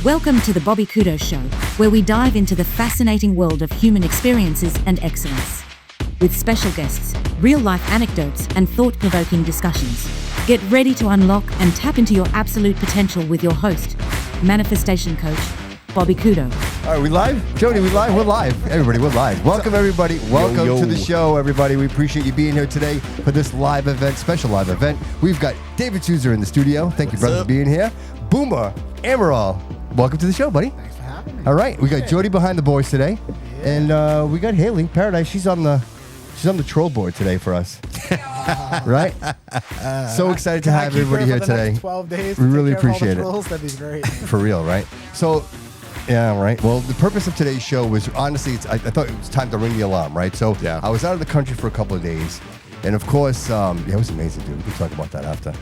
Welcome to the Bobby Kudo Show, where we dive into the fascinating world of human experiences and excellence. With special guests, real-life anecdotes, and thought-provoking discussions. Get ready to unlock and tap into your absolute potential with your host, manifestation coach, Bobby Kudo. All right, we live? Jody, we live? We're live. Everybody, we're live. Welcome, everybody. Welcome to the show, everybody. We appreciate you being here today for this live event, special live event. We've got David Sousa in the studio. Thank you, brother, for being here. Boomer, Amaral, welcome to the show, buddy. Thanks for having me. All right, we got Jody behind the boys today. Yeah. And we got Haley, Paradise. She's on the troll board today for us. Right? So excited to have everybody here today. 12 days. We really appreciate it. That'd be great. For real, right? So, yeah, right. Well, the purpose of today's show was, honestly, I thought it was time to ring the alarm, right? So I was out of the country for a couple of days. And of course, it was amazing, dude. We can talk about that after.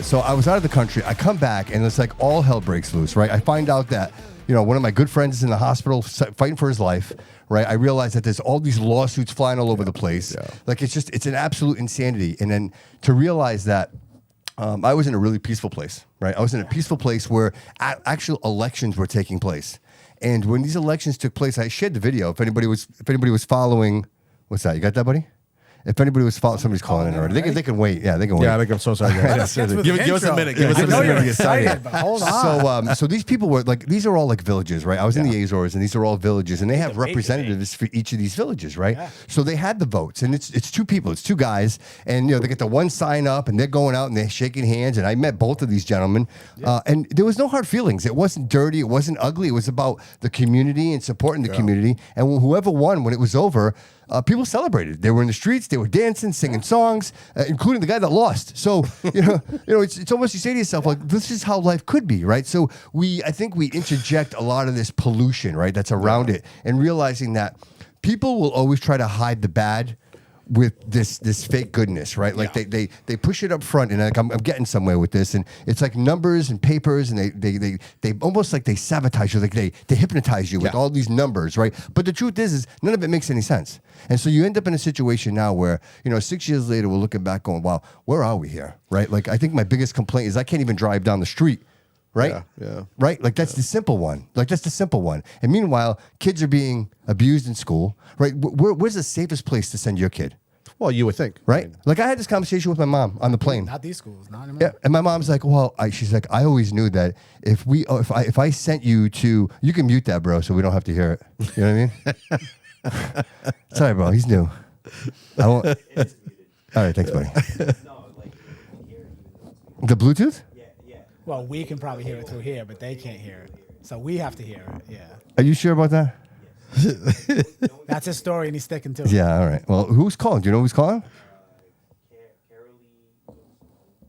So I was out of the country. I come back, and it's like all hell breaks loose, right? I find out that, one of my good friends is in the hospital fighting for his life, right? I realize that there's all these lawsuits flying all over the place. Yeah. Like, it's an absolute insanity. And then to realize that I was in a really peaceful place, right? I was in a peaceful place where actual elections were taking place. And when these elections took place, I shared the video. If anybody was following, what's that? You got that, buddy? If anybody was following, somebody's calling in already. They can wait. Yeah, they can wait. Yeah, I think I'm so sorry. Give us a minute. Give us a minute to get started. But hold on. So these people were like, these are all like villages, right? I was in the Azores, and these are all villages, and they have representatives for each of these villages, right? Yeah. So they had the votes, and it's two people, it's two guys, and they get the one sign up, and they're going out and they're shaking hands, and I met both of these gentlemen, and there was no hard feelings. It wasn't dirty, it wasn't ugly. It was about the community and supporting the community, and whoever won when it was over. People celebrated. They were in the streets. They were dancing, singing songs, including the guy that lost. So, it's almost, you say to yourself, like, this is how life could be, right? So I think we interject a lot of this pollution, right, that's around it, and realizing that people will always try to hide the bad with this fake goodness, right? Like they push it up front, and like I'm getting somewhere with this, and it's like numbers and papers, and they almost like they sabotage you, like they hypnotize you with all these numbers, right? But the truth is none of it makes any sense, and so you end up in a situation now where 6 years later we're looking back going, wow, where are we here, right? Like I think my biggest complaint is I can't even drive down the street. Right? Yeah. Right? Like that's the simple one. And meanwhile, kids are being abused in school, right? Where's the safest place to send your kid? Well, you would think. Right? Like I had this conversation with my mom on the plane. Not these schools, not anymore. Yeah, and my mom's like, well, she's like, I always knew that if I sent you to, you can mute that, bro, so we don't have to hear it. You know what I mean? Sorry, bro, he's new. I won't. All right, thanks, buddy. The Bluetooth? Well, we can probably hear it through here, but they can't hear it. So we have to hear it, yeah. Are you sure about that? That's his story, and he's sticking to it. Yeah, all right. Well, who's calling? Do you know who's calling?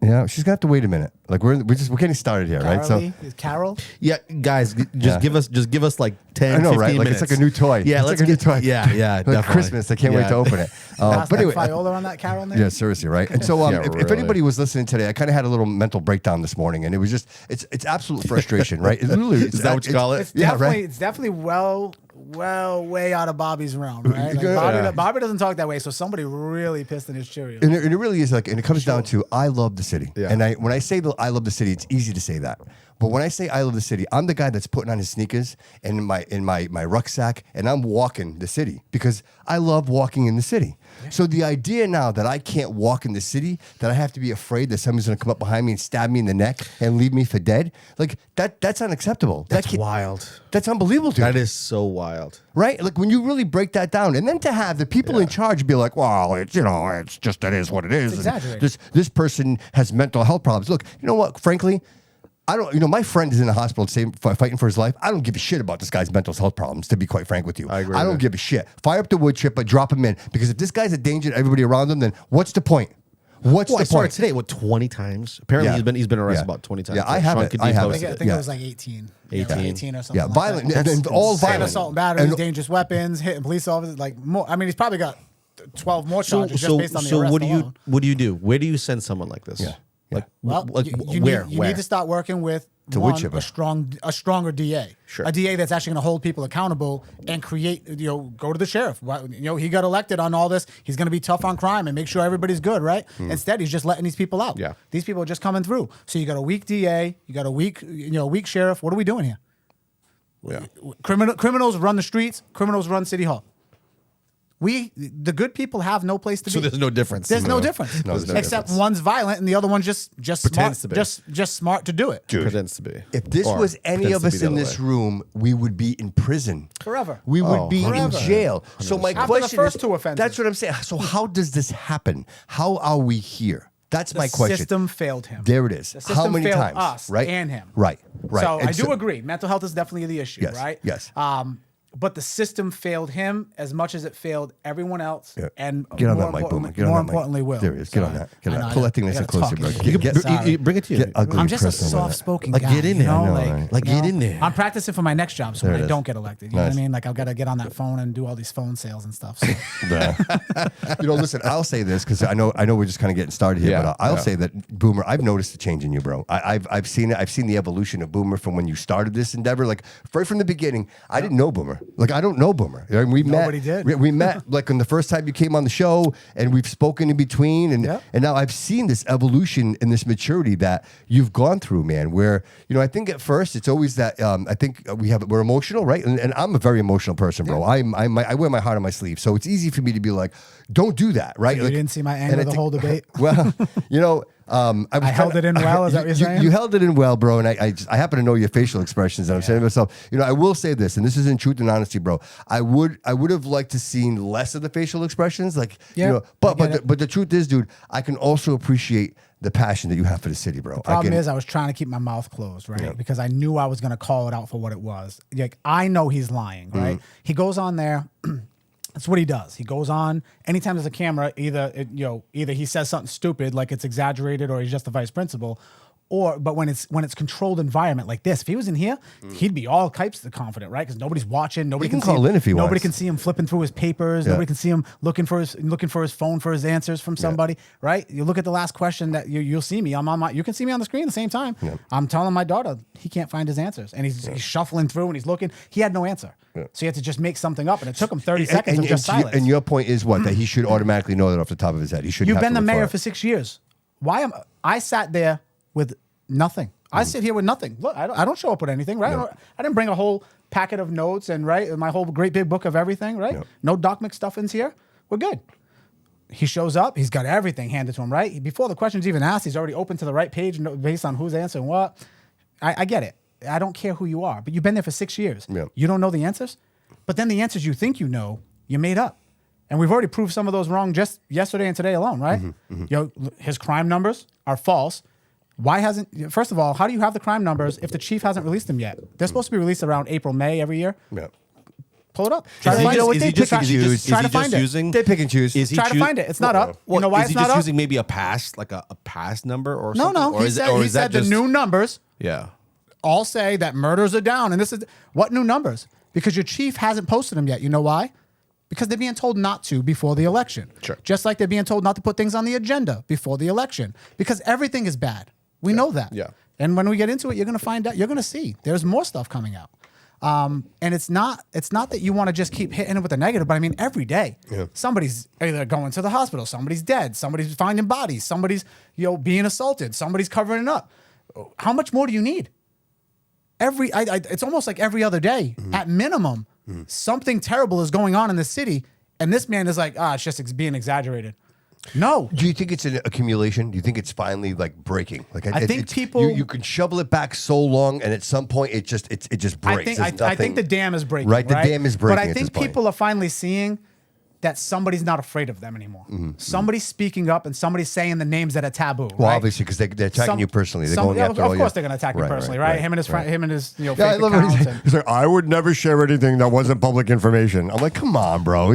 Yeah, she's got to wait a minute. Like we're getting started here, right? So is Carol? Yeah, guys, give us like 10, I know, 15 right? Like minutes. it's like a new toy. Yeah, it's like a new toy. Yeah, like definitely. Christmas. I can't wait to open it. But anyway, Viola on that Carol name? yeah, seriously, right? And so, if anybody was listening today, I kind of had a little mental breakdown this morning, and it was just it's absolute frustration, right? It literally, is that what you call it? It's definitely well way out of Bobby's realm, right? Like Bobby doesn't talk that way, so somebody really pissed in his Cheerios. And it really is like, and it comes down to I love the city. Yeah. And when I say I love the city, it's easy to say that. But when I say I love the city, I'm the guy that's putting on his sneakers and in my rucksack, and I'm walking the city because I love walking in the city. Yeah. So the idea now that I can't walk in the city, that I have to be afraid that somebody's going to come up behind me and stab me in the neck and leave me for dead, like that's unacceptable. That's wild. That's unbelievable, dude. That is so wild. Right? Like when you really break that down, and then to have the people in charge be like, well, it's just, it is what it is. Exaggerated. This person has mental health problems. Look, you know what? Frankly, I don't, my friend is in the hospital fighting for his life. I don't give a shit about this guy's mental health problems, to be quite frank with you. I agree. I don't give a shit. Fire up the wood chip, but drop him in. Because if this guy's a danger to everybody around him, then what's the point? What's the point? Today, 20 times? Apparently he's been arrested about 20 times. Yeah, I have it. I think it was like 18. 18 or something. Yeah, violent. And all violent. Assault and batteries, dangerous weapons, hitting police officers, like more. I mean, he's probably got 12 more charges just based on the arrest alone. What do you do? Where do you send someone like this? Yeah. Like, you need to start working with a stronger DA, a DA that's actually going to hold people accountable and create. Go to the sheriff. He got elected on all this. He's going to be tough on crime and make sure everybody's good, right? Instead, he's just letting these people out. Yeah, these people are just coming through. So you got a weak DA, you got a weak sheriff. What are we doing here? Criminals run the streets. Criminals run City Hall. The good people have no place to be. So there's no difference. There's no difference. Except one's violent and the other one's just pretends smart, to be. just smart to do it. Dude, pretends to be. If this was any of us in this room, we would be in prison Forever. We would be in jail. 100%. So my question After the first is, 2 offenses. that's what I'm saying. So how does this happen? How are we here? That's my question. The system failed him. There it is. The system How many failed times? us Right? and him. Right. So And I do agree. Mental health is definitely the issue, Yes, right? yes. But the system failed him as much as it failed everyone else. Yeah. And Get on more that mic, Boomer. importantly- Get on more that mic. importantly, Will. There it is. Get on that. Get on that. I Pull that thing I nice and gotta closer, talk bro. in. Sorry. Bring it to you. Get ugly I'm just a person over there. soft-spoken Like, guy. get in there. You know? I know, Like, right? Like, get in there. I'm practicing for my next job, so There when it I is. don't get elected, you know what Nice. I mean? Like, I've got to get on that phone and do all these phone sales and stuff. So. Listen, I'll say this because I know we're just kind of getting started here, but I'll say that Boomer, I've noticed a change in you, bro. I've seen it. I've seen the evolution of Boomer from when you started this endeavor. Like right from the beginning, I didn't know Boomer. Like I don't know Boomer. I mean, we Nobody met. did. We met like on the first time you came on the show, and we've spoken in between, and now I've seen this evolution and this maturity that you've gone through, man. Where I think at first it's always that I think we're emotional, right? And I'm a very emotional person, bro. I wear my heart on my sleeve, so it's easy for me to be like, don't do that, right? You Like, didn't see my anger the whole debate? Well, I held it in well. Is that what you're saying? You held it in well, bro. And I happen to know your facial expressions. And I'm saying to myself, I will say this, and this is in truth and honesty, bro. I would have liked to seen less of the facial expressions, but the truth is, dude, I can also appreciate the passion that you have for the city, bro. The problem is I was trying to keep my mouth closed, right? Yeah. Because I knew I was going to call it out for what it was. Like I know he's lying, right? He goes on there. That's what he does. He goes on anytime there's a camera. Either he says something stupid, like it's exaggerated, or he's just the vice principal. But when it's controlled environment like this, if he was in here, he'd be all types of confident, right? Because nobody's watching. Nobody can call in if he wants. Nobody can see him flipping through his papers. Nobody can see him looking for his phone for his answers from somebody, right? You look at the last question that you'll see me. You can see me on the screen at the same time. Yeah. I'm telling my daughter he can't find his answers, and he's shuffling through and he's looking. He had no answer, so he had to just make something up, and it took him 30 seconds of just silence. And your point is what? That he should automatically know that off the top of his head. He shouldn't. You've been the mayor for 6 years. I sat there with nothing. I sit here with nothing. Look, I don't show up with anything, right? No. I didn't bring a whole packet of notes and my whole great big book of everything, right? No Doc McStuffins here. We're good. He shows up. He's got everything handed to him, right? Before the question's even asked, he's already open to the right page based on who's answering what. I get it. I don't care who you are, but you've been there for 6 years. Yeah. You don't know the answers, but then the answers you think you know, you made up. And we've already proved some of those wrong just yesterday and today alone, right? His crime numbers are false. First of all, how do you have the crime numbers if the chief hasn't released them yet? They're supposed to be released around April, May every year. Yeah. Pull it up. Try to find it. Is he just using? They pick and choose. Try to find it. It's not up. Well, you know why it's not up? Is he just using maybe a past number or something? No. He said the new numbers all say that murders are down. And this is what new numbers? Because your chief hasn't posted them yet. You know why? Because they're being told not to before the election. Sure. Just like they're being told not to put things on the agenda before the election. Because everything is bad. We know that. Yeah. And when we get into it, you're going to find out. You're going to see. There's more stuff coming out. And it's not that you want to just keep hitting it with the negative, but I mean every day somebody's either going to the hospital, somebody's dead, somebody's finding bodies, somebody's being assaulted, somebody's covering it up. How much more do you need? It's almost like every other day at minimum. Something terrible is going on in the city, and this man is like, it's just being exaggerated. No. Do you think it's an accumulation? Do you think it's finally like breaking? Like I think people you can shovel it back so long, and at some point it just breaks. I think the dam is breaking. Right, the dam is breaking. But I think people are finally seeing that somebody's not afraid of them anymore. Somebody's speaking up and somebody's saying the names that are taboo. Well, right? obviously, because they're attacking you personally. They're going after of course, they're going to attack you personally, right? Him and his friend, him and his fake I love accounts. He's like, I would never share anything that wasn't public information. I'm like, come on, bro.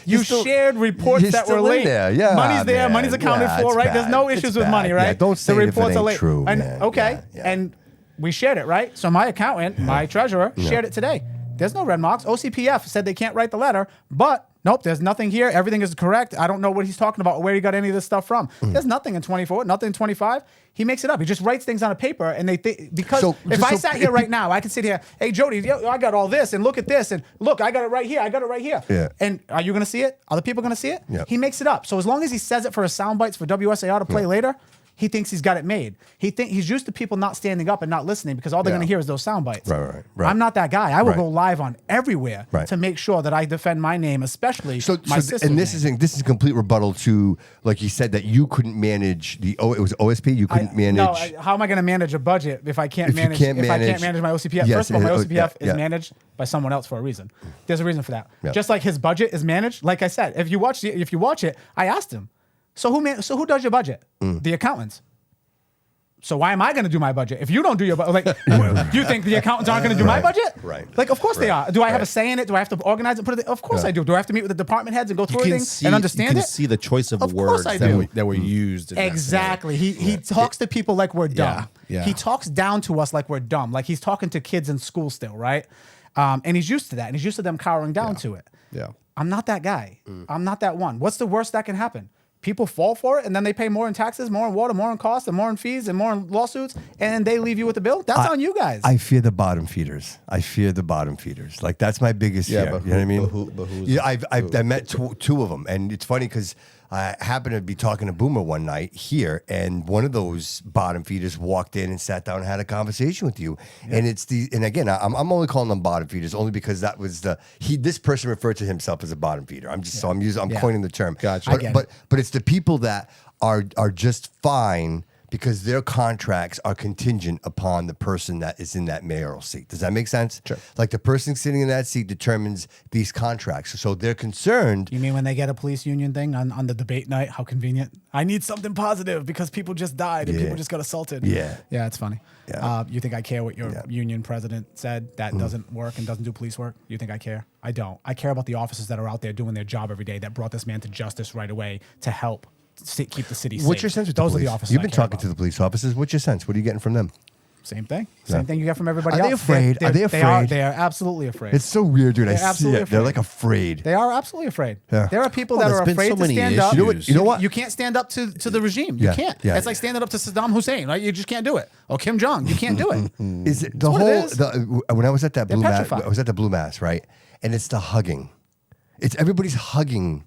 You shared reports that were late. There. Yeah, money's there. Money's accounted for, right? There's no issues with money, right? Yeah, don't say the reports if it are ain't late. true, and okay, and we shared it, right? So my accountant, my treasurer, shared it today. There's no red marks. OCPF said they can't write the letter, but nope, there's nothing here. Everything is correct. I don't know what he's talking about or where he got any of this stuff from. There's nothing in 24, nothing in 25. He makes it up. He just writes things on a paper, and they think if I sat here right now, I could sit here. Hey, Jody, I got all this, and look at this, and look, I got it right here. I got it right here. Yeah. And are you going to see it? Are the people going to see it? Yeah. He makes it up. So as long as he says it for his sound bites for WSAR to play later, he thinks he's got it made. He's used to people not standing up and not listening because all they're going to hear is those sound bites. Right. I'm not that guy. I will go live on everywhere to make sure that I defend my name, especially my sister's and this name. is a complete rebuttal to, like you said, that you couldn't manage it was OSP. You couldn't manage. No, how am I going to manage a budget if I can't manage my OCPF? Yes, First of all, my OCPF is managed by someone else for a reason. There's a reason for that. Yeah. Just like his budget is managed. Like I said, if you watch it, I asked him. So who does your budget? The accountants. So why am I going to do my budget if you don't do your budget? Like, you think the accountants aren't going to do my budget? Right. Like, of course they are. Do I have a say in it? Do I have to organize it? Of course I do. Do I have to meet with the department heads and go through everything and understand it? You it? can see the choice of course words I do. that were used. In Exactly. He talks to people like we're dumb. Yeah. He talks down to us like we're dumb. Like he's talking to kids in school still, right? And he's used to that. And he's used to them cowering down to it. Yeah. I'm not that guy. I'm not that one. What's the worst that can happen? People fall for it, and then they pay more in taxes, more in water, more in costs, and more in fees, and more in lawsuits, and they leave you with the bill. That's on you guys. I fear the bottom feeders. Like, that's my biggest fear. But you know what I mean? But who's I met two of them, and it's funny because I happened to be talking to Boomer one night here, and one of those bottom feeders walked in and sat down and had a conversation with you. Yeah. And again, I'm only calling them bottom feeders only because that was this person referred to himself as a bottom feeder. I'm coining the term. Gotcha. But it's the people that are just fine because their contracts are contingent upon the person that is in that mayoral seat. Does that make sense? Sure. Like the person sitting in that seat determines these contracts. So they're concerned. You mean when they get a police union thing on the debate night? How convenient. I need something positive because people just died and people just got assaulted. Yeah. Yeah, it's funny. Yeah. You think I care what your union president said that doesn't work and doesn't do police work? You think I care? I don't. I care about the officers that are out there doing their job every day that brought this man to justice right away to help keep the city safe. What's your sense with Those the police? are the officers You've been talking to the police officers. What's your sense? What are you getting from them? Same thing. Same thing you get from everybody Are else. they afraid? Are they afraid? They are absolutely afraid. It's so weird, dude. I see absolutely it. They're afraid. like afraid. They are absolutely afraid. Yeah. There are people that are there's been afraid so to many stand up. issues. You know what? You can't stand up to the regime. You Yeah. can't. Yeah. It's like standing up to Saddam Hussein, right? You just can't do it. Or Kim Jong. You can't do it. Is it the what whole? it is. When I was at that They're blue mass, petrified. I was at the blue mass, right? And it's the hugging. It's everybody's hugging.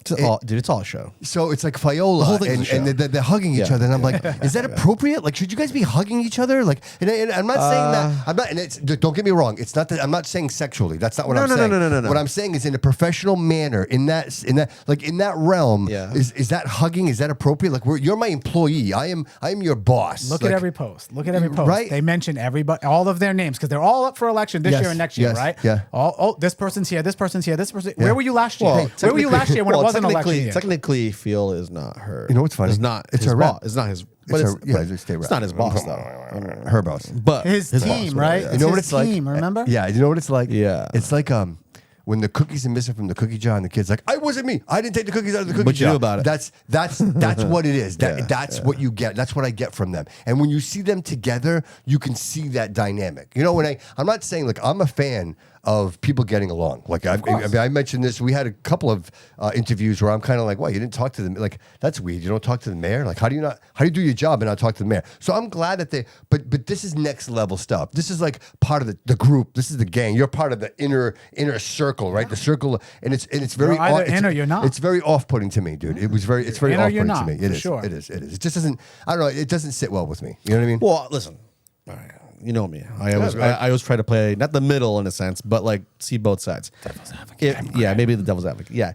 It's all a show. So it's like Fiola, whole thing's a and show. they're hugging each other, and I'm like, is that appropriate? Like, should you guys be hugging each other? Like, and I'm not saying that. I'm not. And don't get me wrong. It's not that I'm not saying sexually. That's not what I'm saying. No. What I'm saying is in a professional manner. In that realm. Yeah. Is that hugging? Is that appropriate? Like, you're my employee. I am your boss. Look Like, at every post. Look at every post. Right? They mention everybody, all of their names, because they're all up for election this Yes, year and next year, yes, right? yeah. This person's here. This person's here. This person. Yeah. Where were you last year? Well, Where were you last year when it wasn't election year? Technically, Phil is not her. You know what's funny? It's not. It's his her boss. rep. It's not his. It's It's not his boss though. Her boss. But His team, boss, right? yeah. You know what his it's like? team, remember? Yeah, you know what it's like? Yeah. It's like when the cookies are missing from the cookie jar and the kid's like, I wasn't me. I didn't take the cookies out of the cookie But you jar. knew about it. That's what it is. That's what you get. That's what I get from them. And when you see them together, you can see that dynamic. You know, I'm not saying like I'm a fan of people getting along. Like I mentioned this. We had a couple of interviews where I'm kind of like, "Well, you didn't talk to them. Like that's weird. You don't talk to the mayor. Like how do you do your job and not talk to the mayor?" So I'm glad that but this is next level stuff. This is like part of the group. This is the gang. You're part of the inner circle, right? The circle, and it's very You're either in or you're not. It's very off-putting to me, dude. It's very in or you're off-putting to not, me. It for is. sure. It is. It just doesn't. I don't know. It doesn't sit well with me. You know what I mean? Well, listen. All right. You know me. I always try to play not the middle in a sense, but like see both sides. Devil's advocate. Maybe the devil's advocate. Yeah.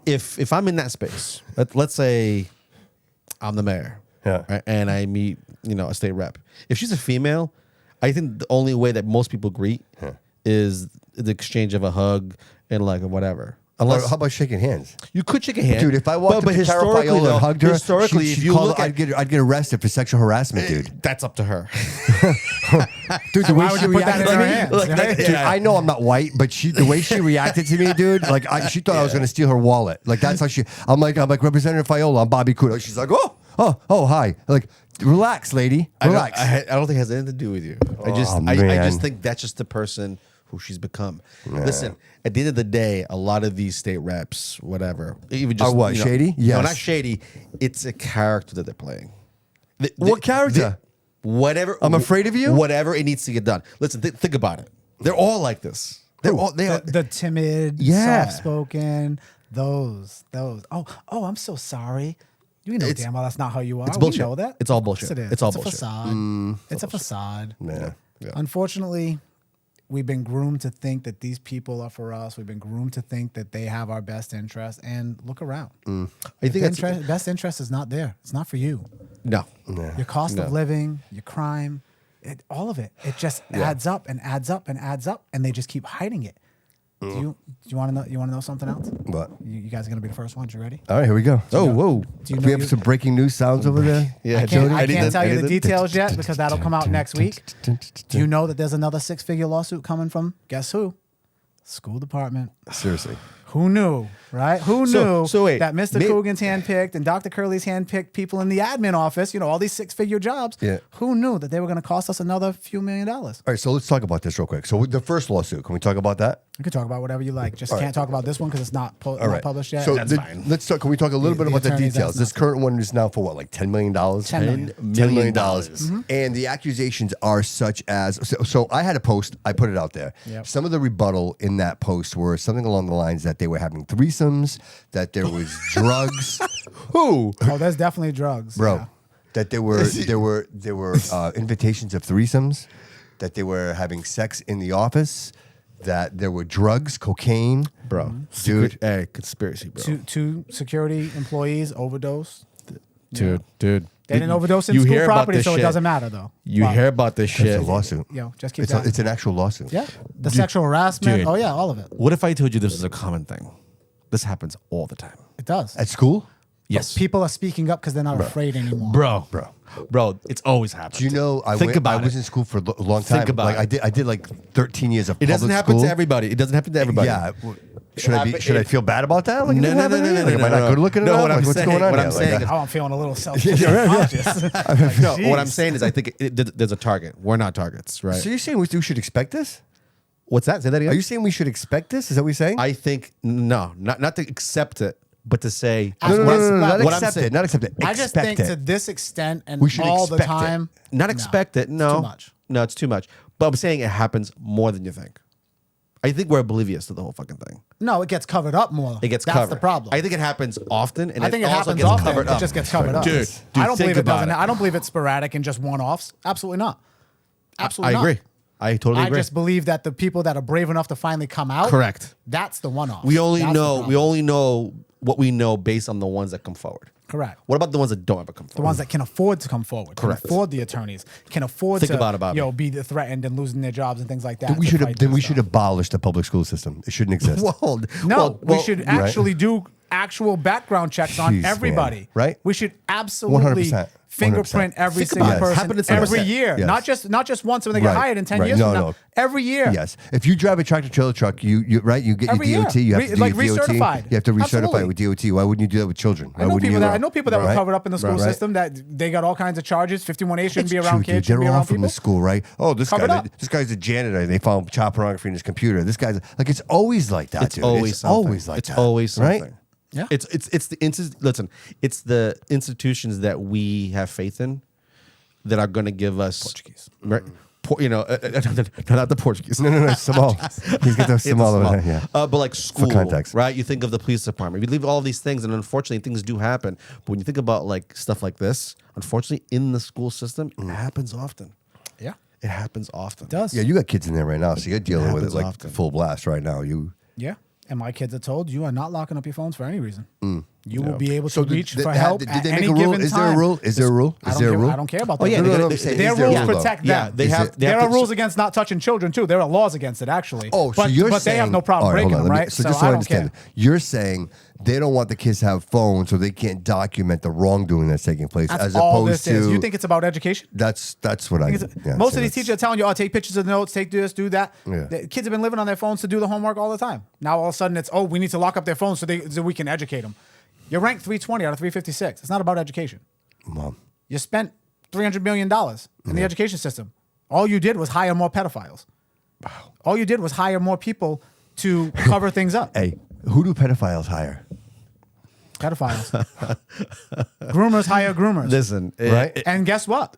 If I'm in that space, let's say I'm the mayor, right, and I meet a state rep. If she's a female, I think the only way that most people greet is the exchange of a hug and like whatever. How about shaking hands? You could shake a hand, Dude, if I walked up to Cara Fiola and hugged her, historically, she'd if you call look I'd get arrested for sexual harassment, dude. that's up to her. Dude, the way Why would she you put that reacted in to her me, hands, right? dude, I know I'm not white, but the way she reacted to me, dude, like she thought I was going to steal her wallet. Like that's how I'm like Representative Fiola, I'm Bobby Kudo. She's like, oh, hi. Like, relax, lady, relax. I don't think it has anything to do with you. I just think that's just the person who she's become. Listen, at the end of the day, a lot of these state reps, whatever, even just are what, shady? Yes. No, not shady. It's a character that they're playing. What character? Whatever. I'm afraid of you? Whatever it needs to get done. Listen, think about it. They're all like this. They are. The timid, Yeah. soft-spoken, those. Oh, I'm so sorry. You know damn well that's not how you are. It's bullshit. We know that. It's all bullshit. It's all bullshit. A facade. It's a facade. Yeah. Unfortunately, we've been groomed to think that these people are for us. We've been groomed to think that they have our best interest. And look around. I think best interest is not there. It's not for you. No. Your cost of living, your crime, all of it. It just adds up and adds up and adds up, and they just keep hiding it. Do you want to know? You want to know something else? What? You guys are gonna be the first ones. You ready? All right, here we go. Whoa. Do you we have some breaking news sounds over there? Yeah, I can't tell you the details yet because that'll come out next week. Do you know that there's another 6-figure lawsuit coming from, guess who? School department. Seriously. Who knew, right? Who knew so wait, that Mr. Coogan's handpicked and Dr. Curley's handpicked people in the admin office, all these 6-figure jobs. Yeah. Who knew that they were going to cost us another few $1 million? All right, so let's talk about this real quick. So with the first lawsuit, can we talk about that? You can talk about whatever you like. Just can't talk about this one because it's not published yet. So That's fine. let's talk. Can we talk a little bit about the attorneys, details? This current one is now for what, like $10 million? $10 million. And the accusations are such as so I had a post, I put it out there. Yep. Some of the rebuttal in that post were something along the lines that they were having threesomes, that there was drugs. Who? Oh, there's definitely drugs, Bro. yeah. That there were invitations of threesomes, that they were having sex in the office, that there were drugs, cocaine. Bro. Dude. Hey, conspiracy, bro. Two security employees overdosed. Dude. They didn't overdose in school property, so it doesn't matter though. You hear about this shit. It's a lawsuit. Just keep It's an actual lawsuit. Yeah. The sexual harassment. Dude. Oh yeah, all of it. What if I told you this was a common thing? This happens all the time. It does. At school? Yes. People are speaking up because they're not afraid anymore. Bro, it's always happened. Do you know? I was in school for a long time. Think about it. I did like 13 years of It public doesn't happen school. to everybody. It doesn't happen to everybody. Yeah. Should I feel bad about that? Like, No, it doesn't happen to me? Like, am I not good looking No, enough? what I'm Like, what's saying- going on what here? I'm Like, saying is- Oh, I'm feeling a little self-conscious. No, what I'm saying is I think there's a target. We're not targets, right? so you're saying we should expect this? What's that? Say that again. Are you saying we should expect this? Is that what you're saying? I think no, not to accept it, but to say No, not what I'm accept saying- it. Not accept it. I just Expect think it. to this extent and We should all the expect it. time. not expect it. No, too much. No, it's too much. But I'm saying it happens more than you think. I think we're oblivious to the whole fucking thing. No, it gets covered up more. It gets That's covered. the problem. I think it happens often, and I think it also happens gets often. covered It up. just gets covered up. Dude, I don't think believe it about doesn't. it. I don't believe it's sporadic and just one-offs. Absolutely not. I Absolutely not. agree. I totally I agree. just believe that the people that are brave enough to finally come out, Correct. that's the one-off. We only That's the know problem. what we know based on the ones that come forward. Correct. What about the ones that don't ever come forward? The ones that can afford to come forward, Correct. can afford the attorneys, can afford Think to about it. be threatened and losing their jobs and things like that. we to should fight then this we stuff. should abolish the public school system. It shouldn't exist. No, we should actually do actual background checks on Jeez, everybody. man. Right? We should absolutely 100%. fingerprint every Think single about it. person Happened in every 100%. year. Yes. Not just once when they get Right, hired in 10 right. years No, from now. no. Every year. Yes. If you drive a tractor trailer truck, you get Every your DOT. year. You have to do Like your DOT. recertified. You have to recertify Absolutely. with DOT. Why wouldn't you do that with children? Why I know wouldn't people you? that were Right? covered up in the school Right. system that they got all kinds of charges. 51A shouldn't be It's around true, kids. dude. Shouldn't be They're all around from people. the school, right? Oh, this Covered up. guy's a janitor. They found child pornography in his computer. This guy's like, it's always like that, It's dude. always It's something. always like it's that. always something. Right? Yeah. It's the institutions that we have faith in that are going to give us Portuguese. right? Not the Portuguese. No, Samal. He's got those It's Samal over small. there. Yeah. But like school, context. right? You think of the police department. You leave all these things, and unfortunately, things do happen. But when you think about like stuff like this, unfortunately, in the school system, it happens often. Yeah. It happens often. It does. Yeah, you got kids in there right now, so you're dealing with it happens like often. full blast right now. Yeah. And my kids are told you are not locking up your phones for any reason. You will be able to So reach did for they have- help did at they any make a rule? given Is there a time. rule? Is there a rule? I Is don't there a care- rule? I don't care about Oh, that. yeah, No, they- I'm they- saying, Their is there a rules rule, though? protect Yeah, them. they have There to- are rules against not touching children too. There are laws against it actually. Oh, so but, you're but saying they have no problem all right, breaking hold them, on, let me- right? So just so I understand, you're saying they don't want the kids to have phones so they can't document the wrongdoing that's taking place, That's as all opposed this is. to You think it's about education? that's what I. Yeah, Most so of these that's- teachers are telling you, "Oh, take pictures of the notes, take this, do that." Yeah. The kids have been living on their phones to do the homework all the time. Now all of a sudden it's, "Oh, we need to lock up their phones so we can educate them." You're ranked 320 out of 356. It's not about education. Mom. You spent $300 million in the education system. All you did was hire more pedophiles. Wow. All you did was hire more people to cover things up. Hey, who do pedophiles hire? Pedophiles. Groomers hire groomers. Listen, Right? And guess what?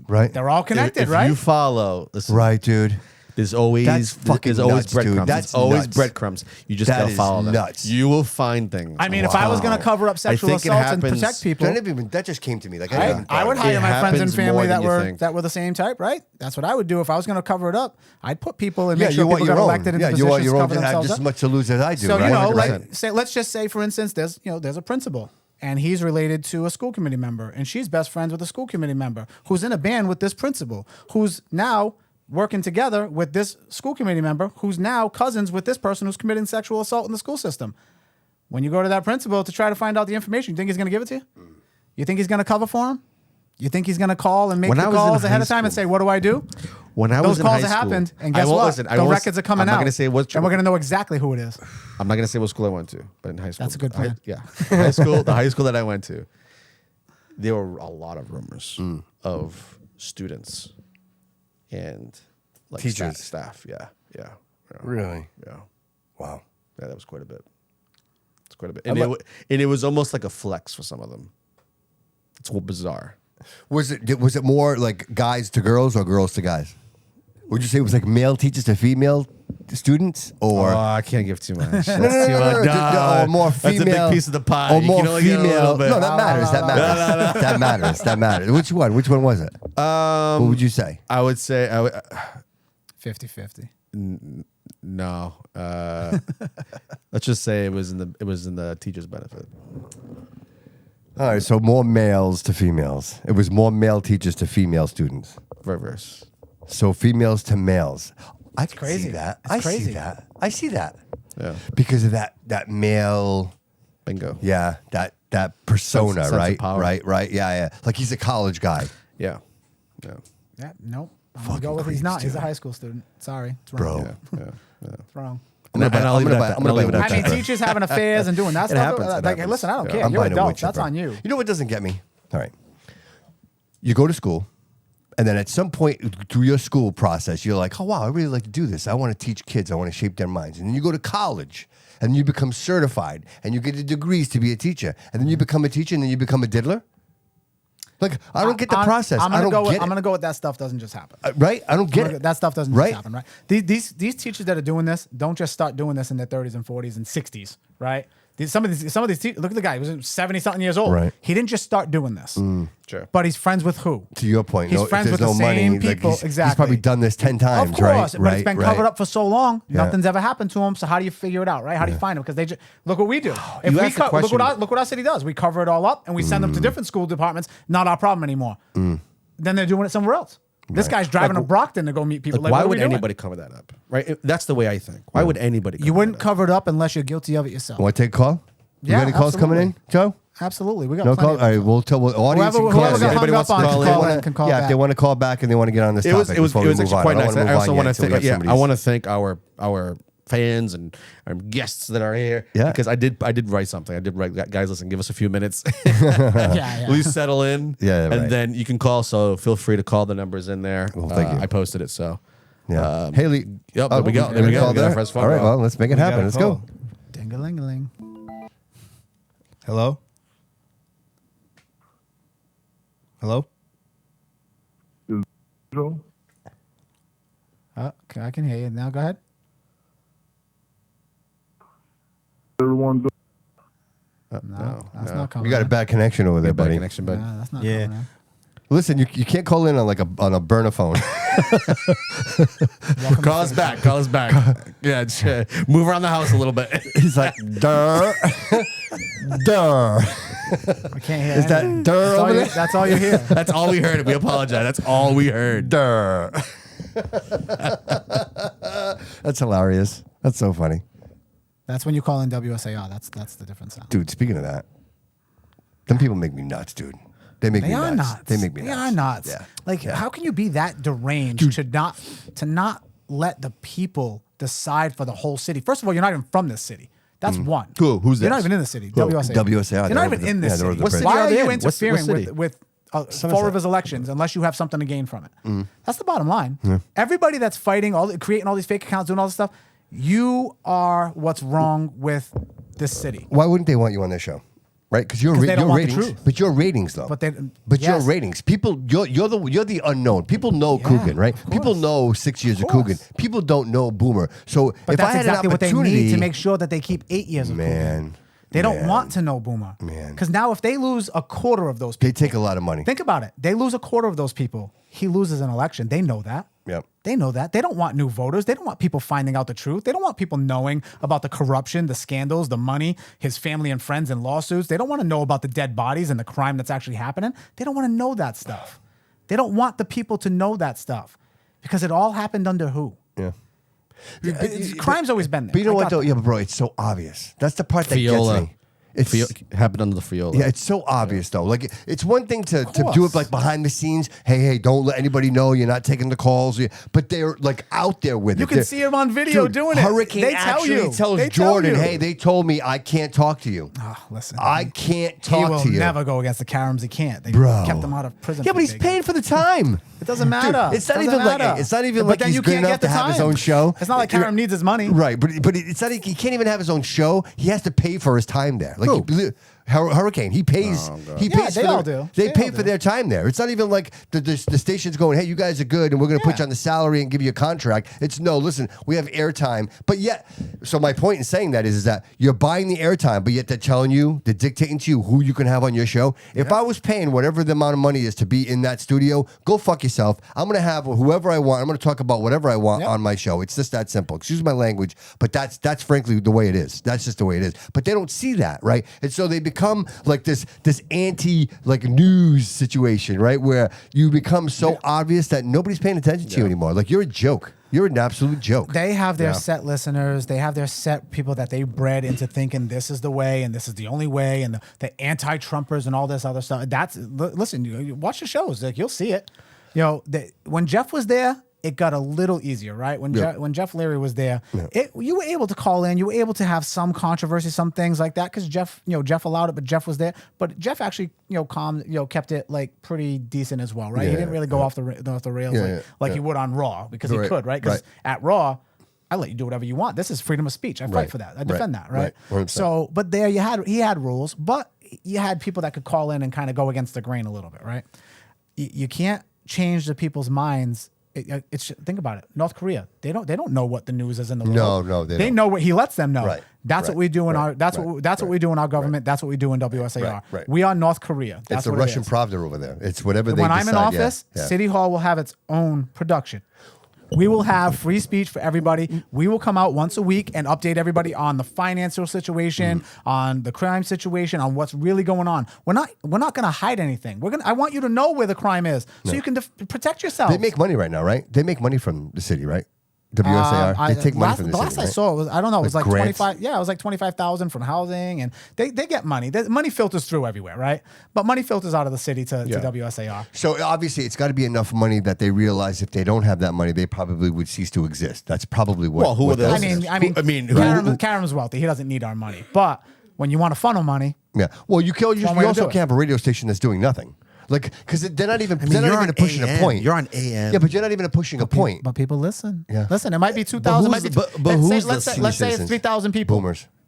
Right. They're all connected, if right? you follow, listen, Right, dude. There's always nuts, breadcrumbs. dude. That's It's always nuts. breadcrumbs. You just That gotta is follow them. nuts. You will find things. I mean, if I was going to cover up sexual think it assaults and happens- protect people, That just came to me. Like I would hire It my friends and happens family more that than you were think. that were the same type, right? That's what I would do if I was going to cover it up. I'd put people and Yeah, make sure you want people your got own. elected into Yeah, you positions want your to own cover to have themselves just as up. much to lose as I do. So right? you know, 100%. let's just say, for instance, there's a principal, and he's related to a school committee member, and she's best friends with a school committee member who's in a band with this principal, who's now working together with this school committee member, who's now cousins with this person who's committing sexual assault in the school system. When you go to that principal to try to find out the information, you think he's going to give it to you? You think he's going to cover for him? You think he's going to call and make When the I was in calls ahead high of time and school- say, "What do I do?" When I Those was in calls high have school, happened, and guess what? The records are coming I'm out. not gonna say what. and we're going to know exactly who it is. I'm not gonna say what school I went to, but in high school, That's a good plan. Yeah, high school. The high school that I went to, there were a lot of rumors of students and like Teachers. staff. Yeah. Really? Yeah. Wow. Yeah, that was quite a bit. It's quite a bit, and it was almost like a flex for some of them. It's all bizarre. Was it more like guys to girls or girls to guys? Would you say it was like male teachers to female students, or I can't give too much. That's no, too much. or more female? That's a big piece of the pie. Or You more can only get a little female? bit. No, that matters. That matters. That matters. Which one? Which one was it? What would you say? I would say 50-50. no. Let's just say it was in the teacher's benefit. All right, so more males to females. It was more male teachers to female students. Reverse. So females to males. I can crazy. see that. It's I crazy. see that. I see that. Yeah. Because of that male. Bingo. Yeah, that persona, Sense of right? power. Right. Yeah. Like he's a college guy, Yeah. Yeah. Yeah, nope. I'm going to go with he's not. He's a high school student. Sorry. It's wrong. bro. Yeah. It's wrong. And I'll leave it at that. I'm gonna I'll leave it buy at I mean, that. teachers having affairs and doing that stuff. happens, it Like, happens. listen, I don't Yeah. care. I'm You're buying a adults. witcher, That's bro. on you. You know what doesn't get me? All right. You go to school, and then at some point through your school process, you're like, oh, wow, I really like to do this. I want to teach kids. I want to shape their minds. And then you go to college, and you become certified, and you get the degrees to be a teacher. And then you become a teacher, and then you become a diddler. Like, I don't get the process. I'm I don't gonna go. get I'm it. gonna go with that stuff doesn't just happen. Right? I don't get it. That stuff doesn't Right? just happen, right? These teachers that are doing this don't just start doing this in their 30s and 40s and 60s, right? Some of these teachers, look at the guy. He was 70 something years old. Right. He didn't just start doing this. Sure. But he's friends with who? To your point, He's no, friends if with there's the no same money, people. like Exactly. he's probably done this 10 times, Of course, right? but it's been covered up for so long, Yeah. nothing's ever happened to him. So how do you figure it out, right? How do you find him? Because they just look what we do. If You we asked the look question- what our city does. We cover it all up and we send them to different school departments. Not our problem anymore. Then they're doing it somewhere else. This guy's driving to Brockton to go meet people. Like, Like, why what are would we doing? anybody cover that up? Right? That's the way I think. Why would anybody cover You wouldn't that up? cover it up unless you're guilty of it yourself. Want to take a call? You Yeah, got any calls coming in, Joe? Absolutely, we got No plenty call. of All right, them. we'll tell audience. Whoever can call got in. hung Anybody up wants to on call can call in? in, can call Yeah, back. if they want to call back and they want to get on this It was topic. it was before it we was move actually on. quite I don't nice. wanna move I also on want to yet till we thank have I somebody- want to thank our fans and our guests that are here. Yeah. Because I did write something. I did write, guys, listen, give us a few minutes. Yeah. Please settle in. Yeah, and right. then you can call. So feel free to call. The numbers in there. Well, thank you. I posted it. So Yeah. Haley. Yep, there we go. we There we got a go. call We got our there? first phone All right, call. well, let's make it happen. Let's go. Ding-a-ling-a-ling. Hello? Hello? Oh, okay, I can hear you now. Go ahead. Everyone No, that's not coming. You got a in. bad connection over there, Bad buddy. connection, but No, that's not Yeah. coming in. Listen, you can't call in on like on a burner phone. call us back. Call us back. Yeah, move around the house a little bit. He's like, duh, duh. I can't hear Is that anything. durr That's all over you- there? That's all you hear. That's all we heard. We apologize. That's all we heard. Duh. That's hilarious. That's so funny. That's when you call in WSAR. That's the different sound. Dude, speaking of that, them people make me nuts, dude. They make They me are nuts. nuts. They make me They nuts. are nuts. Yeah. Like, how can you be that deranged to not let the people decide for the whole city? First of all, you're not even from this city. That's one. Who? Who's You're not this? even in the city. Who? WSAR. WSAR, You're they're not over even the- in this yeah, they're over city. the What city Why are are they you in? What interfering city? with Somerset. Fall River's elections unless you have something to gain from it? That's the bottom line. Everybody that's fighting, creating all these fake accounts, doing all this stuff, you are what's wrong with this city. Why wouldn't they want you on their show? right? Because you're they don't want the ratings, truth. but your ratings though. But your yes. ratings, people, you're the unknown. People know Coogan, right? People know 6 years of Coogan. People don't know Boomer. So but if that's I had exactly an what they opportunity need to make sure that they keep 8 years of Coogan. They don't want to know Boomer. Because now if they lose a quarter of those people, they take a lot of money. Think about it. They lose a quarter of those people. He loses an election. They know that. Yep. They know that. They don't want new voters. They don't want people finding out the truth. They don't want people knowing about the corruption, the scandals, the money, his family and friends and lawsuits. They don't want to know about the dead bodies and the crime that's actually happening. They don't want to know that stuff. They don't want the people to know that stuff because it all happened under who? Yeah. Crime's always been there. But you know what though? Yeah, but bro, it's so obvious. That's the part that gets me. It's happened under the Friola. Yeah, it's so obvious though. Like it's one thing to do it like behind the scenes. Hey, don't let anybody know you're not taking the calls. But they're like out there with it. You can see them on video doing it. Hurricane they tell you. Tells Jordan, hey, they told me I can't talk to you. Oh, listen, I can't talk to you. He will never go against the Karams. He can't. They kept him out of prison. Yeah, but he's paying for the time. It doesn't matter. Dude, it's not even like he's good enough to have his own show. It's not like Karam needs his money. Right, but it's not. He can't even have his own show. He has to pay for his time there. Like Hurricane, he pays. He pays. They all do. They pay for their time there. It's not even like the station's going, hey, you guys are good, and we're going to put you on the salary and give you a contract. It's no, listen, we have airtime, but yet. So my point in saying that is that you're buying the airtime, but yet they're telling you, they're dictating to you who you can have on your show. If I was paying whatever the amount of money is to be in that studio, go fuck yourself. I'm going to have whoever I want. I'm going to talk about whatever I want on my show. It's just that simple. Excuse my language, but that's frankly the way it is. That's just the way it is. But they don't see that, right? And so they become like this anti like news situation, right? Where you become so obvious that nobody's paying attention to you anymore. Like you're a joke. You're an absolute joke. They have their set listeners. They have their set people that they bred into thinking this is the way and this is the only way, and the anti-Trumpers and all this other stuff. Listen, you watch the shows. Like you'll see it. You know, when Jeff was there, it got a little easier, right? When Jeff Leary was there, you were able to call in. You were able to have some controversy, some things like that, because Jeff allowed it, but Jeff was there. But Jeff actually, kept it like pretty decent as well, right? He didn't really go off the rails like he would on Raw because he could, right? Because at Raw, I let you do whatever you want. This is freedom of speech. I fight for that. I defend that, right? So, but there he had rules, but you had people that could call in and kind of go against the grain a little bit, right? You can't change the people's minds. Think about it. North Korea, they don't know what the news is in the world. No, they know what he lets them know. Right. That's what we do in our. That's what we do in our government. That's what we do in WSAR. Right. We are North Korea. That's it's the Russian Pravda over there. It's whatever they when decide. I'm in office, City Hall will have its own production. We will have free speech for everybody. We will come out once a week and update everybody on the financial situation, on the crime situation, on what's really going on. We're not going to hide anything. I want you to know where the crime is so you can protect yourself. They make money right now, right? They make money from the city, right? WSAR. They take money from the city. Last I saw, it was like grants. 25. Yeah, it was like 25,000 from housing, and they get money. Money filters through everywhere, right? But money filters out of the city to WSAR. So obviously, it's got to be enough money that they realize if they don't have that money, they probably would cease to exist. That's probably what. Well, who are those? Karen's wealthy. He doesn't need our money. But when you want to funnel money, well, you also can't have a radio station that's doing nothing. Like, because they're not even pushing a point. You're on AM. Yeah, but you're not even pushing a point. But people listen. Yeah. Listen, it might be 2,000. Let's say it's 3,000 people.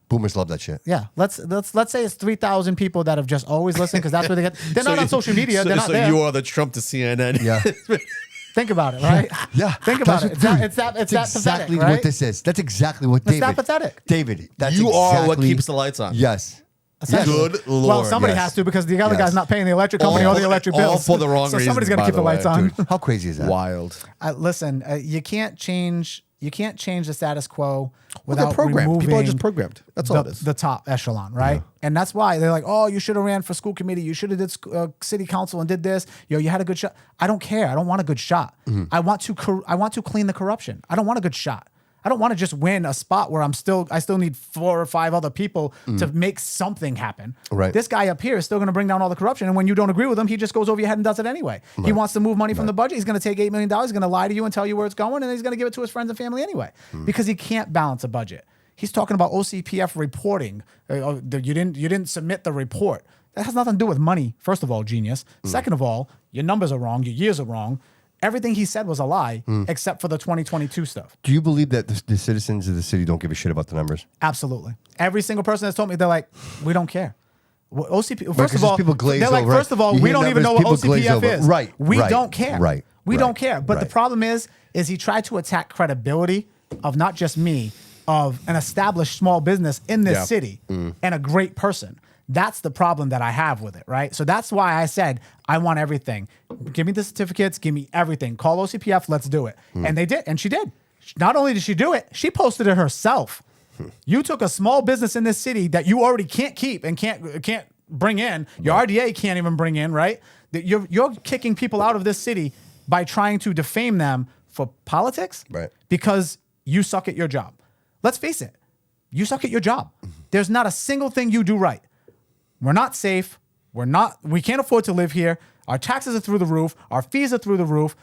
Boomers love that shit. Yeah, let's say it's 3,000 people that have just always listened because that's where they get. They're not on social media. They're not there. So you are the Trump to CNN. Yeah. Think about it, right? Yeah. Think about it. It's that exactly pathetic, right? what this is. That's exactly what David. It's that pathetic. David, you are what keeps the lights on. Yes. Good Lord. Well, somebody has to because the other guy's not paying the electric company or the electric bills. All for the wrong reason. So somebody's going to keep the lights on. Dude, how crazy is that? Wild. Listen, you can't change the status quo without programmed. removing People are just programmed. That's all it is. The top echelon, right? Yeah. And that's why they're like, oh, you should have ran for school committee. You should have did city council and did this. You had a good shot. I don't care. I don't want a good shot. I want to clean the corruption. I don't want a good shot. I don't want to just win a spot where I still need 4 or 5 other people to make something happen. Right. This guy up here is still going to bring down all the corruption. And when you don't agree with him, he just goes over your head and does it anyway. Right. He wants to move money from the budget. He's going to take $8 million. He's going to lie to you and tell you where it's going. And then he's going to give it to his friends and family anyway because he can't balance a budget. He's talking about OCPF reporting. You didn't submit the report. That has nothing to do with money, first of all, genius. Second of all, your numbers are wrong. Your years are wrong. Everything he said was a lie, except for the 2022 stuff. Do you believe that the citizens of the city don't give a shit about the numbers? Absolutely. Every single person that's told me, they're like, we don't care. Well, OCP. Right, First 'cause of all, people glaze they're like, over. first of all, You we hear don't even numbers, know what people glaze OCPF over. is. Right, We right, don't care. right, We right, don't care. But the right. problem is he tried to attack credibility of not just me, of an established small business in this city and a great person. That's the problem that I have with it, right? So that's why I said, I want everything. Give me the certificates, give me everything. Call OCPF, let's do it. And they did, and she did. Not only did she do it, she posted it herself. You took a small business in this city that you already can't keep and can't bring in. Your RDA can't even bring in, right? That you're kicking people out of this city by trying to defame them for politics, Right? Because you suck at your job. Let's face it, you suck at your job. There's not a single thing you do right. We're not safe. We can't afford to live here. Our taxes are through the roof. Our fees are through the roof.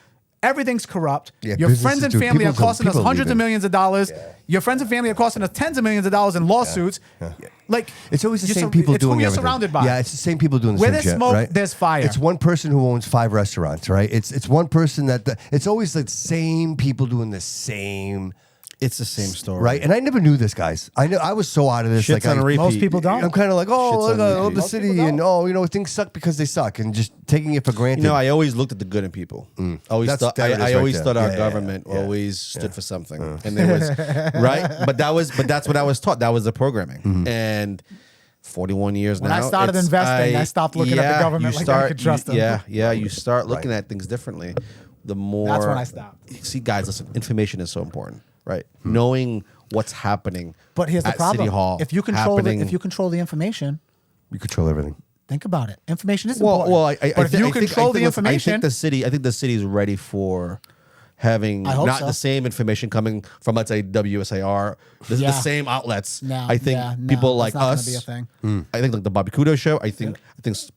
Everything's corrupt. Yeah, your friends and family are costing us hundreds of leaving. millions of dollars. Yeah. Your friends and family are costing us tens of millions of dollars in lawsuits. Yeah. Like It's always the same people it's doing who you're everything. surrounded by. Yeah, it's the same people doing the Where same there's shit, smoke, right? there's fire. It's one person who owns 5 restaurants, right? It's one person it's always the same people doing the same. It's the same story, Right? And I never knew this, guys. I was so out of this. Shit's on a repeat. Most people don't. I'm kind of like, Shit's look, on I love repeat. the Most city, people and don't. things suck because they suck, and just taking it for granted. I always looked at the good in people. I always That's- thought there it is I right always there. thought our Yeah, government yeah, always stood for something, and there was right. But that's what I was taught. That was the programming, and 41 years When now. I started it's- investing, I stopped looking at the government you like I could trust them. You start looking at things differently. The more That's when I stopped. See, guys, listen. Information is so important, right? Knowing what's happening. But here's the at problem: City Hall, if you control the information, you control everything. think about it. Information is Well, important. I But if you control the information, I think the city is ready for having I hope not so. the same information coming from, let's say, WSAR, the Yeah. same outlets. No, I think yeah, no, people that's like not gonna us. be a thing. I think like the Bobby Kudo show. I think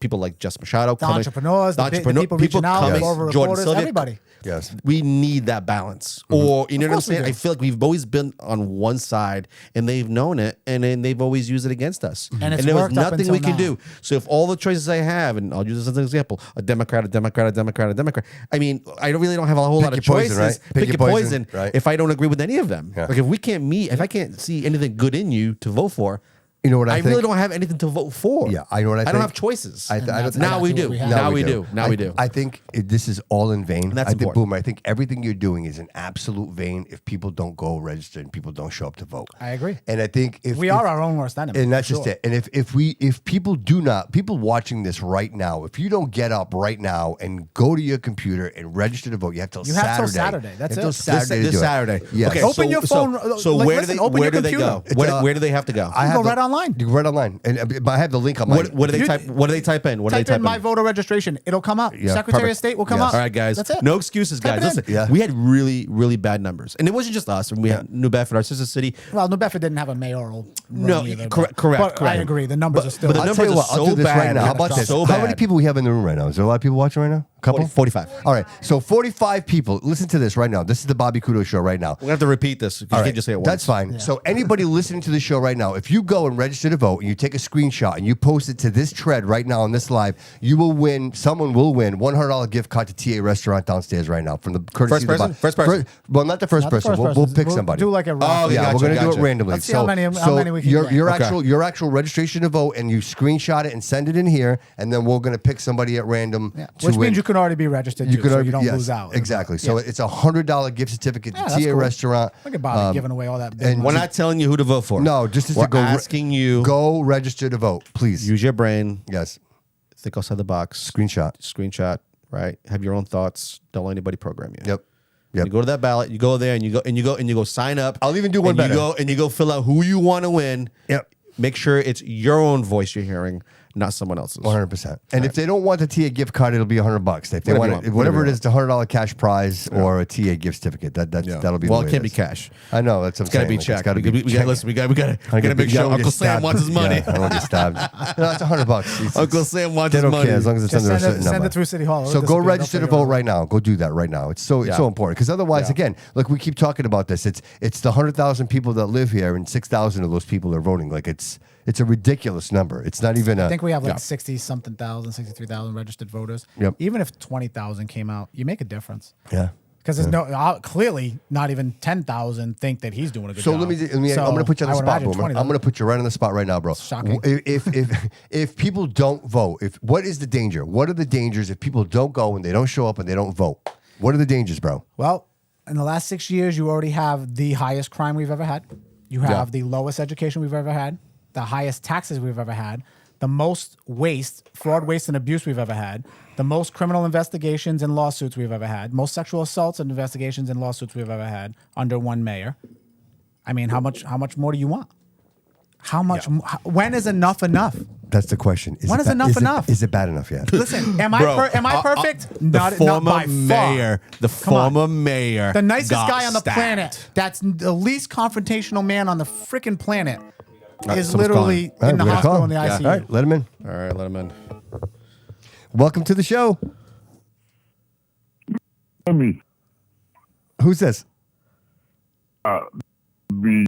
people like Jess Machado, The entrepreneurs, the people reaching out, coming, the forward Jordan reporters, Sylvia. everybody. Yes. We need that balance, or you know what I'm course we saying. do. I feel like we've always been on one side, and they've known it, and then they've always used it against us. And it's there was worked up nothing until we can now. do. So if all the choices I have, and I'll use this as an example, a Democrat, a Democrat, a Democrat, a Democrat. I mean, I really don't have a whole lot of your poison, choices. right? Pick Pick your your poison, poison. right. If I don't agree with any of them, Yeah. like if I can't see anything good in you to vote for. You know what I think? really don't have anything to vote for. Yeah, I know what I I don't think. have choices. I don't that's think- now we exactly do. what we have. Now we do. Now we do. I think this is all in vain. that's I think, important. Boom, I think everything you're doing is an absolute vain if people don't go register and people don't show up to vote. I agree. And I think if We are our own worst enemy. and that's for just sure. it. And if people watching this right now, if you don't get up right now and go to your computer and register to vote, you have till You Saturday. have till Saturday. That's You have it. till Saturday. This to do it. Saturday. Yes. Okay, Open your phone, So like, where listen, do they open where your do they computer. go? Where do they have to go? I You have go right online. You go right online, but I have the link on my. What do they You- type? What do they type in? What do they Type type in my voter registration. It'll come up. Yeah, Secretary perfect. of State will come Yes. up. All right, guys. That's it. No excuses, Type guys. it in. Listen, Yeah. we had really, really bad numbers, and it wasn't just us. We had New Bedford, our sister city. Well, New Bedford didn't have a mayoral. No, run either, correct, but, correct, But I correct. agree. The numbers are still. but the I'll numbers tell you are what, I'll so do this right bad. now. How about They're this? so How many bad. people we have in the room right now? Is there a lot of people watching right now? A couple? 45. All right. So 45 people. Listen to this right now. This is the Bobby Kudo show right now. We're gonna have to repeat this. You All can't right, just say it once. that's fine. So anybody listening to the show right now, if you go and register to vote and you take a screenshot and you post it to this thread right now on this live, you will win. Someone will win $100 gift card to TA restaurant downstairs right now from the courtesy First of the person? Bob- First person? Well, not the first Not the person. first We'll person. pick We'll somebody. do like a Oh, raffle. okay, Yeah, gotcha, we're gonna do gotcha. it randomly. Let's see how many we can your get. your Okay. actual registration to vote, and you screenshot it and send it in here, and then we're gonna pick somebody at random. Yeah. to Which win. means you can already be registered. You too, could so already you don't yes, lose out. exactly. So Yeah. it's a $100 gift certificate to Yeah, TA that's cool. restaurant. Look at Bobby giving away all that. Big and money. We're not telling you who to vote for. No, just we're to go asking you. go register to vote, please. Use your brain. Yes, Think outside the box. screenshot. Right. Have your own thoughts. Don't let anybody program you. Yep. You go to that ballot. You go there and you go sign up. I'll even do one and better. You go fill out who you want to win. Yep. Make sure it's your own voice you're hearing, not someone else's. 100%. And if they don't want the TA gift card, it'll be $100. If they Whatever want you it, want. whatever Whatever it you is, the $100 cash prize or a TA gift certificate. That'll be. Well, the it way can't be is. cash. I know that's what I'm It's got to saying. be Like, checked. It's got to be. We got listen. We got to make sure Uncle Sam wants his money. Yeah, I don't want to get stabbed. No, it's $100. It's- Uncle Sam wants They his don't money. care as long as it's Just under a send it- certain send number. it through City Hall. It'll So go disappear. They'll register to figure it vote out. right now. Go do that right now. It's so important because otherwise, again, like we keep talking about this. It's the 100,000 people that live here and 6,000 of those people are voting. Like it's a ridiculous number. It's not even a. I think we have like 60-something thousand, 63,000 registered voters. Yep. Even if 20,000 came out, you make a difference. Yeah. Because there's clearly not even 10,000 think that he's doing a good so job. Let me I'm going to put you on the spot, Boomer. I'm going to put you right on the spot right now, bro. Shocking. If people don't vote, what is the danger? What are the dangers if people don't go and they don't show up and they don't vote? What are the dangers, bro? Well, in the last 6 years, you already have the highest crime we've ever had. You have the lowest education we've ever had, the highest taxes we've ever had, the most waste, fraud, waste, and abuse we've ever had, the most criminal investigations and lawsuits we've ever had, most sexual assaults and investigations and lawsuits we've ever had under one mayor. I mean, how much more do you want? How much? When is enough enough? That's the question. When is enough enough? Is it bad enough yet? Listen, am I perfect? Not by mayor, far. the former mayor, the nicest got guy on the stabbed. planet. That's the least confrontational man on the freaking planet. Is someone's literally calling. in the We're gonna hospital call in the him. ICU. All right, let him in. All right, let him in. Welcome to the show. Me. Who's this? You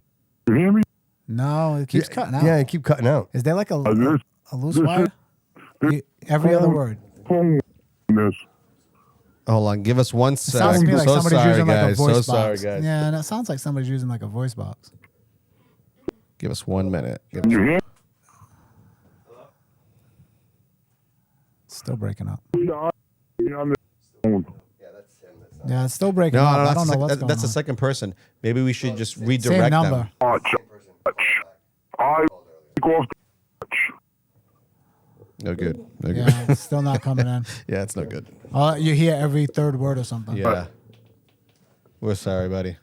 hear me? No, it keeps cutting out. Yeah, you keep cutting out. Is there like a This- loose wire? Every other word. phone this. Hold on, give us 1 It sounds sec. to me like So somebody's sorry, using like a guys. voice So box. sorry, guys. Yeah, and it sounds like somebody's using like a voice box. Give us 1 minute. You hear Still breaking up. me? On the phone. Yeah, it's still breaking No, up. no, I don't know what's that's going the on. second person. Maybe we should just Same redirect number. them. I take off No good. No good. Yeah, it's still not coming in. Yeah, it's no good. You hear every third word or something. Yeah. We're sorry, buddy.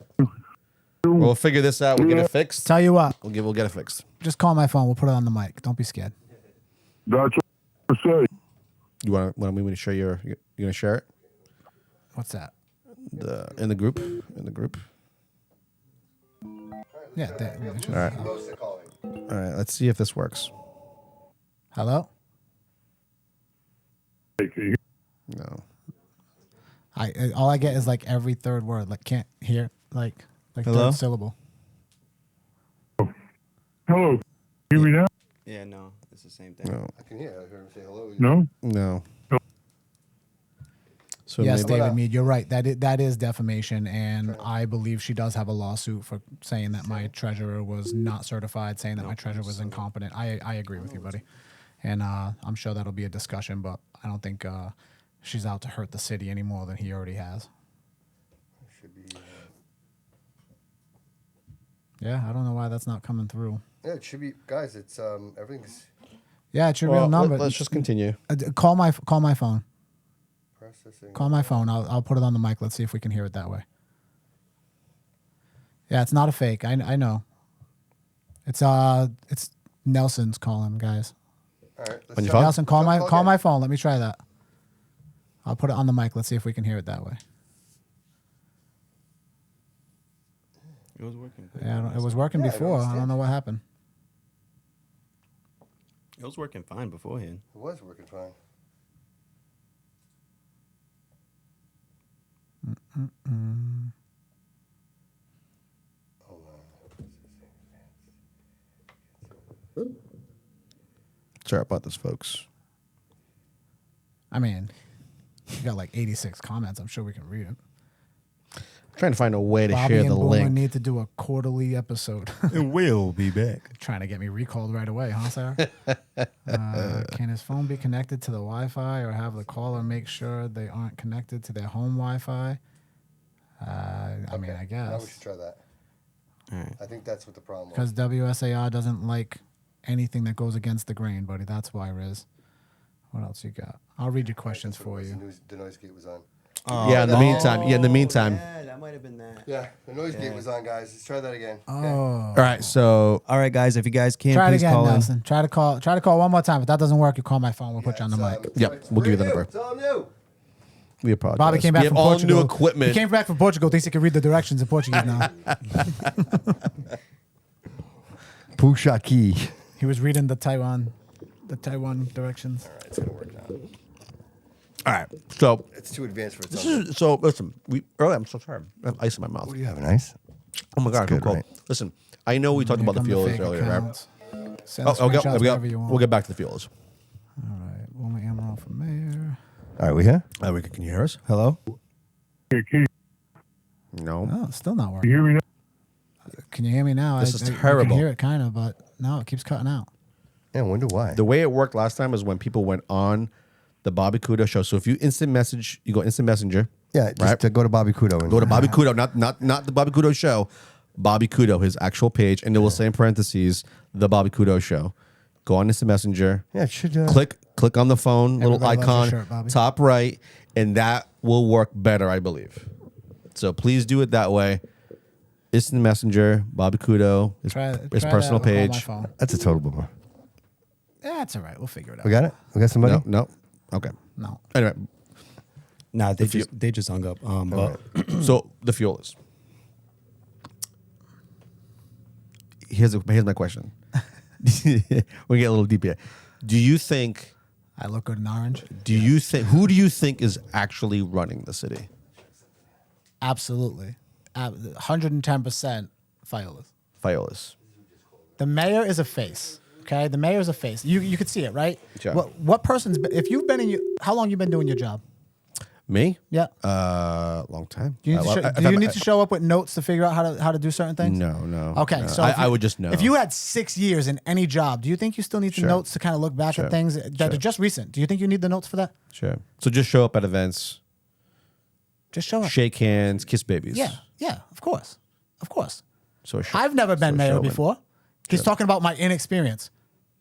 We'll figure this out. We'll get it fixed. Tell you what, We'll get it fixed. just call my phone. We'll put it on the mic. Don't be scared. That's what I say. You want me to share you're gonna share it? What's that? In the group? In the group. Yeah. All right. All right, let's see if this works. Hello? No. All I get is like every third word. Like can't hear like Hello? third syllable. Hello. Hear me now? Yeah, no, it's the same thing. No. I can hear. I heard him say hello. No? No. So Yes, maybe, David Mead, you're right. That is defamation, and I believe she does have a lawsuit for saying that my treasurer was not certified, saying that my treasurer was incompetent. I agree with you, buddy, and I'm sure that'll be a discussion, but I don't think she's out to hurt the city any more than he already has. Yeah, I don't know why that's not coming through. Yeah, it should be, guys. It's everything's Yeah, it's your real number. Let's just continue. Call my phone. processing. Call my phone. I'll put it on the mic. Let's see if we can hear it that way. Yeah, it's not a fake. I know. It's Nelson's calling, guys. All right. On your phone? Nelson, call again. my phone. Let me try that. I'll put it on the mic. Let's see if we can hear it that way. It was working. Yeah, it was working Yeah, I before. I understand. don't know what happened. It was working fine beforehand. It was working fine. Sorry about this, folks. I mean, you got like 86 comments. I'm sure we can read it. I'm trying to find a way to Bobby share and the Boomer link. need to do a quarterly episode. And we'll be back. Trying to get me recalled right away, huh, Sarah? Can his phone be connected to the Wi-Fi, or have the caller make sure they aren't connected to their home Wi-Fi? I mean, I Now we guess should try that. All right. I think that's what the problem was. because WSAR doesn't like anything that goes against the grain, buddy. That's why, Riz. What else you got? I'll read your questions That's what for it was. you. The noise gate was on. Yeah, in the meantime. Yeah, in the meantime. Yeah, that might have been that. Yeah, the noise gate was on, guys. Let's try that again. Oh, Okay. All right, so All right, guys, if you guys can, try it please again, call in. Nelson. Try to call one more time. If that doesn't work, you call my phone. We'll put you on the mic. Yep, we'll give you the number. It's all new. we apologize. Bobby came back we have from all Portugal. new equipment. He came back from Portugal. Thinks he can read the directions in Portuguese now. Pushaki. He was reading the Taiwan directions. All right, it's gonna work now. All right, so It's too advanced for this itself. is so. Listen, I'm so tired. I have ice in my mouth. What do you have? An ice? Oh my god, good, I'm cold. right? Listen, I know we talked Here about the come feelers fake earlier, right? accounts. Send Oh, okay, screenshots whenever you want. we'll get back to the feelers. All right, Wilma Amaral for mayor. All right, we here? Can you hear us? Hello. Hey, Keith, No. No, it's still not You working. hear me now? Can you hear me now? This is I terrible. can hear it kind of, but no, it keeps cutting out. Yeah, I wonder why. The way it worked last time is when people went on the Bobby Kudo show. So if you instant message, you go instant messenger. Yeah, just right? to go to Bobby Kudo. And Go to Bobby Kudo, not the Bobby Kudo show. Bobby Kudo, his actual page, and it will say in parentheses the Bobby Kudo show. Go on instant messenger. Yeah, it should. Click on the phone, little Everybody loves your icon, shirt, Bobby. top right, and that will work better, I believe. So please do it that way. Instant messenger, Bobby Kudo, his personal that on my page. phone. That's a total boomer. Yeah, it's all right. We'll figure it out. We got it. We got somebody. No. Okay. No. Anyway, Nah, they just hung up. But so the fuel is. Here's my question. We get a little deep here. Do you think? I look good in orange. Who do you think is actually running the city? Absolutely. 110% Fiolas. Fiolas. The mayor is a face. Okay, the mayor is a face. You could see it, right? Sure. What person's been, if you've been in your, how long you been doing your job? Me? Yeah. Long time. Do you need to show up with notes to figure out how to do certain things? No. Okay, no. so I would just know. If you had 6 years in any job, do you think you still need the Sure. notes to kind of look back Sure. at things that are just recent? Do you think you need the notes for that? Sure. So just show up at events, Just show up. shake hands, kiss babies. Yeah, of course. So I've never been mayor show up. before. He's talking about my inexperience.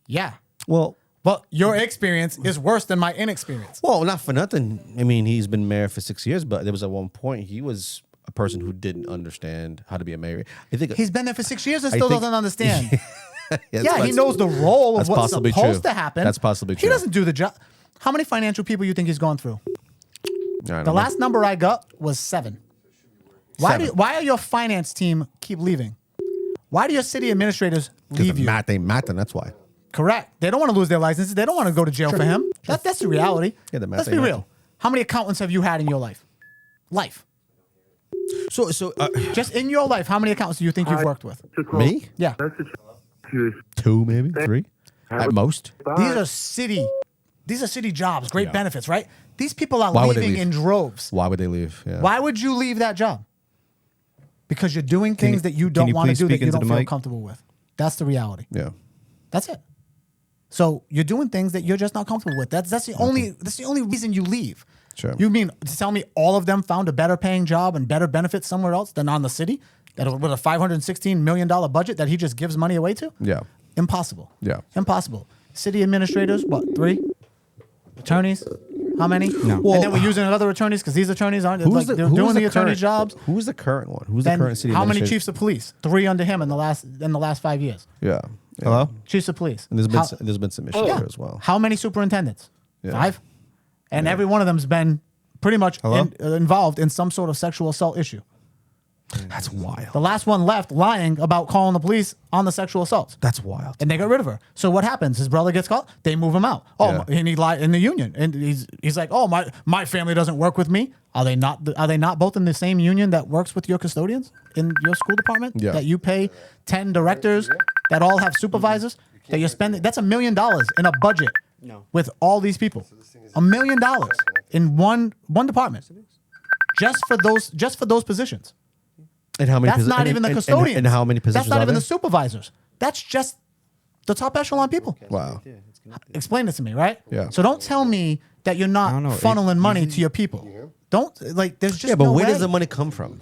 Yeah. Well, But your experience is worse than my inexperience. not for nothing. I mean, he's been mayor for 6 years, but there was at one point he was a person who didn't understand how to be a mayor. I think He's been there for 6 years and still think- doesn't understand. Yeah, Yeah, he knows the role of that's what's possibly supposed true. to happen. That's possibly He true. doesn't do the job. How many financial people you think he's gone through? The last number I got was 7. Why are your finance team keep leaving? Why do your city administrators leave you? Matt ain't Matt, and that's why. Correct. They don't want to lose their licenses. They don't want to go to jail for him. That's the reality. Yeah, the math Let's be ain't real. nothing. How many accountants have you had in your life? So Just in your life, how many accountants do you think you've worked with? me? Yeah. 2, maybe 3 at most. These are city jobs, great benefits, right? These people are Why would they leaving leave? in droves. Why would they leave? Yeah. Why would you leave that job? Because you're doing things that you don't you want to please do that speak you into don't the feel mic? comfortable with. That's the reality. Yeah. That's it. So you're doing things that you're just not comfortable with. That's the only reason you leave. Sure. You mean to tell me all of them found a better paying job and better benefits somewhere else than on the city? That with a $516 million budget that he just gives money away to? Yeah. Impossible. Yeah. Impossible. City administrators, what, 3? Attorneys? How many? No. And then we're using other attorneys because these attorneys aren't they're doing the attorney current, jobs. Who's the current one? Who's Then the current city how many administrator? chiefs of police? 3 under him in the last 5 years. Yeah. hello? Chiefs of police. And How- there's been some issues there as well. How many superintendents? Yeah. 5. And every one of them's been pretty much Hello? involved in some sort of sexual assault issue. That's wild. The last one left lying about calling the police on the sexual assaults. That's wild. And they got rid of her. So what happens? His brother gets caught. They move him out. Oh, Yeah. and he lied in the union. And he's like, oh, my family doesn't work with me. Are they not? Are they not both in the same union that works with your custodians in your school department? Yeah. That you pay 10 directors that all have supervisors that you're spending. That's $1 million in a budget. No. With all these people, $1 million in one department, just for those positions. And how many? That's not even the custodians. And how many positions? That's not are even there? the supervisors. That's just the top echelon people. Wow. Explain it to me, right? Yeah. So don't tell me that you're not don't know. funneling money to your people. Don't like. There's just Yeah, but no where way. does the money come from?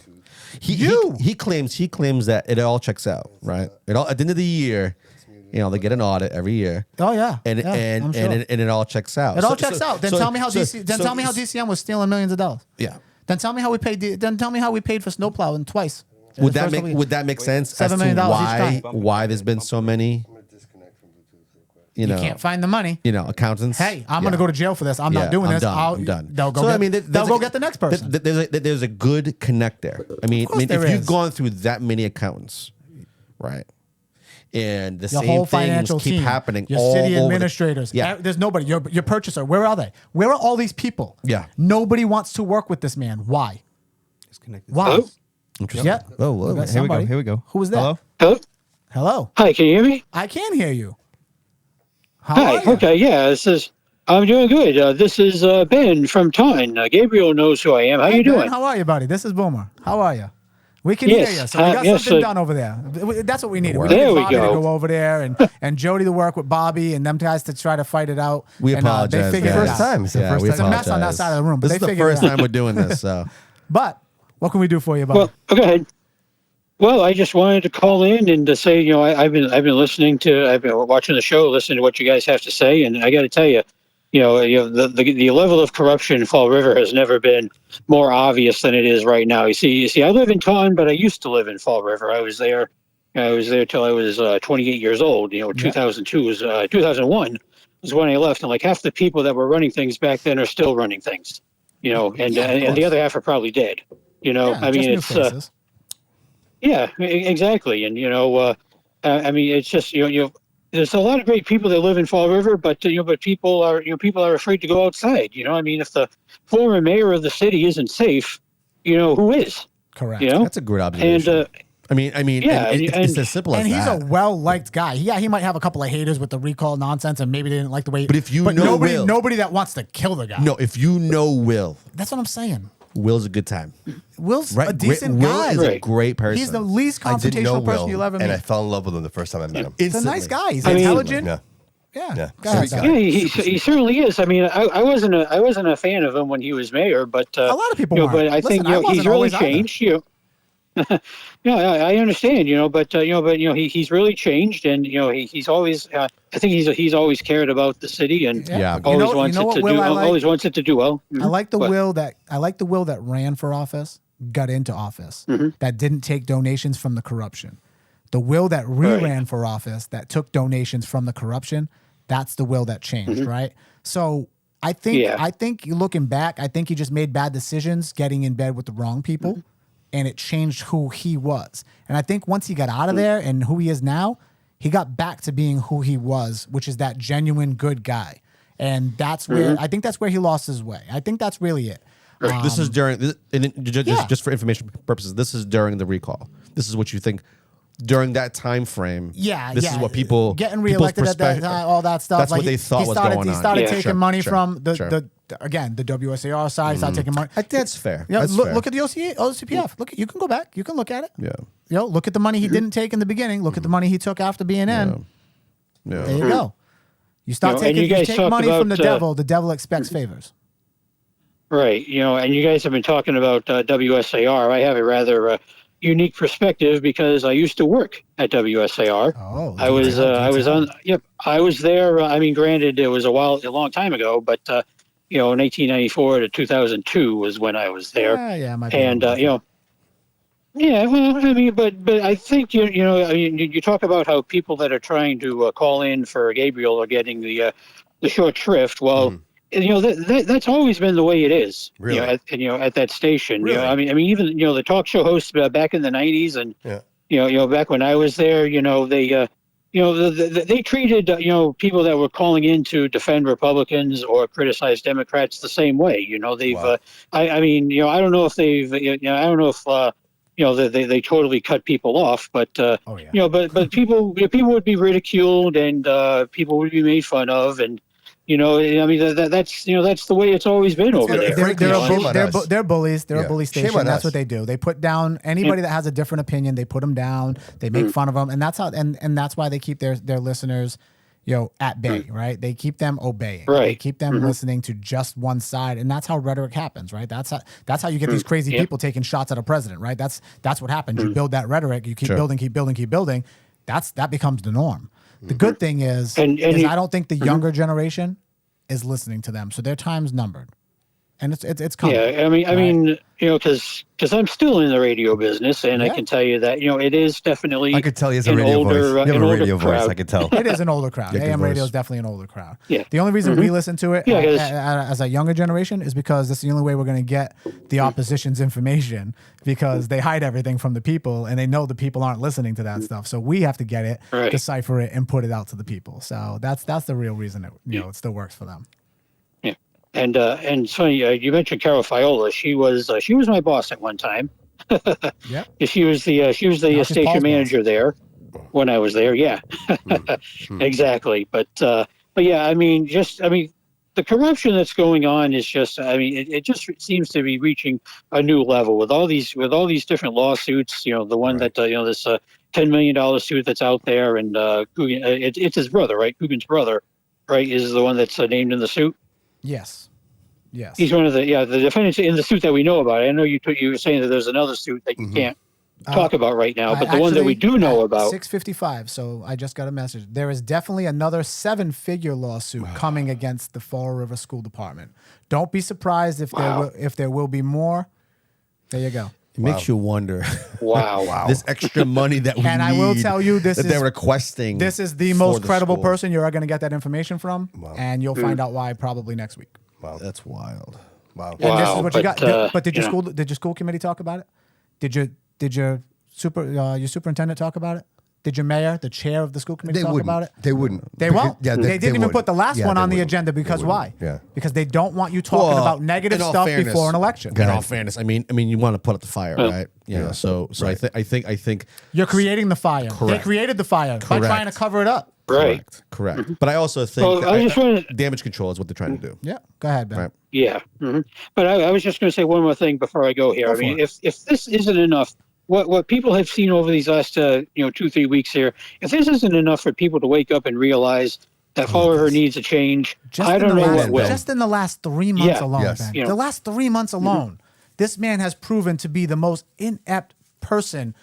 You. He claims that it all checks out, right? It all at the end of the year, they get an audit every year. Oh yeah. And Yeah, and I'm sure. and it all checks out. It all checks out. Then tell me how tell me how DCM was stealing millions of dollars. Yeah. Then tell me how we paid. Then tell me how we paid for snowplowing twice. in Would the that first make couple years. would that make sense $7 as million to each why there's been so many You can't find the money. accountants? Hey, I'm going to go to jail for this. I'm not doing I'm this. Done. I'm done. They'll go. So, they'll go get the next person. There's a good connect there. I mean, course if there you've is. gone through that many accountants, right, and the Your same whole things financial keep team, happening your all city over administrators. Yeah. There's nobody. Your purchaser. Where are they? Where are all these people? Yeah. Nobody wants to work with this man. Why? It's connected. Why? Hello? Interesting. Yeah. Oh, We whoa. got Here we go. somebody. Here we go. Who was that? Hello? Hello? Hello. Hi, can you hear me? I can hear you. How Hi. are you? Okay, yeah, I'm doing good. This is Ben from Taunton. Gabriel knows who I am. How Hey, you Ben, doing? how are you, buddy? This is Boomer. How are you? We can hear you. So we got something done over there. That's what we needed. We needed Bobby to go over there and Jody to work with Bobby and them guys to try to fight it out. We apologize. They figured it out. It's the first time. It's a mess on that side of the room. But this is the first time we're doing this. So, but what can we do for you, Bobby? Well, go ahead. Well, I just wanted to call in and to say, I've been watching the show, listening to what you guys have to say, and I got to tell you, the level of corruption in Fall River has never been more obvious than it is right now. You see, I live in Taunton, but I used to live in Fall River. I was there till I was 28 years old. 2001 was when I left, and like half the people that were running things back then are still running things. And the other half are probably dead. I mean, it's. Yeah, exactly. And, I mean, it's just, there's a lot of great people that live in Fall River, but people are afraid to go outside. I mean, if the former mayor of the city isn't safe, who is? Correct. That's a great observation. And, I mean, it's as simple as that. And he's a well-liked guy. Yeah, he might have a couple of haters with the recall nonsense, and maybe they didn't like the way. But if nobody that wants to kill the guy. No, if you know Will. That's what I'm saying. Will's a good time. Will's a decent guy. Will is a great person. He's the least confrontational person you'll ever meet. And I fell in love with him the first time I met him. He's a nice guy. He's intelligent. Yeah. He certainly is. I mean, I wasn't a fan of him when he was mayor, but a lot of people weren't. But I think he's really changed. I understand. But he's really changed, and he's always. I think he's always cared about the city, and always wants it to do well. I like the Will that ran for office, got into office, that didn't take donations from the corruption. The Will that ran for office, that took donations from the corruption, that's the Will that changed, right? So I think looking back, I think he just made bad decisions, getting in bed with the wrong people. And it changed who he was. And I think once he got out of there and who he is now, he got back to being who he was, which is that genuine good guy. And that's where I think that's where he lost his way. I think that's really it. This is just for information purposes. This is during the recall. This is what you think during that time frame. This is what people getting reelected at that time, all that stuff. That's what they thought was going on. He started taking money from the WSAR side. He started taking money. That's fair. Look at the OCPF. Look, you can go back. You can look at it. Yeah. Look at the money he didn't take in the beginning. Look at the money he took after being in. Yeah. There you go. You start taking you take money from the devil expects favors. Right. And you guys have been talking about WSAR. I have a rather unique perspective because I used to work at WSAR. I was there. I mean, granted, it was a long time ago, but in 1994 to 2002 was when I was there. And well, I mean, but I think you talk about how people that are trying to call in for Gabriel are getting the short shrift. Well. That's always been the way it is. Really? At that station. Really? I mean, even the talk show hosts back in the '90s, and back when I was there, they treated people that were calling in to defend Republicans or criticize Democrats the same way. They've. Wow. I mean, I don't know if they've. I don't know if. They totally cut people off, but but people would be ridiculed and people would be made fun of, and I mean that's the way it's always been over there. They're bullies. They're a bully station. That's what they do. They put down anybody that has a different opinion. They put them down. They make fun of them, and that's how. And that's why they keep their listeners, at bay. Right? They keep them obeying. Right. They keep them listening to just one side, and that's how rhetoric happens. Right? That's how you get these crazy people taking shots at a president. Right? That's what happens. You build that rhetoric. You keep building, keep building, keep building. That becomes the norm. The good thing is I don't think the younger generation is listening to them, so their time's numbered, and it's coming. Yeah, I mean, because I'm still in the radio business, and I can tell you that it is definitely. I could tell you it's a radio voice. You have a radio voice. I could tell. It is an older crowd. AM radio is definitely an older crowd. Yeah. The only reason we listen to it as a younger generation is because that's the only way we're going to get the opposition's information, because they hide everything from the people, and they know the people aren't listening to that stuff. So we have to get it, decipher it, and put it out to the people. So that's the real reason it still works for them. And it's funny, you mentioned Carol Fiola. She was my boss at one time. Yeah. She was the station manager there when I was there. Yeah. Exactly. But yeah, I mean, the the corruption that's going on is just, I mean, it just seems to be reaching a new level with all these different lawsuits. You know, the one that this $10 million suit that's out there, and it's his brother, right? Coogan's brother, right, is the one that's named in the suit. Yes. Yes. He's one of the defendants in the suit that we know about. I know you were saying that there's another suit that you can't talk about right now, but the one that we do know about. 6:55. So I just got a message. There is definitely another 7-figure lawsuit coming against the Fall River School Department. Don't be surprised if there will be more. There you go. It makes you wonder. Wow. This extra money that we And I will tell you, they're requesting. This is the most credible person you're going to get that information from, and you'll find out why probably next week. Wow, that's wild. Wow. And this is what you got. But did your school committee talk about it? Did your superintendent talk about it? Did your mayor, the chair of the school committee, talk about it? They wouldn't. They won't. Yeah, they didn't even put the last one on the agenda because why? Yeah. Because they don't want you talking about negative stuff before an election. In all fairness, I mean, you want to put out the fire, right? Yeah. So right. I think you're creating the fire. Correct. They created the fire by trying to cover it up. Right. Correct. But I also think damage control is what they're trying to do. Yeah. Go ahead, Ben. Right. Yeah. But I was just going to say one more thing before I go here. I mean, if this isn't enough, what people have seen over these last 2-3 weeks here, if this isn't enough for people to wake up and realize that Fall River needs a change, I don't know what will. Just in the last 3 months alone, Ben. The last 3 months alone, this man has proven to be the most inept person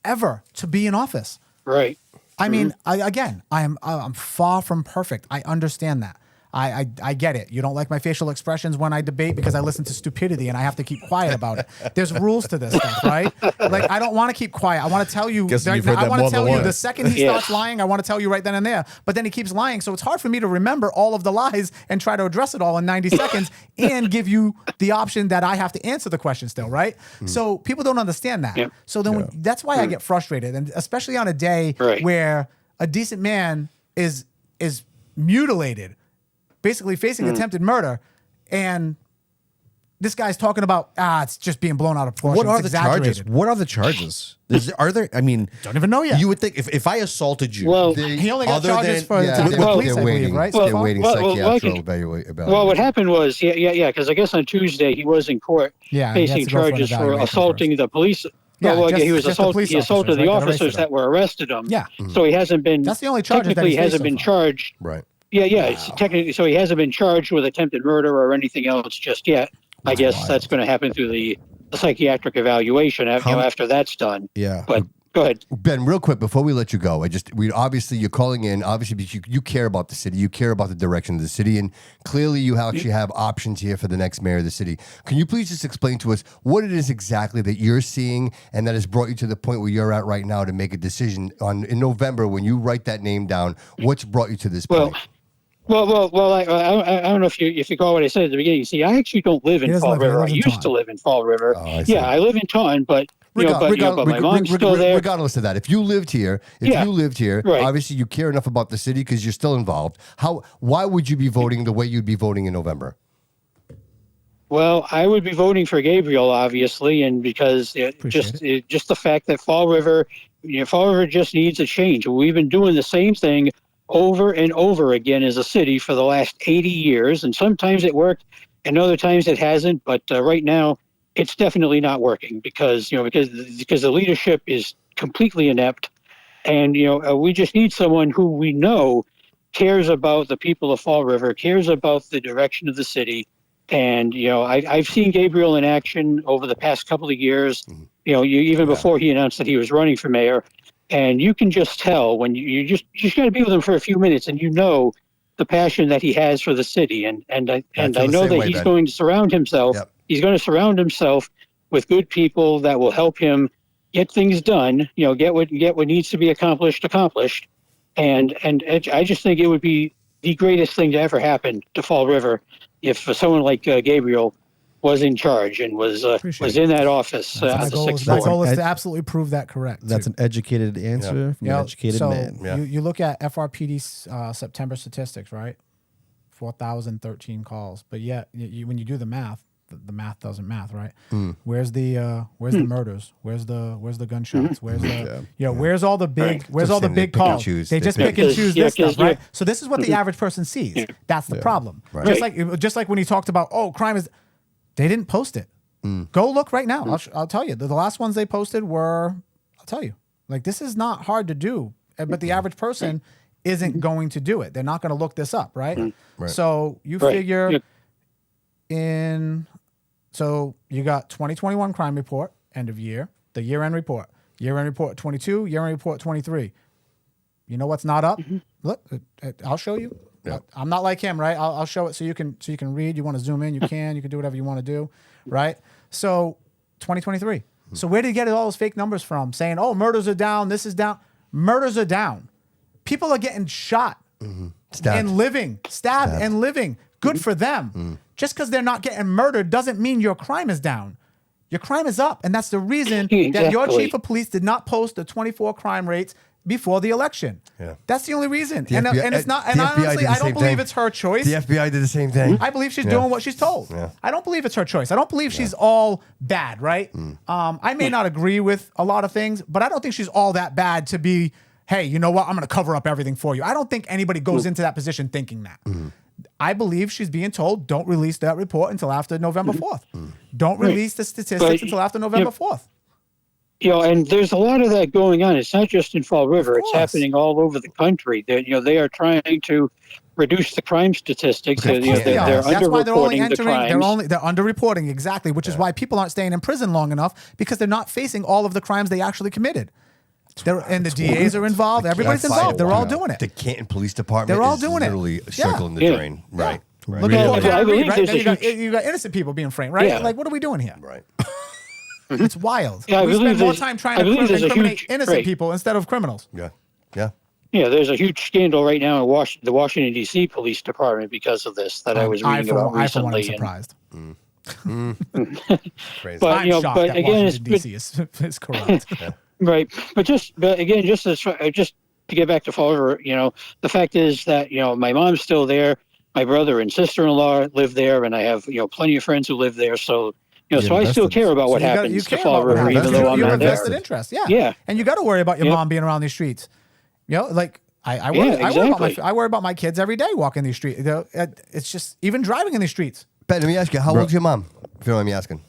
ever to be in office. Right. I mean, I'm far from perfect. I understand that. I get it. You don't like my facial expressions when I debate because I listen to stupidity and I have to keep quiet about it. There's rules to this stuff, right? Like, I don't want to keep quiet. I want to tell you. I want to tell you the second he starts lying, I want to tell you right then and there. But then he keeps lying, so it's hard for me to remember all of the lies and try to address it all in 90 seconds and give you the option that I have to answer the question still, right? So people don't understand that. So then that's why I get frustrated, and especially on a day where a decent man is mutilated, basically facing attempted murder, and this guy's talking about it's just being blown out of proportion. What are the charges? What are the charges? Are there? I mean, don't even know yet. You would think if I assolted you, he only got charges for the police, I believe, right? They're waiting psychiatric evaluation. Well, what happened was, because I guess on Tuesday he was in court facing charges for assaulting the police. He assaulted the officers that were arrested him. Yeah. So he hasn't been. That's the only charge. Technically, he hasn't been charged. Right. Yeah. It's technically, so he hasn't been charged with attempted murder or anything else just yet. I guess that's going to happen through the psychiatric evaluation after that's done. Yeah. But go ahead, Ben, real quick before we let you go. Obviously you're calling in, obviously because you care about the city, you care about the direction of the city, and clearly you actually have options here for the next mayor of the city. Can you please just explain to us what it is exactly that you're seeing and that has brought you to the point where you're at right now to make a decision in November when you write that name down? What's brought you to this point? Well, I don't know if you call what I said at the beginning. See, I actually don't live in Fall River. I used to live in Fall River. I live in Taunton, but my mom's still there. Regardless of that, if you lived here, obviously you care enough about the city because you're still involved. Why would you be voting the way you'd be voting in November? Well, I would be voting for Gabriel, obviously, and because just the fact that Fall River just needs a change. We've been doing the same thing over and over again as a city for the last 80 years, and sometimes it worked and other times it hasn't, but right now it's definitely not working because the leadership is completely inept, and we just need someone who we know cares about the people of Fall River, cares about the direction of the city. And I've seen Gabriel in action over the past couple of years, before he announced that he was running for mayor. And you can just tell when you just got to be with him for a few minutes, and the passion that he has for the city. And I know that he's going to surround himself. Yep. He's going to surround himself with good people that will help him get things done. Get what needs to be accomplished. And I just think it would be the greatest thing to ever happen to Fall River if someone like Gabriel was in charge and was in that office. My goal is to absolutely prove that correct. That's an educated answer from an educated man. Yeah. You look at FRPD's September statistics, right? 4,013 calls. But yet, when you do the math, the math doesn't math, right? Where's the murders? Where's the gunshots? Where's the where's all the big calls? They just pick and choose this stuff, right? So this is what the average person sees. That's the problem. Right. Just like when he talked about crime is, they didn't post it. Go look right now. I'll tell you. The last ones they posted were, I'll tell you, like, this is not hard to do, but the average person isn't going to do it. They're not going to look this up, right? So you figure so you got 2021 crime report, end of year, the year-end report 22, year-end report 23. You know what's not up? Look, I'll show you. Yeah. I'm not like him, right? I'll show it so you can read. You want to zoom in, you can do whatever you want to do, right? So 2023. So where did he get all those fake numbers from? Saying, oh, murders are down, this is down. Murders are down. People are getting shot and living, stabbed and living. Good for them. Just because they're not getting murdered doesn't mean your crime is down. Your crime is up. And that's the reason that your chief of police did not post the 24 crime rates before the election. Yeah. That's the only reason. And it's not, and honestly, I don't believe it's her choice. The FBI did the same thing. I believe she's doing what she's told. Yeah. I don't believe it's her choice. I don't believe she's all bad, right? I may not agree with a lot of things, but I don't think she's all that bad to be, hey, you know what? I'm going to cover up everything for you. I don't think anybody goes into that position thinking that. I believe she's being told, don't release that report until after November 4th. Don't release the statistics until after November 4th. And there's a lot of that going on. It's not just in Fall River. It's happening all over the country. They are trying to reduce the crime statistics. They're underreporting the crimes. They're underreporting, exactly, which is why people aren't staying in prison long enough, because they're not facing all of the crimes they actually committed. And the DAs are involved. Everybody's involved. They're all doing it. The Canton Police Department they're all doing literally circling the drain. Right. Look at you got innocent people being framed, right? Like, what are we doing here? Right. It's wild. We spend more time trying to incriminate innocent people instead of criminals. Yeah. There's a huge scandal right now in the Washington, D.C. Police Department because of this that I was reading about recently. I, for one, am surprised. But, I'm shocked but that again, Washington, D.C. is corrupt. Right. But just to get back to Fall River, the fact is that, my mom's still there. My brother and sister-in-law live there, and I have, plenty of friends who live there. So, so I still care about what happens to Fall River, even though I'm not there. Vested interest, yeah. And you got to worry about your mom being around these streets. Like I worry about my kids every day walking these streets. It's just even driving in these streets. Ben, let me ask you, how old's your mom? If you don't mind me asking.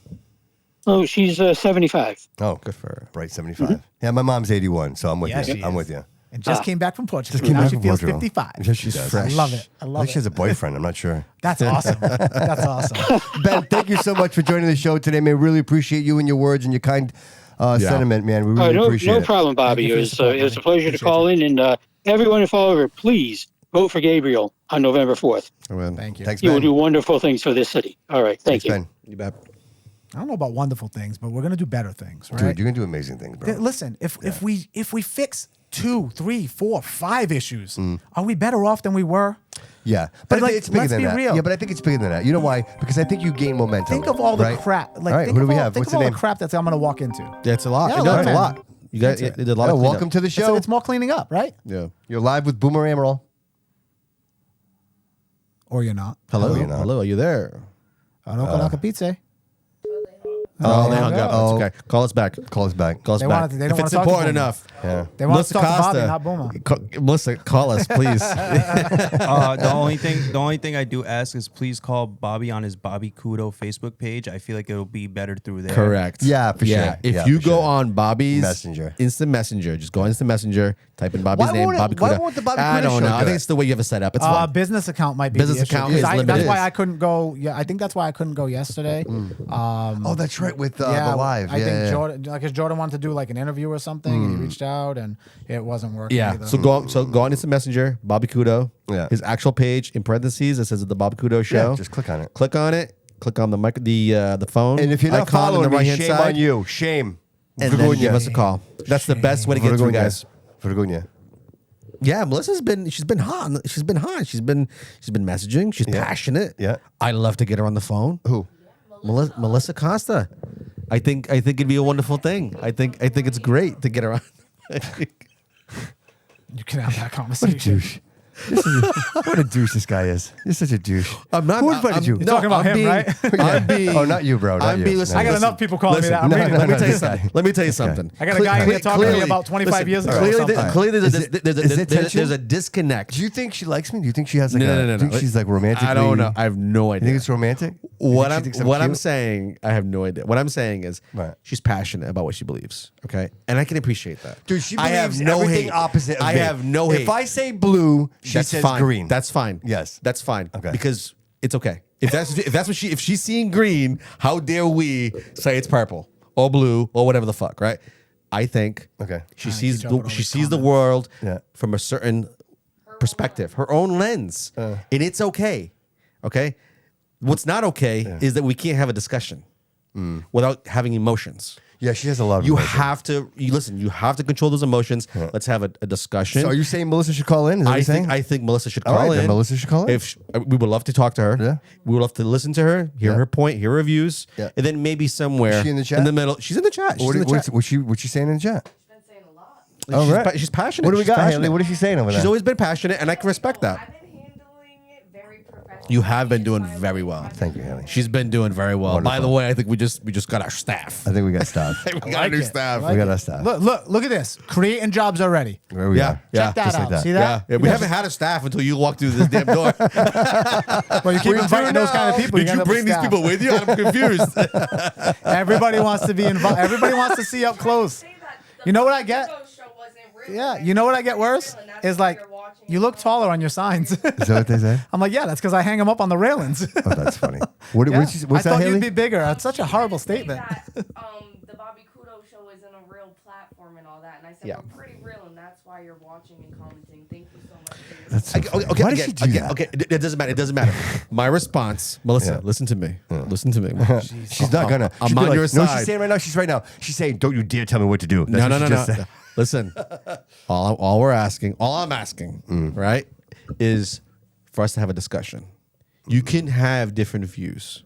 Oh, she's 75. Oh, good for her. Right, 75. Yeah, my mom's 81, so I'm with you. I'm with you. And just came back from Portugal. Now she feels 55. Yes, she does. I love it. I think she has a boyfriend. I'm not sure. That's awesome. That's awesome. Ben, thank you so much for joining the show today, man. Really appreciate you and your words and your kind sentiment, man. We really appreciate it. No problem, Bobby. It was a pleasure to call in. And everyone in Fall River, please vote for Gabriel on November 4th. Thank you. Thanks, Ben. You will do wonderful things for this city. All right. Thank you. Ben. You bet. I don't know about wonderful things, but we're going to do better things, right? Dude, you're going to do amazing things, bro. Listen, if we fix 2, 3, 4, 5 issues, are we better off than we were? Yeah, but it's bigger than that. Real. Yeah, but I think it's bigger than that. You know why? Because I think you gain momentum. Think of all the crap. Like, all right, who do we have? What's the name? The crap that I'm going to walk into. Yeah, it's a lot. Yeah, it's a lot. You got it. Did a lot of welcome to the show. It's more cleaning up, right? Yeah. You're live with Boomer Amaral. Or you're not. Hello. Hello. Are you there? Like a pizza. Oh, they hung up. That's okay. Call us back. Call us back. Call us back. If it's important enough. Yeah. They want to talk to Bobby, not Boomer. Melissa, call us, please. The only thing I do ask is please call Bobby on his Bobby Kudo Facebook page. I feel like it'll be better through there. Correct. Yeah, for sure. If you go on Bobby's Messenger, Instant Messenger, just go on Instant Messenger, type in Bobby's name, Bobby Kudo. Why won't the Bobby Kudo I don't know. show I think it's the way you have it set up. It's fine. Business account might be business the issue. account is limited. That's why I couldn't go. Yeah, I think that's why I couldn't go yesterday. Oh, that's right. With the live. I think Jordan wanted to do like an interview or something, and he reached out, and it wasn't working. Yeah. Either. So go on Instant Messenger, Bobby Kudo. Yeah. His actual page in parentheses it says the Bobby Kudo Show. Yeah, just click on it. Click on it. Click on the phone. And if you're not following me, shame on you. Shame. And then give us a call. That's the best way to get through, guys. Vergonia. Yeah, Melissa's been hot. She's been messaging. She's passionate. Yeah. I love to get her on the phone. Who? Melissa Costa. I think it'd be a wonderful thing. I think it's great to get her on. You can have that conversation. What a douche this guy is. You're such a douche. I'm not. Who invited you? You're talking about him, right? I'm being. Oh, not you, bro. Not you. Listen, I got enough people calling me that. I'm reading Let me it. tell you something. Let me tell you something. I got a guy in here talking to me about 25 years ago. Clearly, there's a disconnect. Do you think she likes me? Do you think she has like No. Do you think she's like romantic? I don't know. I have no idea. You think it's romantic? What I'm saying, I have no idea. What I'm saying is, she's passionate about what she believes. Okay, and I can appreciate that. Dude, she I believes have no everything hate. opposite of I me. have no hate. If I say blue, she That's says fine. green. That's fine. Yes. That's fine. Okay. Because it's okay. If that's what if she's seeing green, how dare we say it's purple or blue or whatever the fuck, right? I think she sees the world from a certain perspective, her own lens, and it's okay. Okay, what's not okay is that we can't have a discussion without having emotions. Yeah, she has a lot of You emotions. have to listen. You have to control those emotions. Let's have a discussion. So are you saying Melissa should call in? Is that what you're saying? I think Melissa should All call right, then in. Melissa should call in. We would love to talk to her. Yeah. We would love to listen to her, hear her point, hear her views, Yeah. and then maybe somewhere Is she in the chat? in the middle. She's in the chat. She's in the chat. What's she saying in the chat? All She's, right. she's passionate. What do we She's got, passionate. Haley? What is she saying over there? She's always been passionate, and I can respect that. I've been handling it very professionally. You have been doing very well. Thank you, Haley. She's been doing very well. By the Wonderful. way, I think we just got our staff. I think we got staff. We got a new staff. We got our staff. Look at this. Creating jobs already. Where we are. Check that Just out. like See that? Yeah, we haven't had a staff until you walked through this damn door. Well, you keep inviting those kind of people. Did you bring these people with you? I'm confused. Everybody wants to be involved. Everybody wants to see up close. You know what I get? Yeah, you know what I get worse is like you look taller on your signs. Is that what they say? I'm like, yeah, that's because I hang them up on the railings. Oh, that's funny. Yeah. What's I that, thought Haley? you'd be bigger. That's such a horrible statement. The Bobby Kudo show isn't a real platform and all that, and I said we're pretty real, and that's why you're watching and commenting. Thank you so much. For your That's so funny. Okay, Why does she do that? Okay, it doesn't matter. It doesn't matter. My response, Melissa, listen to me. Listen to me. She's not gonna. I'm she'd be on like, your No, side. she's saying right now. She's saying, "Don't you dare tell me what to do." That's what she just said. Listen, all I'm asking, right, is for us to have a discussion. You can have different views.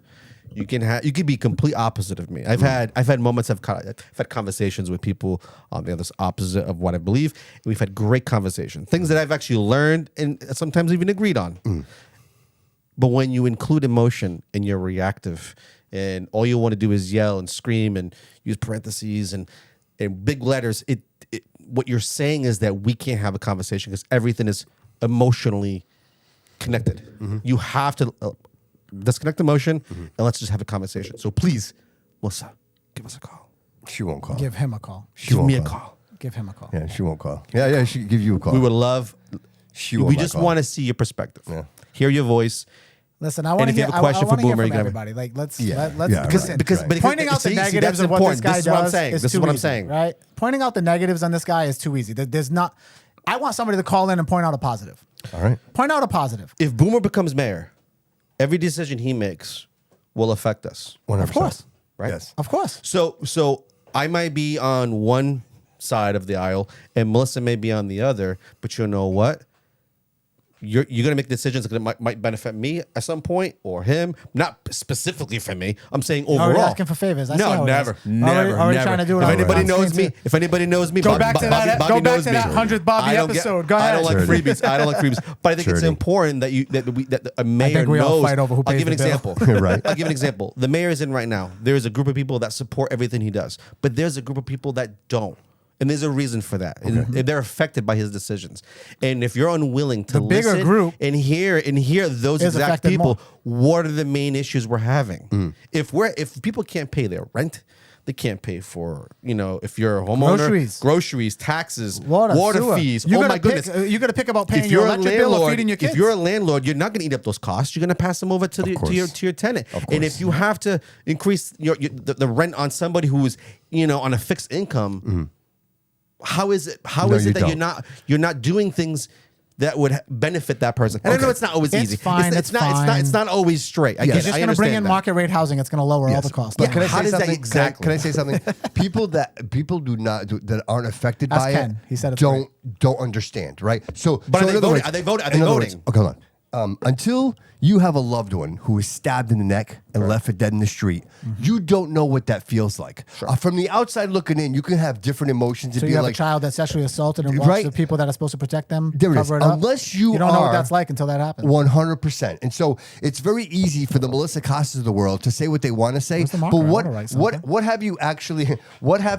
You can be complete opposite of me. I've had moments I've had conversations with people on the other opposite of what I believe, and we've had great conversations. Things that I've actually learned and sometimes even agreed on. But when you include emotion and you're reactive, and all you want to do is yell and scream and use parentheses and big letters, what you're saying is that we can't have a conversation because everything is emotionally connected. You have to disconnect emotion and let's just have a conversation. So please, Melissa, give us a call. She won't call. Give him a call. Give me a call. Give him a call. Yeah, she won't call. Yeah, she give you a call. We would love. We just want to see your perspective. Hear your voice. Listen, I want to if you hear. have a question I want for to hear Boomer, from you can- everybody. Like, let's right. Because pointing out the negatives that's of what this important. guy This is what I'm does saying. is This is too what I'm easy, saying. right? Pointing out the negatives on this guy is too easy. There's not. I want somebody to call in and point out a positive. All right. Point out a positive. If Boomer becomes mayor, every decision he makes will affect us. 100%. Of course. Right? Yes. Of course. So I might be on one side of the aisle and Melissa may be on the other, but you know what? You're going to make decisions that might benefit me at some point or him, not specifically for me. I'm saying overall. Already asking for favors. I see No, how it never, is. never, Already never. trying to do it. If on anybody screen knows too. me, Go Bobby, back to that. Bobby Go back knows to me. that 100th Bobby I don't episode. Go I ahead. don't like Sure. freebies. I don't like freebies. But I think it's Sure. important that a mayor think we all knows. fight over who I'll pays give an the bill. example. Right. I'll give an example. The mayor is in right now. There's a group of people that support everything he does, but there's a group of people that don't. And there's a reason for that. And they're affected by his decisions. And if you're unwilling to The bigger listen group and hear those is exact affected people, more. what are the main issues we're having? If people can't pay their rent, they can't pay for, if you're a homeowner, groceries, taxes, water sewer. fees. You Oh gotta my goodness. You got to pick about paying If your you're a electric bill or landlord, feeding your kids. if you're a landlord, you're not going to eat up those costs. You're going to pass them over to your tenant. And if you have to increase the rent on somebody who is on a fixed income, how is it that you're not doing things that would benefit that person? And I know it's not always easy. Fine, it's fine. It's not always straight. He's just going to bring in market rate housing. It's going to lower all the costs. But can I How say does that something? exactly- Can I say something? People that aren't affected Ask by Ken. it He said it's don't understand, right? So, But so are they in other voting? words- Are they voting? Are they in other words- voting? Okay, hold on. Until you have a loved one who is stabbed in the neck, and left for dead in the street. You don't know what that feels like. From the outside looking in, you can have different emotions. So and you be have like, a child that's sexually assaulted and wants the people that are supposed to protect them there it is. cover it up. Unless you don't know what are that's like until that happens. 100%. And so it's very easy for the Melissa Costas of the world to say what they want to say. Where's the But marker? I wanna write something. what have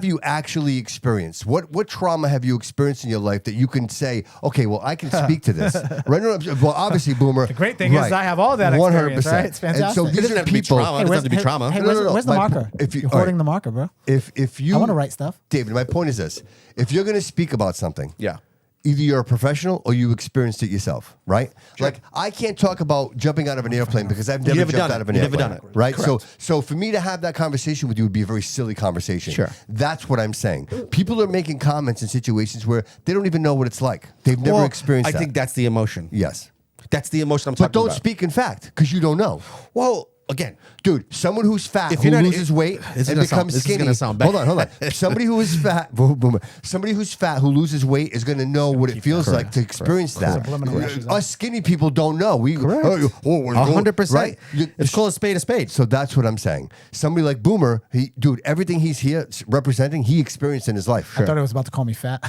you actually experienced? What trauma have you experienced in your life that you can say, okay, well, I can speak to this. Right? Well, obviously, Boomer. The great thing is I have all that experience, right? It's fantastic. And so It these doesn't are have to be people. trauma. It doesn't have to be trauma. Hey, No. where's the marker? You're hoarding the marker, bro. If you, I want to write stuff. David, my point is this: if you're going to speak about something, Yeah. either you're a professional or you experienced it yourself, right? Like I can't talk about jumping out of an airplane because I've never jumped out of an You've never airplane, done it. right? Correct. So for me to have that conversation with you would be a very silly conversation. Sure. That's what I'm saying. People are making comments in situations where they don't even know what it's like. They've never experienced that. I think that's the emotion. Yes. That's the emotion I'm talking But don't about. speak in fact because you don't know. Well, again, Dude, someone who's fat If who you're not- loses weight this is and gonna sound- becomes this is skinny. gonna sound bad. Hold on. Somebody who is fat, somebody who's fat who loses weight is going to know what it feels like to experience that. Subliminal messages. Us skinny people don't know. We Correct. we're going- 100%. Right? It's called a spade a spade. So that's what I'm saying. Somebody like Boomer, dude, everything he's here representing, he experienced in his life. I thought he was about to call me fat.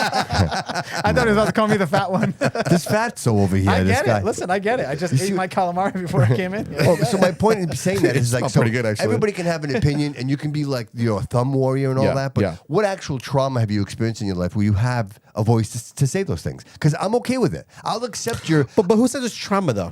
I thought he was about to call me the fat one. This fatso over here, I this get guy. it. Listen, I get it. I just ate my calamari before I came in. Oh, so my point in saying that is like, It's so pretty good, actually. everybody can have an opinion, and you can be like, a thumb warrior and all Yeah, that. But yeah. what actual trauma have you experienced in your life where you have a voice to say those things? Because I'm okay with it. I'll accept your. But who says it's trauma though?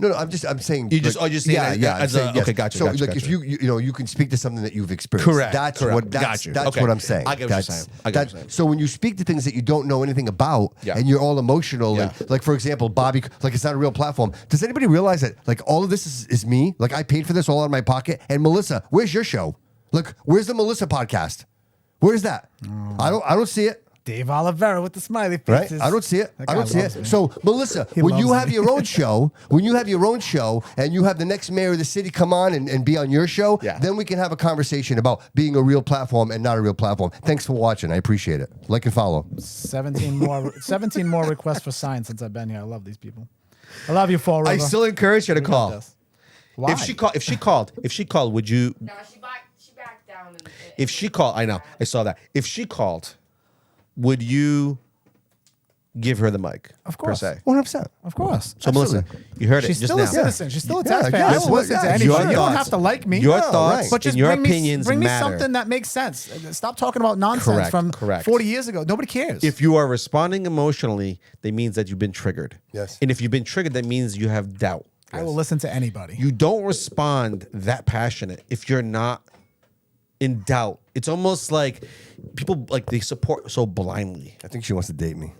No, I'm saying. You just- oh, you're saying yeah, that yeah. as I'm a- saying yes. okay, gotcha, So, gotcha, like, if gotcha. you can speak to something that you've experienced. Correct, That's correct. what. Got you. That's Okay. what I'm saying. I get what you're saying. I get what you're saying. So when you speak to things that you don't know anything about, Yeah. and you're all emotional, Yeah. like for example, Bobby, like it's not a real platform. Does anybody realize that like all of this is me? Like I paid for this all out of my pocket. And Melissa, where's your show? Look, where's the Melissa podcast? Where's that? I don't see it. Dave Olivera with the smiley Right? faces. I don't see it. That I guy don't see loves it. me. So, Melissa, He when you loves have me. your own show, and you have the next mayor of the city come on and be on your show, Yeah. then we can have a conversation about being a real platform and not a real platform. Thanks for watching. I appreciate it. Like and follow. 17 more requests for signs since I've been here. I love these people. I love you, Fall River. I still encourage her to We got call. this. Why? If she called, would you? No, she backed down. If she called, I know, I saw that. If she called, would you give her the mic? Of course. Per se. 100%. Of course. So Melissa, you heard She's it just still now. a citizen. She's still a Yeah, taxpayer. I guess will what? listen Yeah, to your anybody. You don't thoughts- have to like me. Your No, thoughts right. But just and your bring opinions me matter. something that makes sense. Stop talking about nonsense Correct, from correct. 40 years ago. Nobody cares. If you are responding emotionally, that means that you've been triggered. Yes. And if you've been triggered, that means you have doubt. I will listen to anybody. You don't respond that passionate if you're not in doubt. It's almost like people like they support so blindly. I think she wants to date me.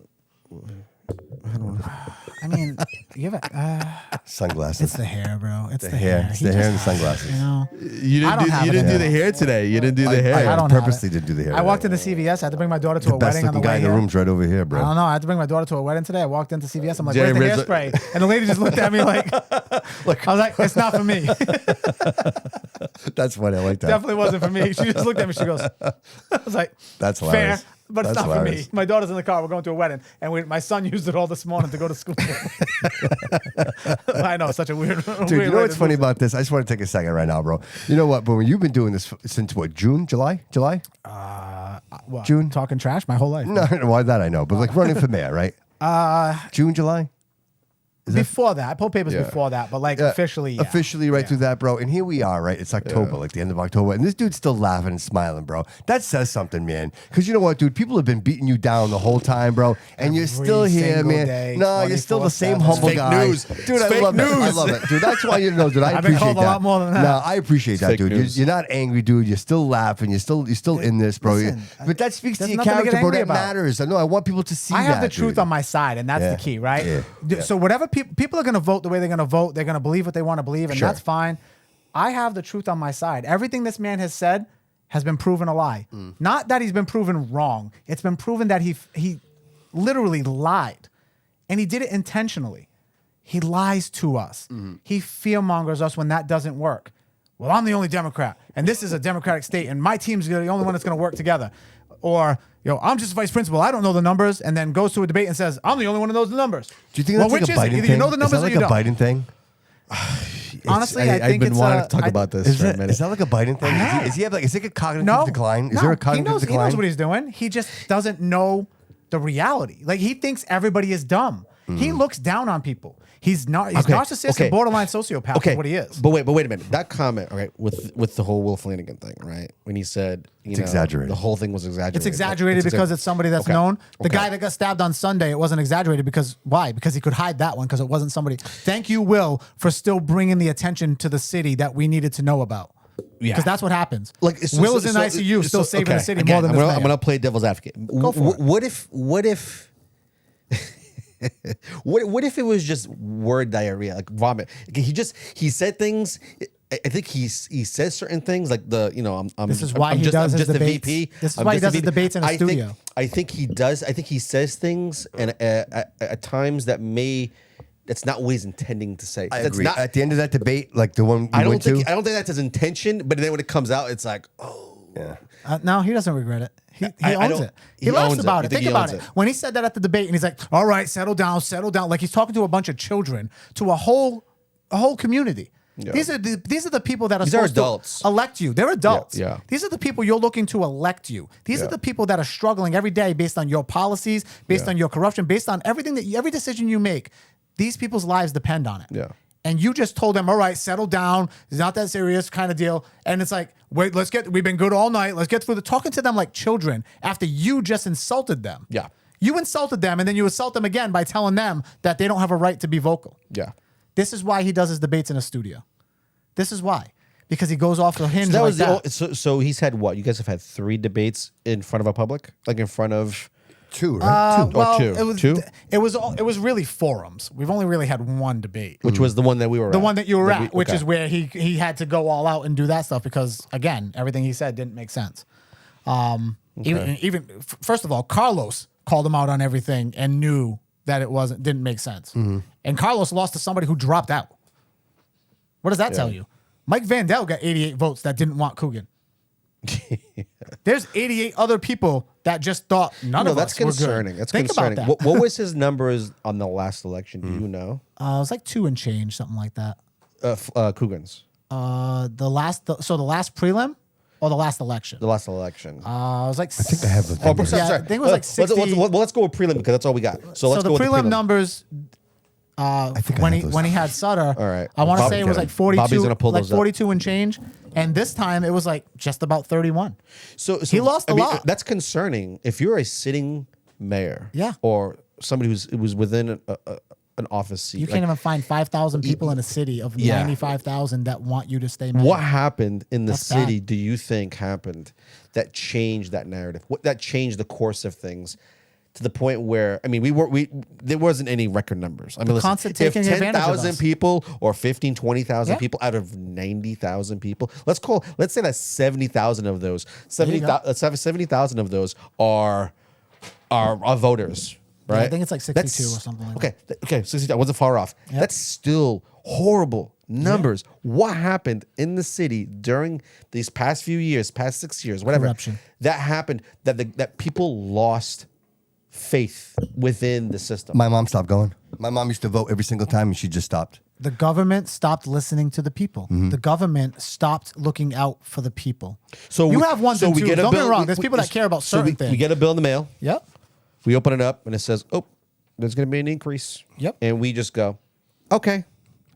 I mean, you have Sunglasses. it's the hair, bro. It's the hair. hair. It's He the hair just and the has it, sunglasses. You know, You I don't have it anymore. hair today. You didn't do the I don't purposely have it. didn't do the hair. I walked into CVS. I had to bring my daughter to a Best wedding on the looking guy way in the here. room's right over here, I bro. don't know. I had to bring my daughter to a wedding today. I walked into CVS. I'm like, Jerry where's the Rizzo- hairspray? And the lady just looked at me like, I was like, it's not for me. That's funny. I like that. Definitely wasn't for me. She just looked at me. She goes, I was like, That's fair, hilarious. but it's That's not hilarious. for me. My daughter's in the car. We're going to a wedding. And my son used it all this morning to go to school. I know. Such a weird Dude, you know what's funny about this? I just want to take a second right now, bro. You know what, Boomer? You've been doing this since what, June? July? What, June? talking trash my whole life. No, why that I know. But like running for mayor, right? June, July? Before that, I pulled papers before that, but like officially, yeah. Officially right through that, bro. And here we are, right? It's October, like the end of October. And this dude's still laughing and smiling, bro. That says something, man. Because you know what, dude? People have been beating you down the whole time, bro. And you're Every still here, single man. day, No, you're still the same 24/7. humble Fake guy. news. Dude, It's I fake love it. I news. love it. Dude, that's why you know, dude. I I've been appreciate called a lot more than that. No, I appreciate that, Fake dude. news. You're not angry, dude. You're still laughing. You're still in this, bro. Listen, But that speaks to there's your nothing to get character, bro. angry That about. matters. I know. I want people to see I have that, the truth dude. on my side, and that's Yeah. the key, right? Yeah. So whatever people are going to vote the way they're going to vote, they're going to believe what they want to believe, and Sure. that's fine. I have the truth on my side. Everything this man has said has been proven a lie. Not that he's been proven wrong. It's been proven that he literally lied, and he did it intentionally. He lies to us. He fearmongers us when that doesn't work. Well, I'm the only Democrat, and this is a Democratic state, and my team's the only one that's going to work together. Or, I'm just vice principal. I don't know the numbers, and then goes to a debate and says, I'm the only one who knows the numbers. Do you think that's like a which is it? Biden Either thing? you know the numbers Is that or you like a don't. Biden thing? honestly, I think I've been wanting to talk about this for a minute. Is that like a Biden thing? Is he have like? Is it a cognitive decline? Is no, there a cognitive decline? He knows what he's doing. He just doesn't know the reality. Like he thinks everybody is dumb. He looks down on people. He's narcissistic and borderline sociopath. Is what he is. But wait a minute. That comment, right, with the whole Will Flanagan thing, right? When he said, it's exaggerated. The whole thing was exaggerated. It's exaggerated because it's somebody that's known. The guy that got stabbed on Sunday, it wasn't exaggerated because why? Because he could hide that one because it wasn't somebody. Thank you, Will, for still bringing the attention to the city that we needed to know about. Yeah, because that's what happens. Like Will is in ICU, still saving the city more than this man. I'm gonna play devil's advocate. Go for it. What if? What if it was just word diarrhea, like vomit? He said things. I think he says certain things like This is why he does his debates. This is why he does his debates in a studio. I think he does. I think he says things and at times that's not what he's intending to say. I agree. At the end of that debate, like the one I don't think that's his intention. But then when it comes out, it's like, yeah. No, he doesn't regret it. He owns it. He laughs about it. Think about it. When he said that at the debate, and he's like, "All right, settle down." Like he's talking to a bunch of children, to a whole community. Yeah. These are the people that are supposed to elect you. They're adults. Yeah. These are the people you're looking to elect you. These are the people that are struggling every day based on your policies, based on your corruption, based on every decision you make. These people's lives depend on it. Yeah. And you just told them, all right, settle down. It's not that serious kind of deal. And it's like, wait, we've been good all night. Let's get through talking to them like children after you just insulted them. Yeah. You insulted them and then you insult them again by telling them that they don't have a right to be vocal. Yeah. This is why he does his debates in a studio. This is why. Because he goes off the hinge So he's had what? You guys have had 3 debates in front of a public? Like in front of... 2, right? 2. It was really forums. We've only really had one debate, which was the one that we were at. The one that you were at, which is where he had to go all out and do that stuff because again, everything he said didn't make sense. Even first of all, Carlos called him out on everything and knew that it didn't make sense. Mm-hmm. And Carlos lost to somebody who dropped out. What does that tell you? Mike Vandell got 88 votes that didn't want Coogan. There's 88 other people that just thought none of us concerning. were good. That's Think concerning. about that. What was his numbers on the last election? Do you know? It was like 2 and change, something like that. Coogan's. The last prelim or the last election? The last election. It was like I think I have the numbers. I think it was like 60. Let's go with prelim because that's all we got. So let's go with the prelim numbers. When he had Sutter, all right. I want to say it was like 42, Bobby's gonna pull those 42 and change, and this time it was like just about 31. So he lost a lot. That's concerning. If you're a sitting mayor, yeah, or somebody who's within an office seat, you can't even find 5,000 people in a city of 95,000 that want you to stay mayor. What happened in the city? Do you think happened that changed that narrative? What that changed the course of things? To the point where there wasn't any record numbers. I mean, listen, if 10,000 people or 15, 20,000 people out of 90,000 people, let's say that 70,000 of those, 70,000 of those are voters, right? Yeah, I think it's like 62 or something like that. Okay, 62. I wasn't far off. Yep. That's still horrible numbers. Yeah. What happened in the city during these past few years, past 6 years, whatever, corruption. That happened that people lost faith within the system. My mom stopped going. My mom used to vote every single time and she just stopped. The government stopped listening to the people. Mm-hmm. The government stopped looking out for the people. So you have ones and twos. Don't get me wrong. There's people that care about certain things. We get a bill in the mail. Yep. We open it up and it says, "Oh, there's going to be an increase." Yep. And we just go, "Okay."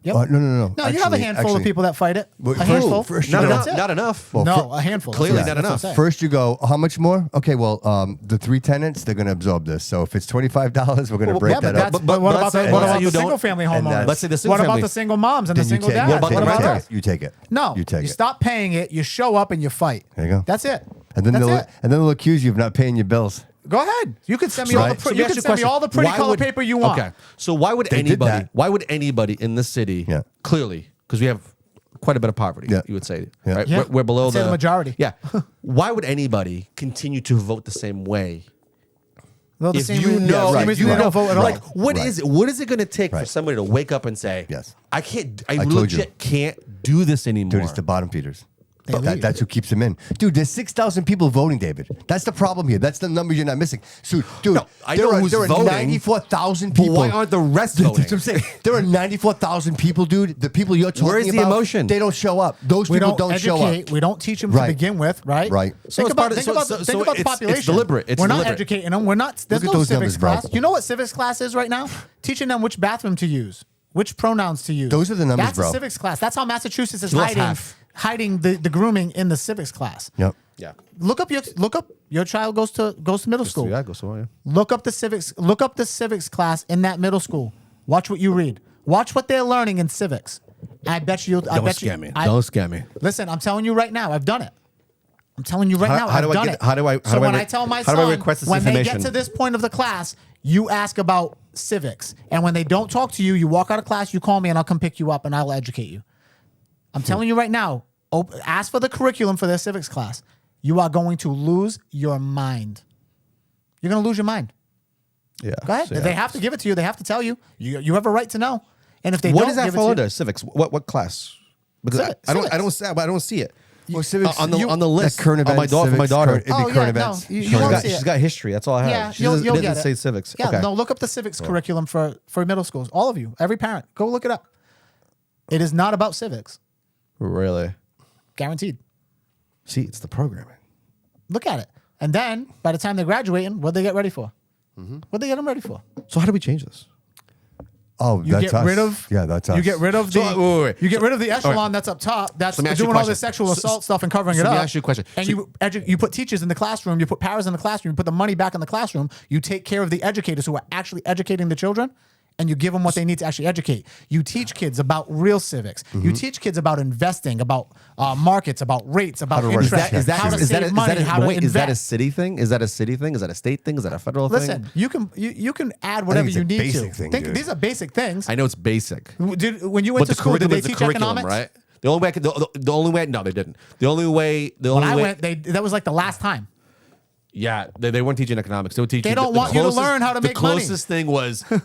Yep. No. No, you have a handful of people that fight it. A handful. Not enough. Well, a handful. Clearly not enough. First you go, how much more? Okay, well, the 3 tenants, they're going to absorb this. So if it's $25, we're going to break that up. But what about the single family homeowners? Let's say the single family. What about the single moms and the single dads? What about that? You take it. No. You take it. You stop paying it, you show up and you fight. There you go. That's it. And then they'll accuse you of not paying your bills. Go ahead. You can send me all the pretty color paper you want. Okay. So why would anybody in the city clearly, because we have quite a bit of poverty, you would say, right? Yeah. We're below the majority. Yeah. Why would anybody continue to vote the same way? Well, if you know, they don't vote at all. Like, what is it? What is it going to take for somebody to wake up and say, "Yes, I legit can't do this anymore"? Dude, it's the bottom feeders. That's who keeps them in. Dude, there's 6,000 people voting, David. That's the problem here. That's the number you're not missing. So, dude, I know who's voting. There are 94,000 people. But why aren't the rest voting? That's what I'm saying. There are 94,000 people, dude. The people you're talking about. Where's the emotion? They don't show up. Those people don't show up. We don't teach them to begin with, right? Right. Think about the population. It's deliberate. We're not educating them. We're not. There's no civics class. Bro. You know what civics class is right now? Teaching them which bathroom to use, which pronouns to use. Those are the numbers, That's bro. a civics class. That's how Massachusetts is half. hiding the grooming in the civics class. Yep. Yeah. Look up your child goes to middle school. Yeah, goes to, yeah. Look up the civics class in that middle school. Watch what you read. Watch what they're learning in civics. I bet you. Don't scare me. Listen, I'm telling you right now, I've done it. I'm telling you right now, I've done it. So when I tell my son, when they get to this point of the class, you ask about civics, and when they don't talk to you, you walk out of class, you call me, and I'll come pick you up, and I'll educate you. I'm telling you right now, ask for the curriculum for their civics class. You are going to lose your mind. You're going to lose your mind. Yeah. Go ahead. So, They have to give it to you. They have to tell you. You have a right to know. And if they what don't does that give fall it to under? Civics. What class? Because Civics. I don't see it. Well, civics, on the list. Current events, for my daughter. It'd be current events. No, you Current won't events. see it. She's got history. That's all I have. Yeah, She you'll doesn't get it. say civics. Yeah, Okay. no, look up the civics curriculum for middle schools. All of you, every parent, go look it up. It is not about civics. Really? Guaranteed. See, it's the programming. Look at it. And then, by the time they're graduating, what they get ready for? What they get them ready for? So how do we change this? Oh, You that's get us. rid of. Yeah, that's us. You get rid of the. wait. You get rid of the echelon that's up top. That's let me ask you a doing all question. this sexual So- assault stuff and covering so it let up. me ask you a question. And So- you put teachers in the classroom. You put paras in the classroom. You put the money back in the classroom. You take care of the educators who are actually educating the children. And you give them what they need to actually educate. You teach kids about real civics. You teach kids about investing, about markets, about rates, about run a interest, check. how to save money, how to invest. Is that a city thing? Is that a city thing? Is that a state thing? Is that a federal Listen, thing? you can add whatever it's you a need basic to. thing, dude. These are basic things. I know it's basic. When you went to school, did they teach economics? Right? The only way. No, they didn't. The only way. When I went, that was like the last time. Yeah, they weren't teaching economics. They were teaching. They don't want you to learn how to make money. The closest thing was They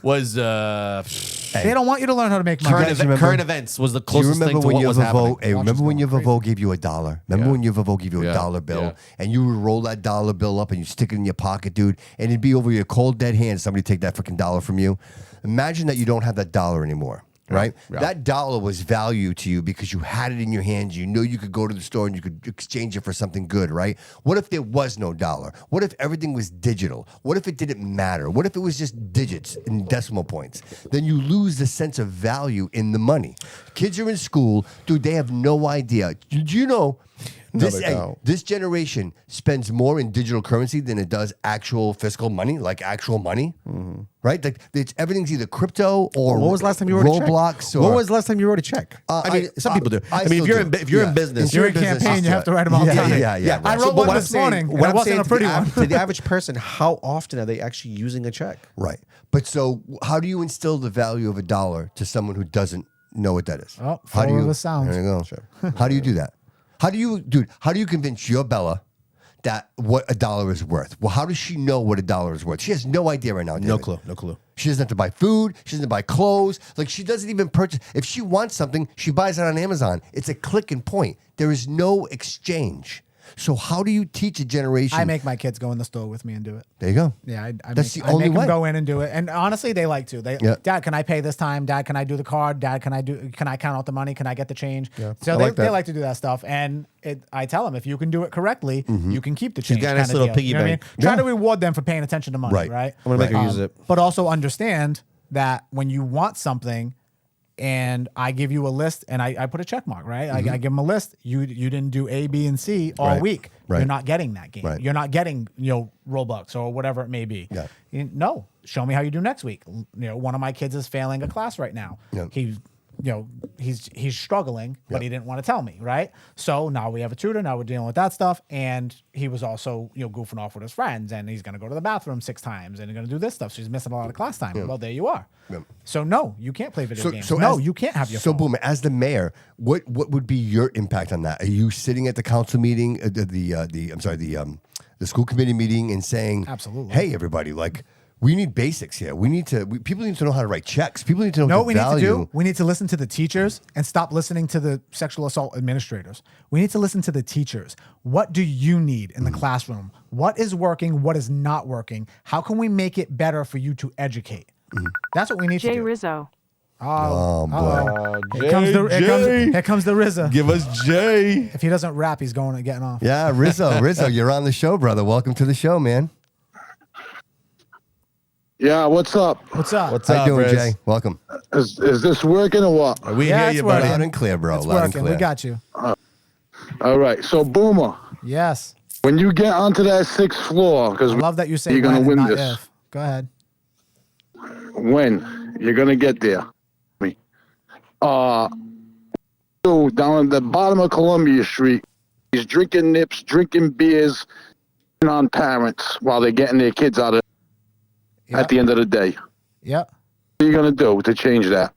don't want you to learn how to make money. current events was the Do you closest remember thing to when what was happening. Hey, remember when your Vavo gave you $1? Remember when your Vavo gave you a dollar bill and you would roll that dollar bill up and you stick it in your pocket, dude, and it'd be over your cold dead hand. Somebody take that freaking dollar from you. Imagine that you don't have that dollar anymore. Right? Yeah. That dollar was value to you because you had it in your hands. You know you could go to the store and you could exchange it for something good, right? What if there was no dollar? What if everything was digital? What if it didn't matter? What if it was just digits and decimal points? Then you lose the sense of value in the money. Kids are in school, dude, they have no idea. Do you know this generation spends more in digital currency than it does actual fiscal money, like actual money, right? Like everything's either crypto or What was the last time you wrote a check? Roblox. Or When was the last time you wrote a check? I mean, some people do. I mean, if you're in business, You're in campaign, you have to write them all down. Yeah. I wrote one this morning, and it wasn't a pretty one. To the average person, how often are they actually using a check? Right. But so how do you instill the value of $1 to someone who doesn't know what that is? Oh, how do follow you, the sounds. There you go. Sure. How do you do that? How do you convince your Bella that what $1 is worth? Well, how does she know what $1 is worth? She has no idea right now. David. No clue. She doesn't have to buy food. She doesn't have to buy clothes. Like, she doesn't even purchase. If she wants something, she buys it on Amazon. It's a click and point. There is no exchange. So how do you teach a generation? I make my kids go in the store with me and do it. There you go. Yeah, That's the I only make them way. go in and do it. And honestly, they like to. Dad, can I pay this time? Dad, can I do the card? Dad, can I count out the money? Can I get the change? Yeah, So I they like like to do that stuff. And I tell them, if you can do it correctly, you can keep the change. got a nice kinda little deal. piggy You know what I mean? bank. Try to reward them for paying attention to money, right? I'm gonna make her use it. But also understand that when you want something, and I give you a list, and I put a check mark, right? I give them a list. You didn't do A, B, and C all Right. week. Right. You're not getting that game. Right. You're not getting Robux or whatever it may be. Yeah. No, show me how you do next week. One of my kids is failing a class right now. Yeah. He's struggling, but he didn't want to tell me, right? So now we have a tutor. Now we're dealing with that stuff, and he was also goofing off with his friends, and he's gonna go to the bathroom 6 times, and he's gonna do this stuff. So he's missing a lot of class time. Well, there you are. Yeah. So no, you can't play video games. You can't have your So phone. boom, as the mayor, what would be your impact on that? Are you sitting at the council meeting, the school committee meeting, and saying, Absolutely. hey, everybody, like, We need basics here. People need to know how to write checks. People need to know what the we value. need to do? We need to listen to the teachers and stop listening to the sexual assault administrators. We need to listen to the teachers. What do you need in the classroom? What is working? What is not working? How can we make it better for you to educate? That's what we need to do. Jay Rizzo. Oh, boy. Here comes the Rizzo. Give us Jay. If he doesn't rap, he's getting off. Yeah, Rizzo, you're on the show, brother. Welcome to the show, man. Yeah, what's up? What's How up, you doing, Riz? Jay? Welcome. Is this working or what? We Yeah, hear it's you, buddy. working. Loud and clear, bro. It's Loud and working. clear. We got you. All right. So, Boomer, Yes. when you get onto that 6th floor, because I love that you say you're when gonna and win not this. if. Go ahead. When you're gonna get there? So down at the bottom of Columbia Street, he's drinking nips, drinking beers, on parents while they're getting their kids out of at the end of the day. Yep. What are you gonna do to change that?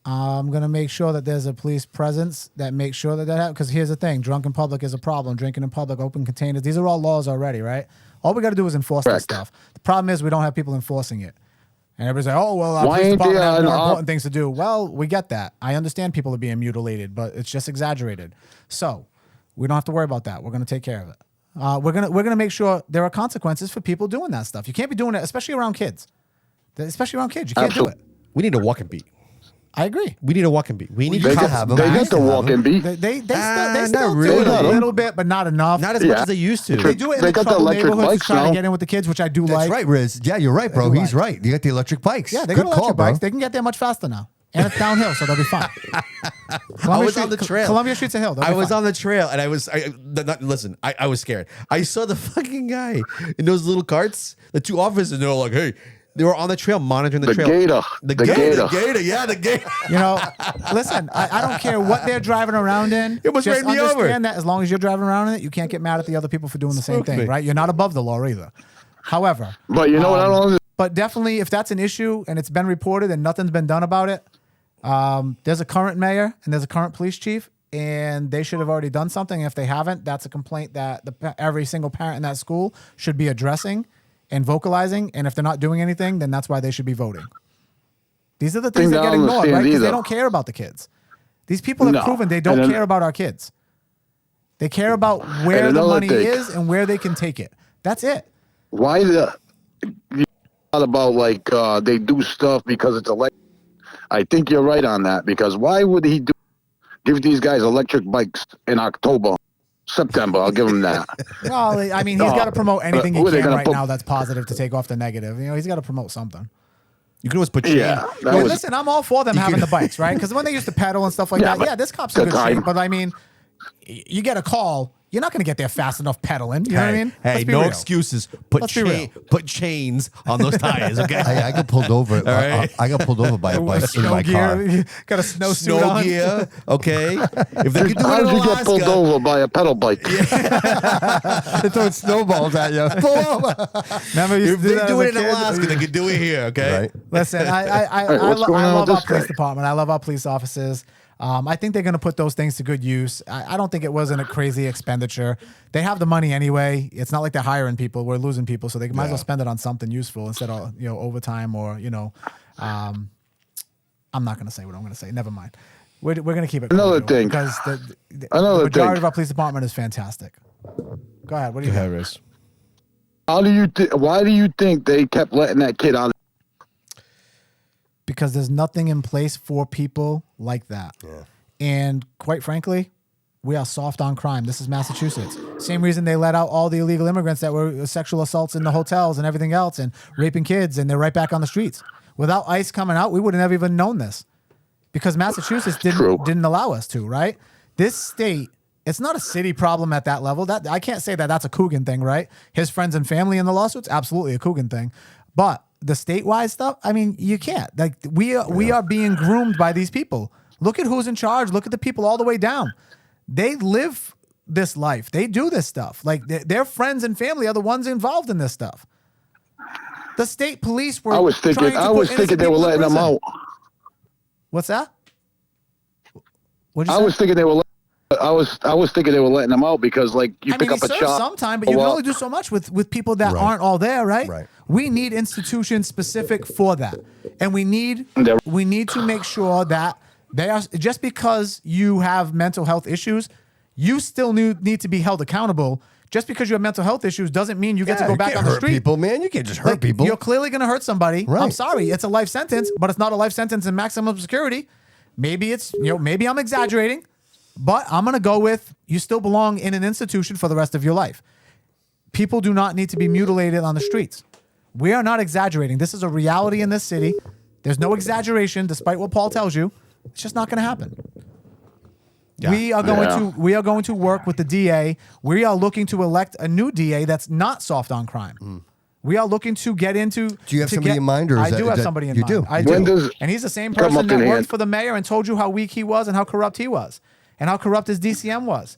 I'm going to make sure that there's a police presence that makes sure that happens. Because here's the thing. Drunk in public is a problem. Drinking in public, open containers. These are all laws already, right? All we got to do is enforce this stuff. The problem is we don't have people enforcing it. And everybody's like, oh, well, our Why police ain't department there has more an important things to do. Well, we get that. I understand people are being mutilated, but it's just exaggerated. So we don't have to worry about that. We're going to take care of it. We're gonna make sure there are consequences for people doing that stuff. You can't be doing it, especially around kids. Especially around kids. You can't do it. We need a walk and beat. I agree. We need a walk and beat. We need They cops. have them. They I got used the to have walk them. and beat. They still not do really. it a little bit, but not enough. Not as much Yeah. as they used to. They do it in They the got the troubled electric neighborhoods to bikes try to now. get in with the kids, which I do That's like. right, Riz. Yeah, you're right, bro. do He's like. right. You got the electric bikes. Yeah, they Good got electric call, bro. bikes. They can get there much faster now. And it's downhill, so they'll be fine. I was on the trail. Columbia Street's a hill. They'll I be was fine. on the trail, and I was scared. I saw the fucking guy in those little carts, the two officers, and they were like, hey, they were on the trail monitoring the The trail. gator. The The gator. gator. Yeah, the gator. You know, listen, I don't care what they're driving around in. It was Just ran me over. understand that as long as you're driving around in it, you can't get mad at the other people for doing the same Smoked thing, me. right? You're not above the law either. However, But you know what I don't understand? but definitely if that's an issue and it's been reported and nothing's been done about it, there's a current mayor and there's a current police chief, and they should have already done something. If they haven't, that's a complaint that every single parent in that school should be addressing and vocalizing. And if they're not doing anything, then that's why they should be voting. These are the things that I get don't ignored, right? understand Because they either. don't care about the kids. These people have No. proven they And don't then- care about our kids. They care about where And the another money thing. is and where they can take it. That's it. Why the you thought about like they do stuff because it's electric? I think you're right on that, because why would he give these guys electric bikes in October, September? I'll give him that. Well, I mean, he's got to promote anything he who are they can gonna right put- now that's positive to take off the negative. You know, he's got to promote something. You can always put Yeah, that Well, was listen, I'm all for them having the bikes, right? Because when they used to pedal and stuff like Yeah, that, but yeah, this cop's in good good shape. time. But I mean, you get a call, you're not going to get there fast enough pedaling. You know what I mean? Hey, Let's be no real. excuses. Let's be real. Put chains on those tires, okay? I got pulled over. right. I got pulled over by a bike in Snow my car. gear, got a snowsuit Snow on. gear, okay? If they could do how it in did you get pulled Alaska, over by a pedal bike? They're throwing snowballs at you. Pull over. Remember, you if used to do they that do as it a in kid? Alaska, they could do it here, okay? Right. Listen, I what's going on love with our this police guy? department. I love our police officers. I think they're going to put those things to good use. I don't think it wasn't a crazy expenditure. They have the money anyway. It's not like they're hiring people. We're losing people, so they might as well spend it on something useful instead of overtime or I'm not going to say what I'm going to say. Never mind. We're going to keep it. Another cordial thing. because the Another majority thing. of our police department is fantastic. Go ahead. What do you think? Riz. Why do you think they kept letting that kid out? Because there's nothing in place for people like that. Yeah. And quite frankly, we are soft on crime. This is Massachusetts. Same reason they let out all the illegal immigrants that were sexual assaults in the hotels and everything else and raping kids, and they're right back on the streets. Without ICE coming out, we would have never even known this. Because Massachusetts didn't allow us to, right? This state, it's not a city problem at that level. That I can't say that that's a Coogan thing, right? His friends and family in the lawsuits, absolutely a Coogan thing. But the statewide stuff, I mean, you can't. Like we are being groomed by these people. Look at who's in charge. Look at the people all the way down. They live this life. They do this stuff. Like their friends and family are the ones involved in this stuff. The state police were. I was thinking they were letting them out. What's that? What'd you I say? was thinking they were. I was thinking they were letting them out because, like, you pick he up a serves shop sometime, but you can only do so much with people that aren't all there, right? Right. We need institutions specific for that, and we need to make sure that they are, just because you have mental health issues, you still need to be held accountable. Just because you have mental health issues doesn't mean you get to go back on the street. People, man, you can't just hurt people. You're clearly going to hurt somebody. Right. I'm sorry, it's a life sentence, but it's not a life sentence in maximum security. Maybe it's, maybe I'm exaggerating, but I'm going to go with you still belong in an institution for the rest of your life. People do not need to be mutilated on the streets. We are not exaggerating. This is a reality in this city. There's no exaggeration, despite what Paul tells you. It's just not going to happen. Yeah. We are going to work with the DA. We are looking to elect a new DA that's not soft on crime. We are looking to get into. Do you have somebody in mind, or I do have somebody in mind? You do. I do. And he's the same person that worked for the mayor and told you how weak he was and how corrupt he was, and how corrupt his DCM was.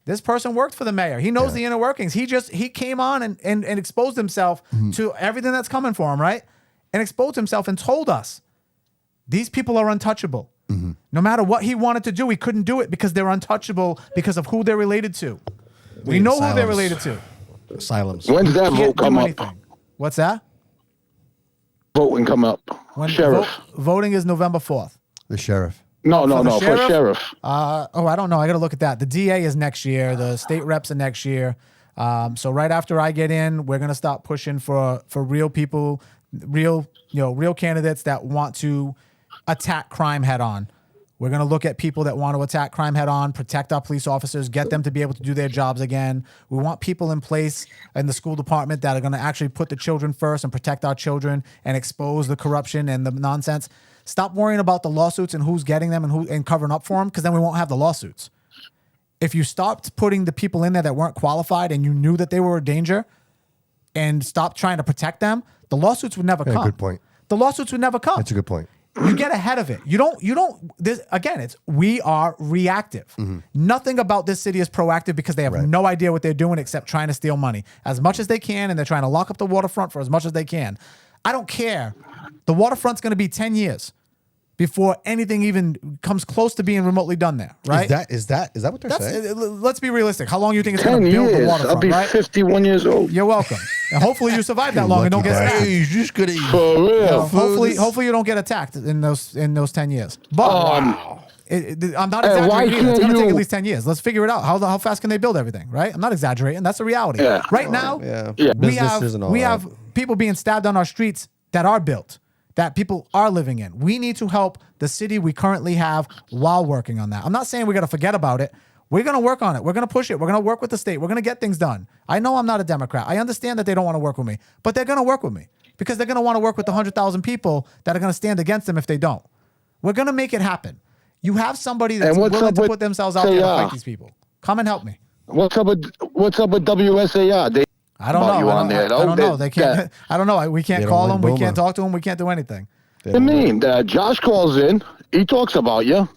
This person worked for the mayor. He knows the inner workings. He came on and exposed himself to everything that's coming for him, right? And exposed himself and told us these people are untouchable. No matter what he wanted to do, he couldn't do it because they're untouchable because of who they're related to. We know who they're related to. Asylums. When's that vote come up? What's that? Voting come up. Sheriff. Voting is November 4th. The sheriff. No, for sheriff. I don't know. I got to look at that. The DA is next year. The state reps are next year. So right after I get in, we're gonna start pushing for real people, real candidates that want to attack crime head on. We're going to look at people that want to attack crime head on, protect our police officers, get them to be able to do their jobs again. We want people in place in the school department that are going to actually put the children first and protect our children and expose the corruption and the nonsense. Stop worrying about the lawsuits and who's getting them and covering up for them, because then we won't have the lawsuits. If you stopped putting the people in there that weren't qualified and you knew that they were a danger and stopped trying to protect them, the lawsuits would never come. Good point. The lawsuits would never come. That's a good point. You get ahead of it. We are reactive. Nothing about this city is proactive because they have no idea what they're doing except trying to steal money as much as they can, and they're trying to lock up the waterfront for as much as they can. I don't care. The waterfront's going to be 10 years before anything even comes close to being remotely done there, right? Is that what they're saying? Let's be realistic. How long do you think it's going to build the waterfront? I'll be 51 years old. You're welcome. And hopefully you survive that long and don't get attacked. Hey, just gonna For real. Hopefully you don't get attacked in those 10 years. But I'm not exaggerating. It's going to take at least 10 years. Let's figure it out. How fast can they build everything, right? I'm not exaggerating. That's the reality. Yeah. Right now, we have people being stabbed on our streets that are built, that people are living in. We need to help the city we currently have while working on that. I'm not saying we got to forget about it. We're going to work on it. We're going to push it. We're going to work with the state. We're going to get things done. I know I'm not a Democrat. I understand that they don't want to work with me, but they're going to work with me because they're going to want to work with the 100,000 people that are going to stand against them if they don't. We're going to make it happen. You have somebody that's willing to put themselves out there to fight these people. Come and help me. What's up with WSAR? I don't know. I don't know. They can't. I don't know. We can't call them. We can't talk to them. We can't do anything. I mean, Josh calls in. He talks about you.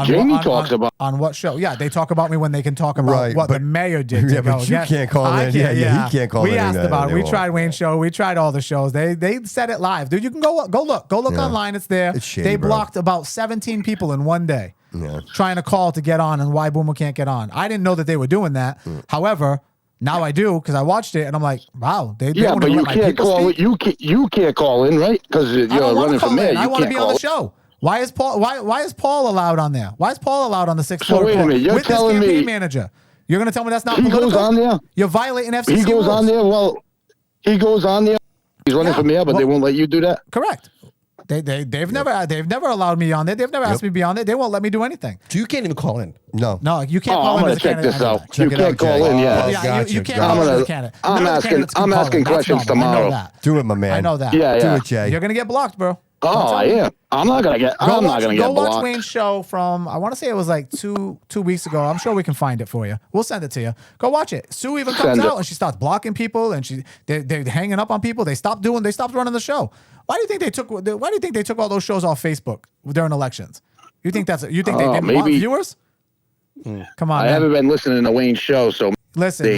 Jamie talks about on what show? Yeah, they talk about me when they can talk about what the mayor did. Yeah, but you can't call in. He can't call in. We asked about it. We tried Wayne's show. We tried all the shows. They said it live, dude. You can go look online. It's there. It's shady, they blocked about 17 people in one day trying to call to get on, and why Boomer can't get on. I didn't know that they were doing that. However, now I do because I watched it and I'm like, wow. They but you can't call it. You can't call in, right? Because you're running for mayor. I want to be on the show. Why is Paul allowed on there? Why is Paul allowed on the 6th floor? So wait a minute, you're with telling this campaign me manager? You're going to tell me that's not he political? Goes on there. You're violating FCC He goes rules. on there. Well, he goes on there. He's running for mayor, but they won't let you do that. Correct. They've never allowed me on there. They've never asked me to be on there. They won't let me do anything. So you can't even call in. No, you can't call in. I'm going to check this out. Check you can't call in. You can't call in as a candidate. I'm asking questions tomorrow. Do it, my man. I know that. Yeah. Do it, Jay. You're gonna get blocked, bro. Oh, yeah. I'm not gonna get. I'm not gonna get blocked. Go watch Wayne's show from. I want to say it was like two weeks ago. I'm sure we can find it for you. We'll send it to you. Go watch it. Sue even comes out and she starts blocking people and they're hanging up on people. They stopped running the show. Why do you think they took all those shows off Facebook during elections? You think they didn't want viewers? Come on. I haven't been listening to Wayne's show, so listen. You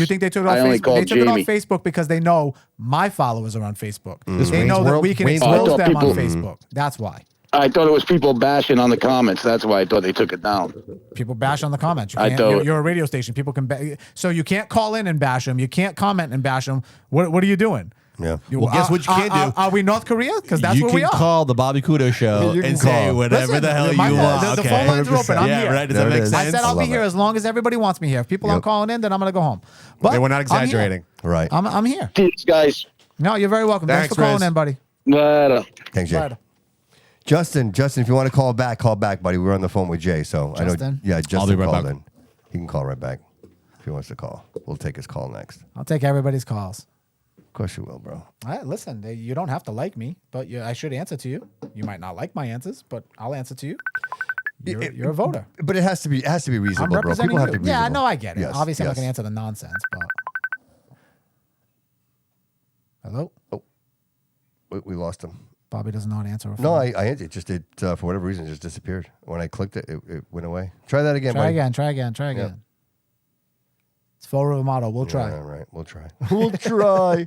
think they took it off Facebook? They took it off Facebook because they know my followers are on Facebook. They know that we can expose them on Facebook. That's why. I thought it was people bashing on the comments. That's why I thought they took it down. People bash on the comments. You're a radio station. People can so you can't call in and bash them. You can't comment and bash them. What are you doing? Yeah. Well, guess what you can't do? Are we North Korea? Because that's where we You are. can call the Bobby Kudo show You can and say call. whatever Listen, the hell you my- want. The okay? phone lines are open. I'm yeah, here. right. Does There that it make is. sense? I said I'll be love here it. as long as everybody wants me here. If people aren't calling in, then I'm going to go home. But They were not I'm here. exaggerating. Right. I'm here. Thanks, guys. No, you're very welcome. Thanks Thanks, for calling Riz. in, buddy. Later. Thanks, Jay. Later. Justin, if you want to call back, buddy. We're on the phone with Jay, so I know. Justin? Yeah, Justin be right called back. in. He can call right back if he wants to call. We'll take his call next. I'll take everybody's calls. Of course you will, bro. All right, listen, you don't have to like me, but I should answer to you. You might not like my answers, but I'll answer to you. You're a voter. But it has to be I'm reasonable, bro. representing People have to you. be Yeah, reasonable. no, I get it. Yes, Obviously, I'm not yes. going to answer the nonsense, but. Hello? Oh, we lost him. Bobby does not answer a phone. No, I answered. It just for whatever reason, it just disappeared. When I clicked it, it went away. Try that again, Try buddy. again, try again, try again. It's full river motto. We'll try. Yeah, right. We'll try. We'll try.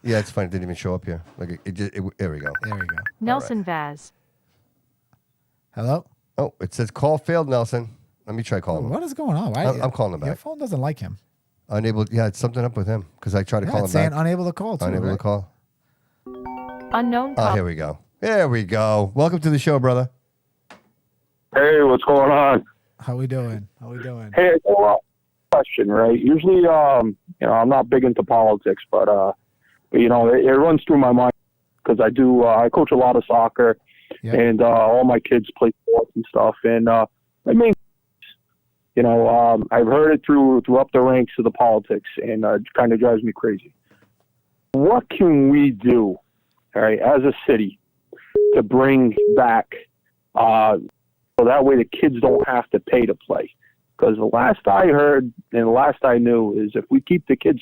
Yeah, it's funny. It didn't even show up here. Like there we go. There we go. Nelson Vaz. Hello? Oh, it says call failed, Nelson. Let me try calling him. What is going on? Why? I'm calling him Your back. phone doesn't like him. Unable. Yeah, it's something up with him because I tried to Yeah, call him it's saying back. unable to call, too. Unable to right? call. Unknown Oh, call. here we go. There we go. Welcome to the show, brother. Hey, what's going on? How we doing? Hey, question, right? Usually, I'm not big into politics, but it runs through my mind because I coach a lot of soccer, Yep. and all my kids play sports and stuff, and I mean, I've heard it through up the ranks of the politics, and it kind of drives me crazy. What can we do, all right, as a city, to bring back, so that way the kids don't have to pay to play? Because the last I heard and the last I knew is if we keep the kids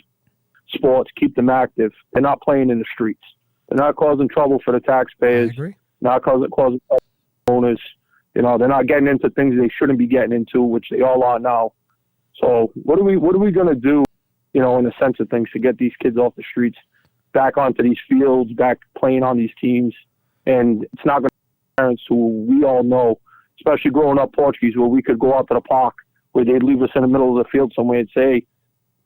sports, keep them active, they're not playing in the streets. They're not causing trouble for the taxpayers. I agree. Not causing owners. They're not getting into things they shouldn't be getting into, which they all are now. So what are we going to do, in the sense of things, to get these kids off the streets, back onto these fields, back playing on these teams? And it's not going to be parents who we all know, especially growing up Portuguese, where we could go out to the park, where they'd leave us in the middle of the field somewhere and say,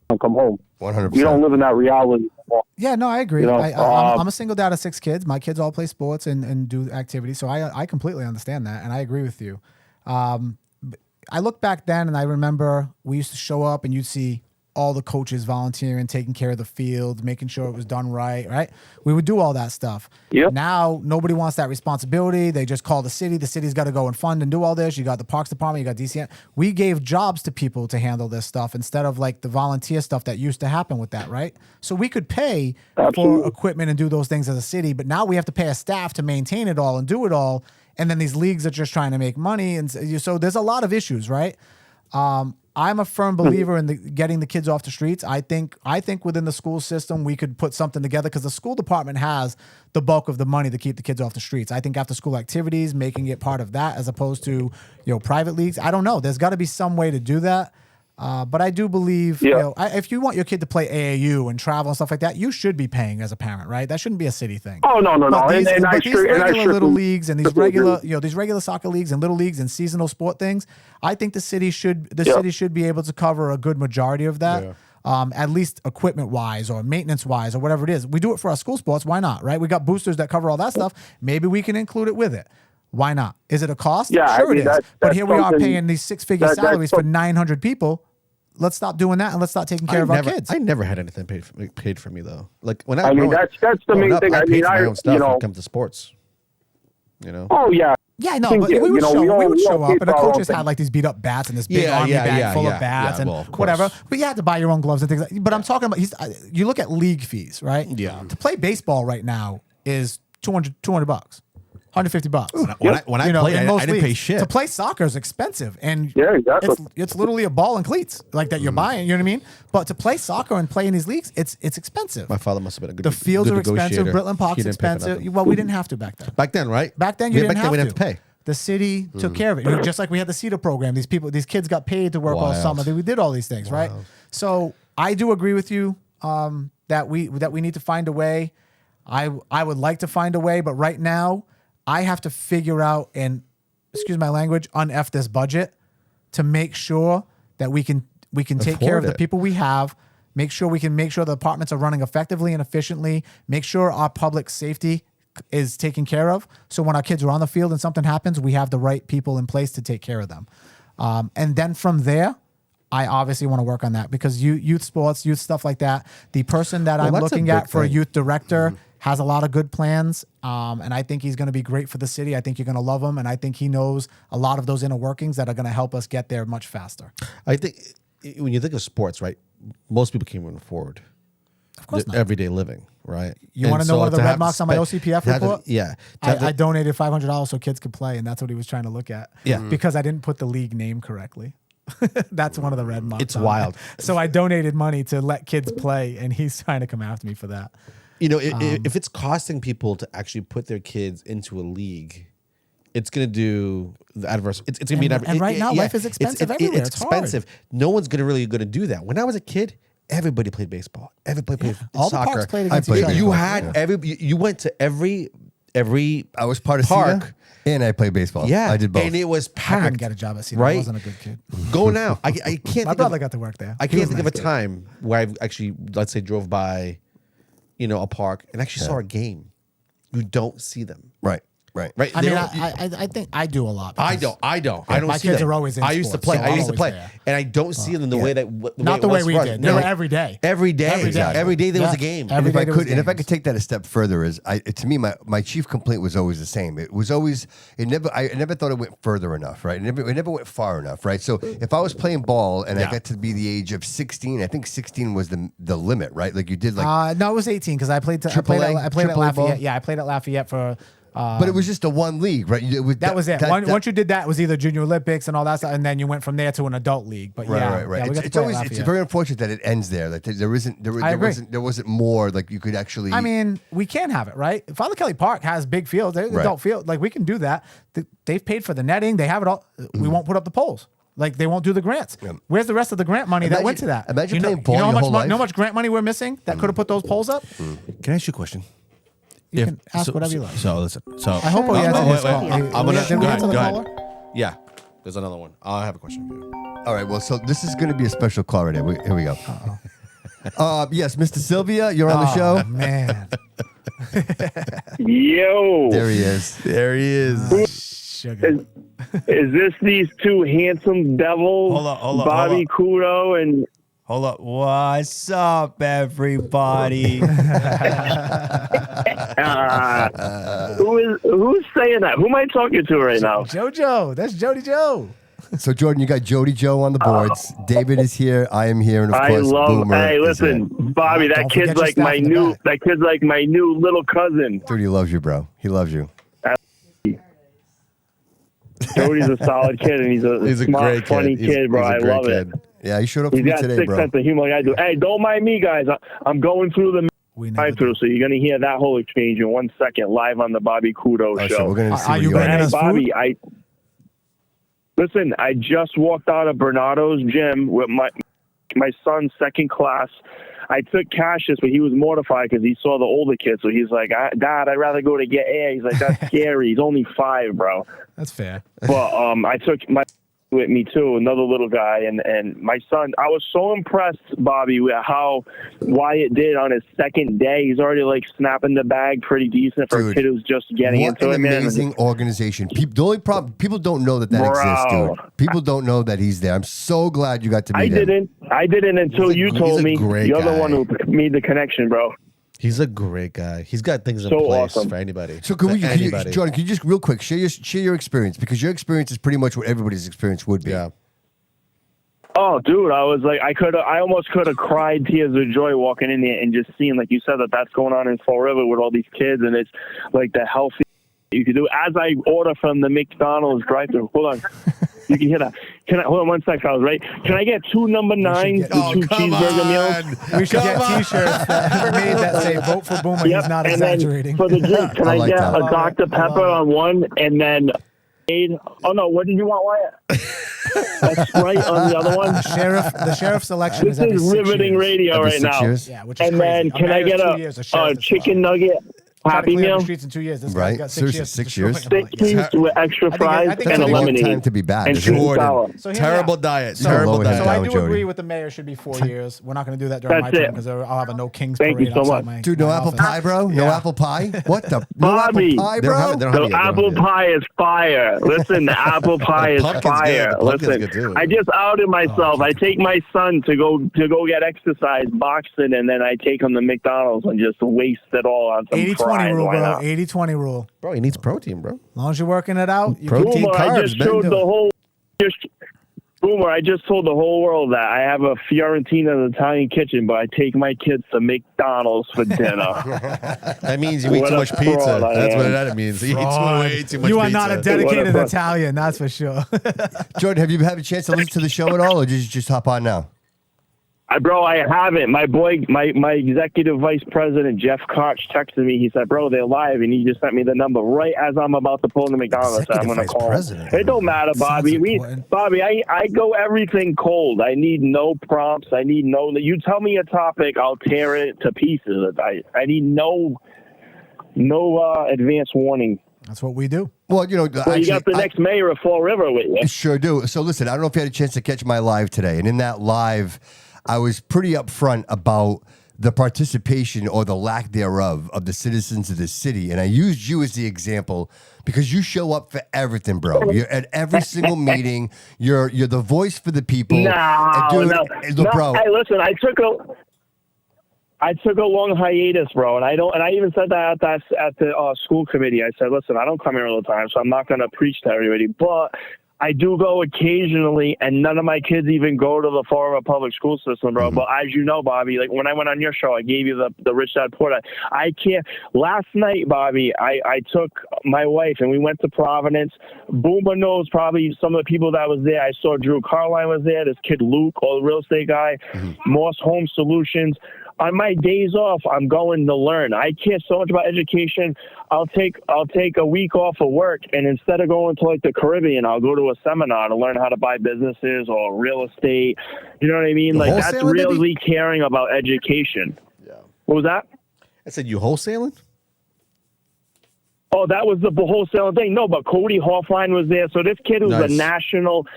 hey, come home. 100%. We don't live in that reality anymore. Yeah, no, I agree. You know, I'm a single dad of 6 kids. My kids all play sports and do activities, so I completely understand that, and I agree with you. I look back then, and I remember we used to show up, and you'd see all the coaches volunteering, taking care of the field, making sure it was done right? We would do all that stuff. Yep. Now, nobody wants that responsibility. They just call the city. The city's got to go and fund and do all this. You got the Parks Department, you got DCN. We gave jobs to people to handle this stuff instead of like the volunteer stuff that used to happen with that, right? So we could pay Absolutely. for equipment and do those things as a city, but now we have to pay a staff to maintain it all and do it all. And then these leagues are just trying to make money. And so there's a lot of issues, right? I'm a firm believer in getting the kids off the streets. I think within the school system, we could put something together because the school department has the bulk of the money to keep the kids off the streets. I think after school activities, making it part of that as opposed to, private leagues. I don't know. There's got to be some way to do that. But I do believe, if you want your kid to play AAU and travel and stuff like that, you should be paying as a parent, right? That shouldn't be a city thing. Oh, no. But these, And but these regular little agree. leagues and these regular soccer leagues and little leagues and seasonal sport things, I think the city should be able to cover a good majority of that. At least equipment wise or maintenance wise or whatever it is. We do it for our school sports. Why not? Right? We got boosters that cover all that stuff. Maybe we can include it with it. Why not? Is it a cost? Yeah, sure I mean, it is. But here we are something- paying these 6-figure salaries for 900 people. Let's stop doing that and let's start taking care of our kids. I never had anything paid for me though. Like when I mean, that's the main thing. I I paid mean, for my own stuff when you know. it comes to sports. Oh yeah. Yeah, no, think, but yeah, we would you know, show, we all- we would we show all up, pay and the for our own coaches had thing. like these beat up bats and this big Yeah, army yeah, bag yeah, full yeah, of bats yeah, and well, of course. whatever. But you had to buy your own gloves and things. But I'm talking about you look at league fees, right? Yeah. To play baseball right now is $200 bucks. $150. When I played, in I most didn't pay leagues. shit. To play soccer is expensive, and Yeah, exactly. it's literally a ball and cleats like that you're buying. You know what I mean? But to play soccer and play in these leagues, it's expensive. My father must have been a good. The fields good are expensive. negotiator. Britland Park's He didn't pay for expensive. nothing. Well, we didn't have to back then. Back then, right? Back then, you didn't have we to. didn't have to pay. The city took care of it. Just like we had the CETA program. These kids got paid to work all Wild. summer. We did all these things, right? So I do agree with you that we need to find a way. I would like to find a way, but right now I have to figure out and, excuse my language, un-F this budget to make sure that we can take care of the it. people we have, make sure the departments are running effectively and efficiently, make sure our public safety is taken care of. So when our kids are on the field and something happens, we have the right people in place to take care of them. And then from there, I obviously want to work on that because youth sports, youth stuff like that. The person that I'm looking at for a youth director has a lot of good plans. And I think he's going to be great for the city. I think you're going to love him. And I think he knows a lot of those inner workings that are going to help us get there much faster. I think when you think of sports, right, most people can't move forward. Of course not. Everyday living, right? You want to know one of the red marks on my OCPF report? Yeah. I donated $500 so kids could play, and that's what he was trying to look at. Yeah. Because I didn't put the league name correctly. That's one of the red marks. It's wild. So I donated money to let kids play, and he's trying to come after me for that. You know, if it's costing people to actually put their kids into a league, it's going to do the adverse. It's going to be and right now, life is expensive everywhere. It's expensive. Hard. No one's going to do that. When I was a kid, everybody played baseball. Everybody played all soccer. The parks played against each other. You had you went to every. I was part of park. CETA, and I played baseball. Yeah, I did both. And it was packed. I couldn't get a job at CETA. Right? I wasn't a good kid. Go now. I can't. My brother got to work there. I can't think of a time where I've actually, let's say, drove by, a park and actually saw a game. You don't see them. Right. I mean, I think I do a lot. I don't. I don't My see kids them. are always in I used to play. sports, so I used to I'm play, always there. and I don't see them in the way that not the way we did. They were every day. Every day. Exactly. Every day there was a game. And if I could take that a step further, to me, my chief complaint was always the same. I never thought it went further enough, right? It never went far enough, right? So if I was playing ball and I got to be the age of 16, I think 16 was the limit, right? Like you did no, it was 18 because I played at Lafayette. Ball? Yeah, I played at Lafayette for. But it was just a one league, right? That was it. Once you did that, it was either Junior Olympics and all that stuff, and then you went from there to an adult league. But right. Yeah, it's very unfortunate that it ends there. Like there wasn't more like you could actually. I mean, we can have it, right? Father Kelly Park has big fields, adult field. Like we can do that. They've paid for the netting. They have it all. We won't put up the poles. Like they won't do the grants. Yeah. Where's the rest of the grant money that went to that? Imagine playing ball your whole life. You know how much grant money we're missing that could have put those poles up? Can I ask you a question? You can ask whatever you like. So listen. So I hope we answer this call. I'm gonna Did we answer the go ahead. caller? Yeah. There's another one. I have a question for you. All right. Well, so this is going to be a special call right here. Here we go. Yes, Mr. Sylvia, you're on the show. Man. Yo. There he is. There he is. Sugar. Is this these two handsome devils, Hold on, Bobby Kudo and... Hold up. What's up, everybody? Who's saying that? Who am I talking to right now? JoJo. That's Jody Joe. So, Jordan, you got Jody Joe on the boards. David is here. I am here, and of course, Boomer. Hey, listen, Bobby. That kid's like my new. That kid's like my new little cousin. Dude, he loves you, bro. He loves you. Jody's a solid kid, and he's a smart, great funny kid, bro. I love it. Yeah, he showed up for He's me got today, sick bro. sense of humor like I do. Hey, don't mind me, guys. I'm going through the drive-through, so you're gonna hear that whole exchange in 1 second live on the Bobby Kudo show. So we're gonna see Are you what gonna you get are. us Bobby, listen. I just walked out of Bernardo's gym with my son's second class. I took Cassius, but he was mortified because he saw the older kid. So he's like, Dad, I'd rather go to get air. He's like, that's scary. He's only 5, bro. That's fair. But I took my with me too, another little guy, and my son. I was so impressed, Bobby, with how Wyatt did on his second day. He's already like snapping the bag pretty decent for a kid who's just getting into it, man. What an amazing organization. The only problem, people don't know that exists, dude. People don't know that he's there. I'm so glad you got to meet him. I didn't until you told me. You're the one who made the connection, bro. He's a great guy. He's got things in So place awesome. for anybody. So Jordan, can you just real quick share your experience, because your experience is pretty much what everybody's experience would be. Yeah. Oh, dude, I was like, I almost could have cried tears of joy walking in there and just seeing, like you said, that's going on in Fall River with all these kids, and it's like the healthy you can do. As I order from the McDonald's drive-thru, hold on, you can hear that. Hold on 1 second, fellas, right? Can I get 2 number 9s with 2 cheeseburger meals? We should get T-shirts that made that say "Vote for Boomer." Yep. He's not And exaggerating. then for the drink, can I get a that. Dr. Pepper on one, and then oh no, what did you want, Wyatt? That's right on the other one. The sheriff selection This is every is 6 riveting years. radio Every right 6 now. years? Yeah, which is And crazy. then can I get a chicken nugget Happy Meal. The streets in 2 years. This Right. guy's got 6 years. 6 years. 6 piece with extra fries think and it's a a long lemonade. time to be bad, And isn't it? sweet and sour. So hear me Terrible out. diet. So, Terrible lower diet. So I down, do Jody. agree with the mayor should be 4 years. We're not going to do that during my That's term it. because I'll have a no Kings Thank you parade so outside much. my Dude, no my apple office. pie, bro? No Yeah. apple pie? What the? No Bobby. apple pie, They don't bro? have it. They don't have The it yet. They don't apple have it yet. pie is fire. Listen, the apple pie is Pumpkin's good. fire. The pumpkin's Listen, good too. I just outed myself. I take my son to go get exercise, boxing, and then I take him to McDonald's and just waste it all on some 80-20 fries. rule, Why bro. not? 80-20 rule. Bro, he needs protein, bro. As long as you're working it out, you Protein, Boomer, carbs, I just man. showed the whole. Boomer, I just told the whole world that I have a Fiorentina Italian kitchen, but I take my kids to McDonald's for dinner. That means you eat What too a much pizza. fraud I That's am. what that means. He eats way too much You are pizza. not a dedicated What a- Italian, that's for sure. Jordan, have you had a chance to listen to the show at all, or did you just hop on now? Bro, I haven't. My boy, my executive vice president, Jeff Koch, texted me. He said, bro, they're live, and he just sent me the number right as I'm about to pull in the McDonald's. So I'm going to Executive call vice him. president. It don't matter, Bobby. important. Bobby, I go everything cold. I need no prompts. I need no. You tell me a topic, I'll tear it to pieces. I need no advance warning. That's what we do. Well, you know, Well, actually, you got the next mayor of Fall River with you. Sure do. So listen, I don't know if you had a chance to catch my live today. And in that live, I was pretty upfront about the participation or the lack thereof of the citizens of the city. And I used you as the example because you show up for everything, bro. You're at every single meeting. You're the voice for the people. No, Bro. Hey, listen, I took a long hiatus, bro, and I even said that at the school committee. I said, listen, I don't come here all the time, so I'm not going to preach to everybody, but I do go occasionally, and none of my kids even go to the Fall River public school system, bro. Mm-hmm. But as you know, Bobby, like when I went on your show, I gave you the Rich Dad Poor Dad. I can't. Last night, Bobby, I took my wife and we went to Providence. Boomer knows probably some of the people that was there. I saw Drew Carline was there. This kid Luke, or the real estate guy, Moss Home Solutions. On my days off, I'm going to learn. I care so much about education. I'll take a week off of work, and instead of going to like the Caribbean, I'll go to a seminar to learn how to buy businesses or real estate. You know what I mean? Like that's really caring about education. Yeah. What was that? I said you wholesaling? Oh, that was the wholesaling thing. No, but Cody Hoffline was there. So this kid was a national.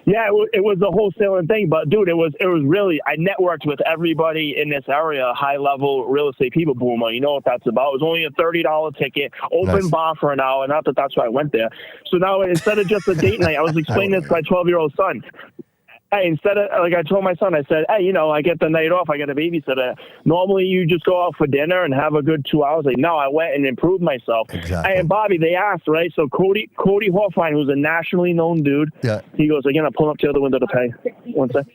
Yeah, it was a wholesaling thing, but dude, it was really. I networked with everybody in this area, high level real estate people. Boomer, you know what that's about? It was only a $30 ticket, open bar for an hour. Not that that's why I went there. So now instead of just a date night, I was explaining this to my 12-year-old son. Hey, instead of, like I told my son, I said, hey, you know, I get the night off. I got a babysitter. Normally you just go out for dinner and have a good 2 hours. Like, no, I went and improved myself. Exactly. Hey, and Bobby, they asked, right? So Cody Hoffline, who's a nationally known dude, he goes, again, I'm pulling up to the other window to pay. One sec.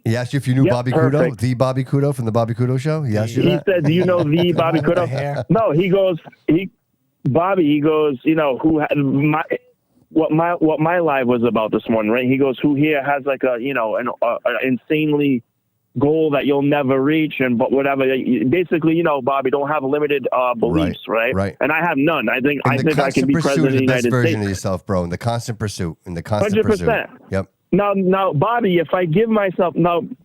He asked you if you knew Bobby Kudo, the Bobby Kudo from the Bobby Kudo show? He asked you that? He said, do you know the Bobby Kudo? No, he goes, Bobby, you know, who had what my live was about this morning, right? He goes, who here has like a, you know, an insanely goal that you'll never reach, and but whatever. Basically, you know, Bobby, don't have limited beliefs, right? Right. And I have none. I think I can be president of the United States. Version of yourself, bro. In the constant pursuit. 100%. Yep. Now, Bobby, if I give myself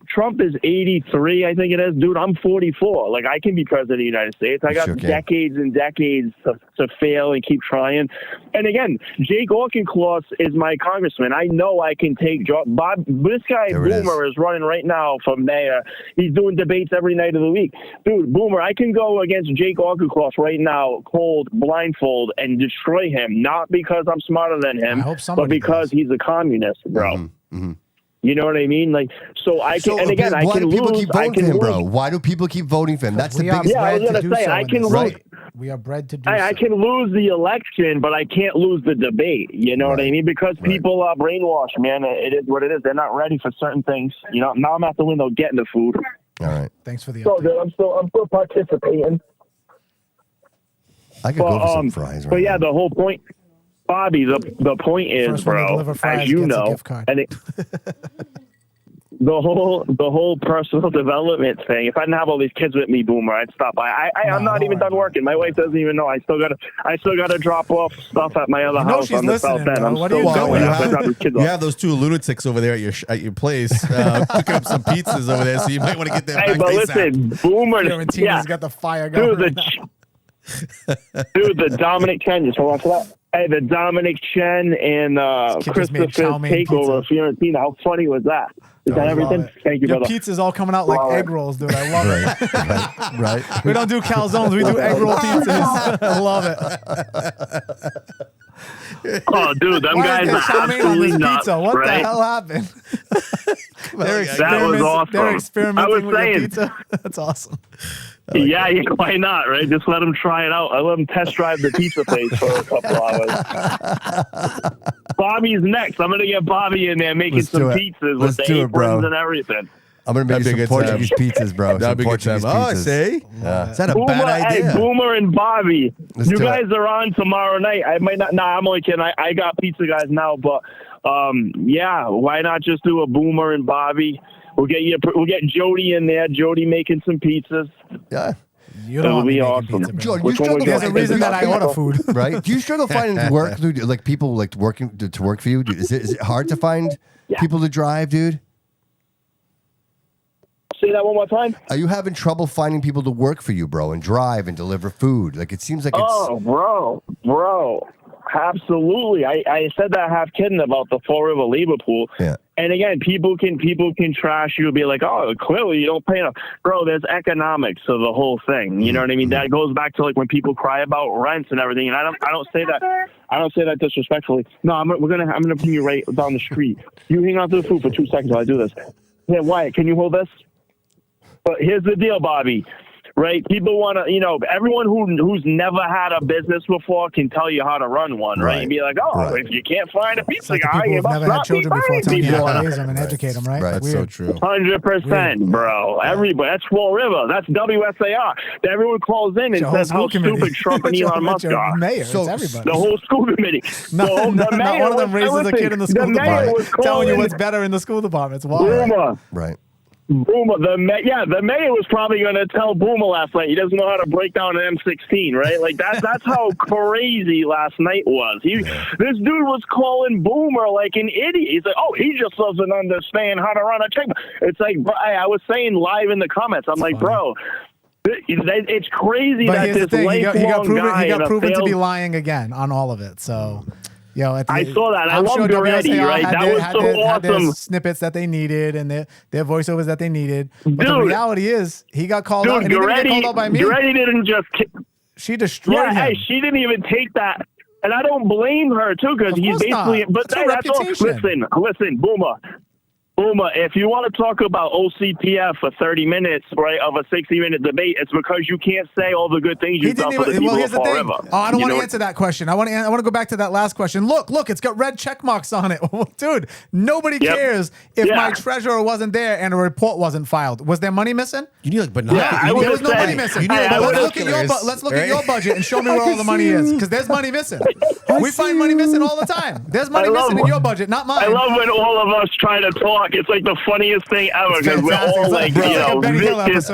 Trump is 83, I think it is, dude. I'm 44. Like I can be president of the United States. I got decades and decades to fail and keep trying. And again, Jake Auchincloss is my congressman. I know I can take Bob. This guy Boomer is running right now for mayor. He's doing debates every night of the week, dude. Boomer, I can go against Jake Auchincloss right now, cold, blindfold, and destroy him. Not because I'm smarter than him, but because he's a communist, bro. Mm-hmm. Mm-hmm. You know what I mean? Like, so I can, and again, I can lose. Why do people keep voting for him, bro? Why do people keep voting for him? That's the biggest. Yeah, I was gonna say, I can lose. We are bred to do. I can lose the election, but I can't lose the debate. You know what I mean? Because people are brainwashed, man. It is what it is. They're not ready for certain things. You know. Now I'm at the window getting the food. All right. Thanks for the update. So I'm still participating. I could go for some fries. But yeah, the whole point. Bobby, the point is, bro, as you know, and the whole personal development thing. If I didn't have all these kids with me, Boomer, I'd stop by. I'm not even done working. My wife doesn't even know. I still gotta drop off stuff at my other house on the south end. I'm still going. You have those two lunatics over there at your place cooking up some pizzas over there, so you might want to get that back. But listen, Boomer, Fiorentina's got the fire going. Dude, Dude, the Dominic Chen, just hold on to that. Hey, the Dominic Chen and Christopher's takeover of Fiorentina. How funny was that? Is that everything? Thank you, Your brother. pizza's all coming out like egg rolls, dude. I love it. Right. We don't do calzones. We do egg roll pizzas. I love it. Oh, dude, them guys are absolutely nuts. Pizza? What right? the hell happened? That was awesome. They're experimenting with saying, your pizza. That's awesome. Yeah, why not, right? Just let them try it out. I let them test drive the pizza place for a couple hours. Bobby's next. I'm going to get Bobby in there making some pizzas with the aprons and everything. I'm going to make some Portuguese pizzas, bro. That'd be good time. Oh, see? Is that a Boomer, bad idea? Hey, Boomer and Bobby. You guys are on tomorrow night. I might not. Nah, I'm only kidding. I got pizza guys now, but yeah, why not just do a Boomer and Bobby? We'll get Jody in there. Jody making some pizzas. Yeah. It'll be awesome. There's a reason that I order food, right? Do you struggle finding work, like people like working to work for you? Is it hard to find people to drive, dude? Say that one more time. Are you having trouble finding people to work for you, bro, and drive and deliver food? Like it seems like it's. Oh, bro. Absolutely. I said that half kidding about the Fall River labor pool. Yeah. And again, people can trash you and be like, oh, clearly you don't pay enough. Bro, there's economics of the whole thing. You know what I mean? That goes back to like when people cry about rents and everything. And I don't say that disrespectfully. No, I'm gonna bring you right down the street. You hang on to the food for 2 seconds while I do this. Yeah, Wyatt, can you hold this? But here's the deal, Bobby. Right? People want to, everyone who's never had a business before can tell you how to run one, right? And be like, if you can't find a pizza guy, you must not be finding people. And educate them, right? That's so true. 100%, bro. Everybody. That's Fall River. That's WSAR. Everyone calls in and says how stupid Trump and Elon Musk are. Mayor, so, it's everybody. The whole school committee. Not one of them raises a kid in the school department telling you what's better in the school department. It's wild. Right. Boomer, the mayor was probably going to tell Boomer last night he doesn't know how to break down an M16, right? Like that's how crazy last night was. This dude was calling Boomer like an idiot. He's like, oh, he just doesn't understand how to run a check. It's like I was saying live in the comments. I'm like, bro. It's crazy but that this lifelong guy he got proven to be lying again on all of it. So. I saw that. I loved it already, right? That was so awesome. Had snippets that they needed and their voiceovers that they needed. But the reality is, he got called out. And he didn't get called out by me. Goretti didn't just. She destroyed him. Hey, she didn't even take that. And I don't blame her, too, because he's basically. Not. But that's all. Listen, Boomer. If you want to talk about OCPF for 30 minutes, right, of a 60-minute debate, it's because you can't say all the good things you've done for the people of Fall River. Oh, I don't want to answer that question. I want to go back to that last question. Look, it's got red check marks on it. Dude, nobody cares if my treasurer wasn't there and a report wasn't filed. Was there money missing? You need like binoculars. There was no money missing. Let's look at your budget and show me where all the money is, because there's money missing. We find money missing all the time. There's money missing in your budget, not mine. I love when all of us try to talk. It's like the funniest thing ever because we're all like, vicious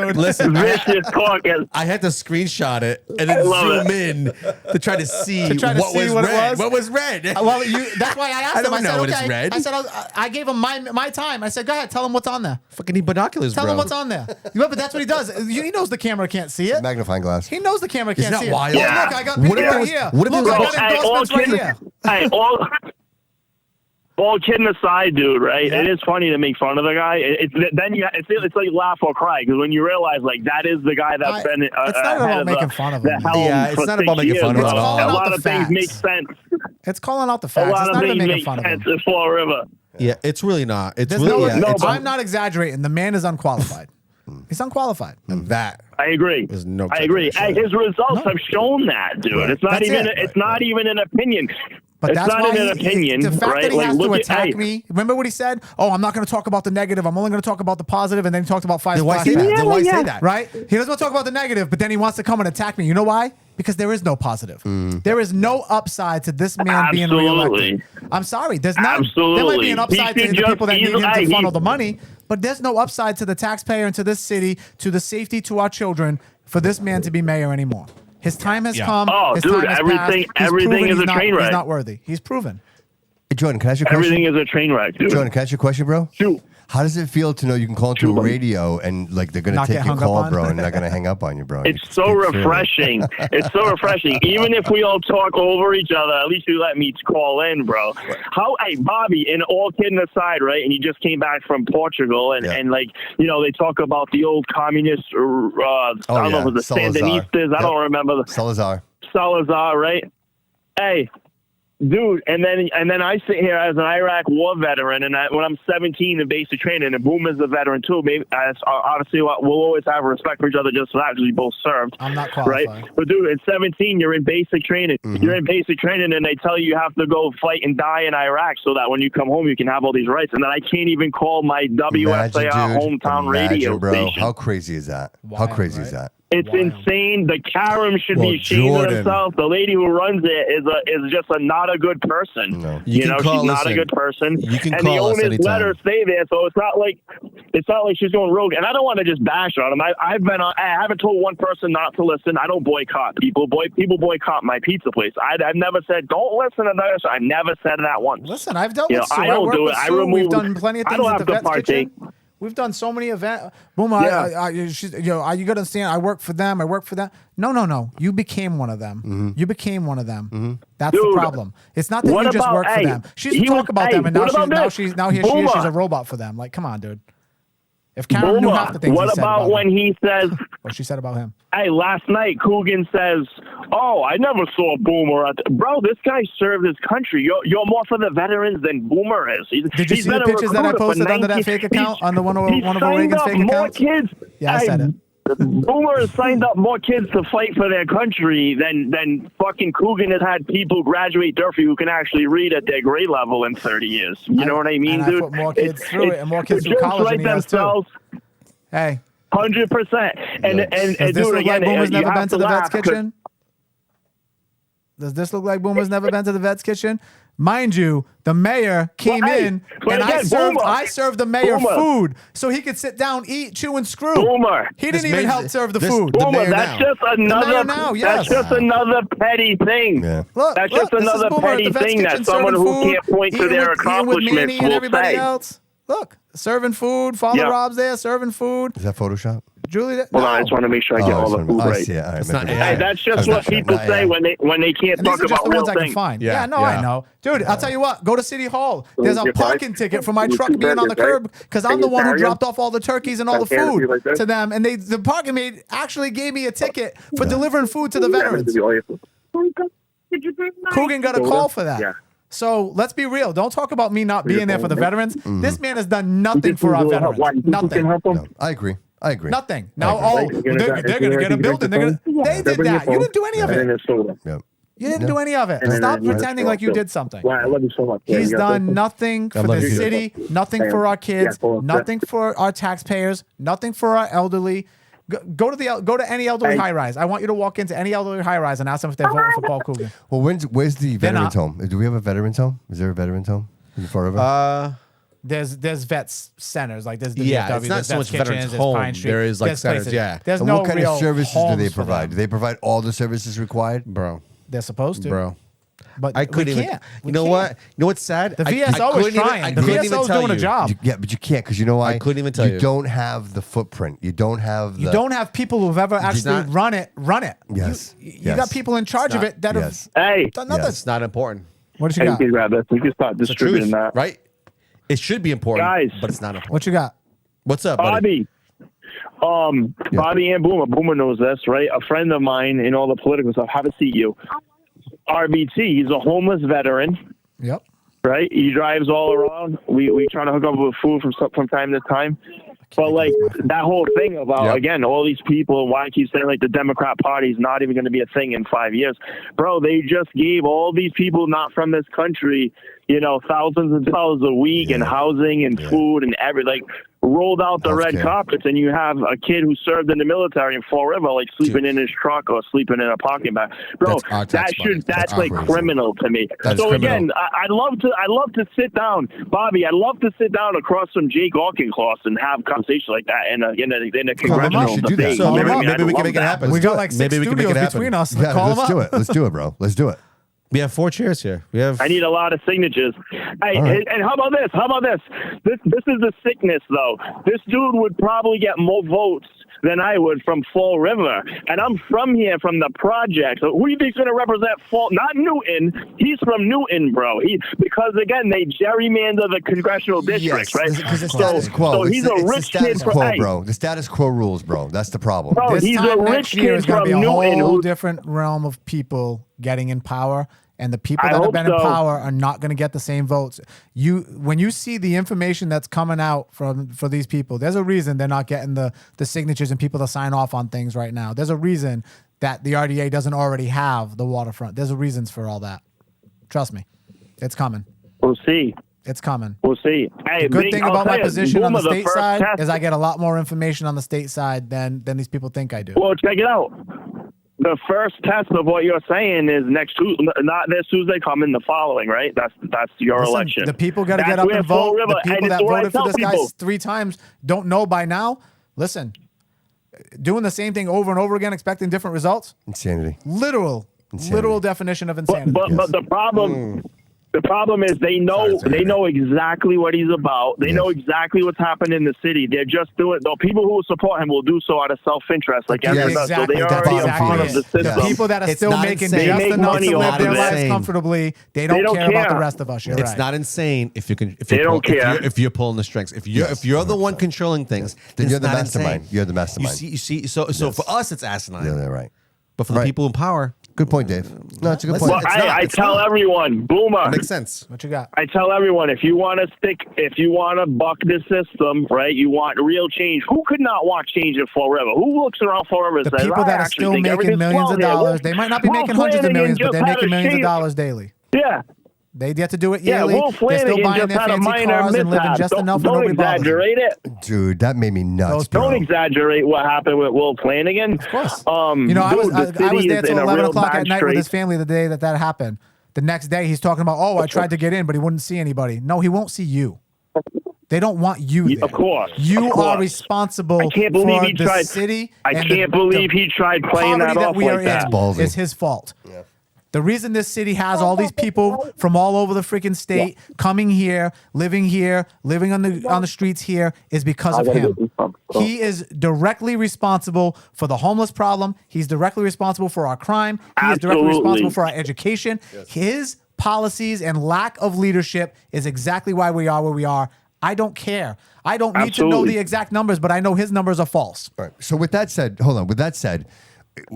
talking. I had to screenshot it and then zoom in to try to see what was red. What was red? Well, that's why I asked him. I said, okay. Red. I said, I gave him my time. I said, go ahead, tell him what's on there. Fucking need binoculars, Tell him what's on there. Yeah, but that's what he does. He knows the camera can't see it. Magnifying glass. He knows the camera can't see it. Wild? Look, I got people right here. Look, I got endorsements right here. Hey, all kidding aside, dude, right? Yeah. It is funny to make fun of the guy. It's like laugh or cry, because when you realize like that is the guy that's been it's not about making fun of him. It's not about making fun of him at all. A lot of things make sense. It's calling out the facts. It's not even making fun of him. It's Fall River. Yeah, it's really not. It's I'm not exaggerating. The man is unqualified. He's unqualified. And that I agree. I agree. His results have shown that, dude. Right. It's not even an opinion. But it's that's not why an opinion, the fact right? that he has to attack me. Remember what he said? Oh, I'm not going to talk about the negative. I'm only going to talk about the positive. And then he talked about 5 Why say that? Right? He doesn't want to talk about the negative, but then he wants to come and attack me. You know why? Because there is no positive. There is no upside to this man being reelected. I'm sorry. There's not. There might be an upside to the people that need him to funnel the money, but there's no upside to the taxpayer and to this city, to the safety to our children, for this man to be mayor anymore. His time has come. Oh, his dude, time has everything is a train wreck. He's not worthy. He's proven. Hey, Jordan, can I ask you a question? Everything is a train wreck, dude. Jordan, can I ask you a question, bro? Shoot. How does it feel to know you can call into a radio and like they're gonna take your call, bro, and they're not gonna hang up on you, bro? It's so refreshing. It's so refreshing. Even if we all talk over each other, at least you let me call in, bro. Hey, Bobby, and all kidding aside, right? And you just came back from Portugal, and like, you know, they talk about the old communist, I don't know if it was the Sandinistas. I don't remember. Salazar, right? Hey, dude, and then I sit here as an Iraq war veteran, and when I'm 17 in basic training, and Boomer's a veteran too. Maybe obviously we'll always have respect for each other just for that because we both served. I'm not qualified, right? But dude, at 17, you're in basic training. Mm-hmm. You're in basic training, and they tell you have to go fight and die in Iraq so that when you come home you can have all these rights. And then I can't even call my WSAR hometown radio bro. station. How crazy is that? How crazy is that? It's insane. The Karam should be ashamed of themselves. The lady who runs it is just not a good person. No. She's not a good person. You can and call the us owners anytime. let her stay there, so it's not like she's going rogue. And I don't want to just bash her on them. I haven't told one person not to listen. I don't boycott people. People boycott my pizza place. I've never said don't listen to this. I never said that once. Listen, I've dealt with Sue. I don't do it. I remove. We've done plenty of things I don't at have the to Vets partake. Kitchen. We've done so many events. Boom, you got to understand, I work for them. No. You became one of them. Mm-hmm. You became one of them. Mm-hmm. That's the problem. It's not that you just work for them. She used to talk about them, and now she's a robot for them. Like, come on, dude. If Karen knew half the things what he said about when he says, what she said about him? Hey, last night Coogan says, "Oh, I never saw Boomer." Bro, this guy served his country. You're more for the veterans than Boomer is. Did you see the pictures that I posted under that fake account on one of Reagan's fake accounts? Kids. Yeah, I said it. Boomer has signed up more kids to fight for their country than fucking Coogan has had people graduate Durfee who can actually read at their grade level in 30 years. You know what I mean, dude? I put more kids through it, and more kids through college than he has too. Hey. 100%. And does this dude, look again, like Boomer's never been to the laugh, Vets Kitchen? Does this look like Boomer's never been to the Vets Kitchen? Mind you, the mayor came in, and I served the mayor food so he could sit down, eat, chew, and screw. Boomer. He didn't even help serve the food. Boomer, that's just another petty thing. Yeah. That's just another petty thing that someone who can't point to their accomplishments will say. Else. Look, serving food. Father Rob's there serving food. Is that Photoshop? Julie, hold on, I just want to make sure I get all the food right. Hey, that's just what people say when they can't talk about real things. I can find. I know. Dude, I'll tell you what. Go to City Hall. There's a parking ticket for my truck being on the curb because I'm the one who dropped off all the turkeys and all the food to them. And the parking maid actually gave me a ticket for delivering food to the veterans. Coogan got a call for that. So let's be real. Don't talk about me not being there for the veterans. Mm-hmm. This man has done nothing for our veterans. Nothing. No, I agree. Nothing. Now, they're going to get a building. They did that. You didn't do any of it. Yep. You didn't do any of it. Stop pretending like you did something. Wow, I love you so much. He's done nothing for the city, nothing for our kids, nothing for our taxpayers, nothing for our elderly. Go to any elderly high rise. I want you to walk into any elderly high rise and ask them if they're voting for Paul Coogan. Well, where's the veterans home? Do we have a veterans home? Is there a veterans home in Florida? There's vets centers like there's it's not so much veterans home. There is like centers. Places. Yeah. There's and no what kind real of services do they provide? for Do they provide all the services required, bro? They're supposed to, bro. But I couldn't even. You know what? You know what's sad? The VSO is trying. The VSO is doing a job. But you can't because you know why? I couldn't even tell you. You don't have the footprint. You don't have. You don't have people who've ever actually run it. Yes. You got people in charge of it that have done nothing. It's not important. What you got? We can start distributing that. Right? It should be important, guys. But it's not important. What you got? What's up, Bobby? Bobby and Boomer knows this, right? A friend of mine in all the political stuff. Have a seat, you. RBT. He's a homeless veteran. Yep. Right. He drives all around. We try to hook up with food from time to time. But like that whole thing about again all these people. Why I keep saying like the Democrat Party is not even going to be a thing in 5 years, bro? They just gave all these people not from this country, thousands of dollars a week and housing and food and everything. Rolled out the red carpets, and you have a kid who served in the military in Fall River, like sleeping in his truck or sleeping in a parking bag, bro. That's like criminal to me. So again, I'd love to sit down, Bobby. I'd love to sit down across from Jake Auchincloss and have conversation like that in a congressional debate. So maybe we can make it happen. We got like 6 studios between us. Yeah, let's do it. Let's do it, bro. Let's do it. We have 4 chairs here. I need a lot of signatures. Hey, right. and how about this? How about this? This is the sickness, though. This dude would probably get more votes than I would from Fall River. And I'm from here, from the project. So who do you think's going to represent Fall? Not Newton. He's from Newton, bro. Because, again, they gerrymander the congressional districts, right? Because the status quo. So he's a it's rich the status kid quo, from, bro. The status quo rules, bro. That's the problem. Bro, This he's time a next rich year kid is going to from be a Newton. whole different realm of people getting in power. And the people I that have hope been in so. power are not going to get the same votes. When you see the information that's coming out for these people, there's a reason they're not getting the signatures and people to sign off on things right now. There's a reason that the RDA doesn't already have the waterfront. There's a reasons for all that. Trust me, it's coming. We'll see. It's coming. We'll see. Hey, The good thing about my position on the Boomer, state first side test- is I get a lot more information on the state side than these people think I do. Well, check it out. The first test of what you're saying is next Tuesday, not this Tuesday, coming the following, right? That's your Listen, election. the people got to That's get up where and Fall vote. River- The people and that it's what I voted for tell this guy people. 3 times don't know by now. Listen, doing the same thing over and over again, expecting different results. Insanity. Literal definition of insanity. But the problem is they know exactly what he's about. They know exactly what's happened in the city. They're just doing. The people who will support him will do so out of self-interest, like everyone does. So they already are part of the system. The people that are It's still not making insane. just They make enough money to live off their of it. lives comfortably, they don't care about the rest of us. You're It's right. not insane if you can. If They you're don't care. If you're pulling the strings. If you're the one controlling things, Then it's you're the not mastermind. insane. You're the mastermind. You see. So for us, it's asinine. Yeah, they're right. But for the people in power, good point, Dave. No, it's a good Listen, point. Well, I tell everyone, Boomer. It makes sense. What you got? I tell everyone, if you want to buck the system, right? You want real change. Who could not want change in Fall River? Who looks around Fall River and The says, people I that are actually still think making everything's millions of swell here. dollars, they might not be Will making hundreds of Flanagan millions, but just they're had making a millions of shave- dollars daily. Yeah. They get to do it Yeah, yearly. Will They're still Flanagan buying just their had a fancy minor cars and living mishap. just enough Don't where nobody bothers them. exaggerate it. Dude, that made me nuts, bro. Don't exaggerate what happened with Will Flanagan. Of course. I I was city there is till in a 11 real o'clock bad at night with his strait. family the day that happened. The next day, he's talking about, I tried to get in, but he wouldn't see anybody. No, he won't see you. They don't want you there. Of course. You of course. are responsible I can't believe for he the tried. city. I and can't believe he tried playing poverty that off we are like that. in Ballsy. is his fault. The reason this city has all these people from all over the freaking state coming here, living on the streets here is because of him. He is directly responsible for the homeless problem. He's directly responsible for our crime. He is directly Absolutely. responsible for our education. His policies and lack of leadership is exactly why we are where we are. I don't care. I don't need to know Absolutely. the exact numbers, but I know his numbers are false. All right. So with that said, hold on. With that said,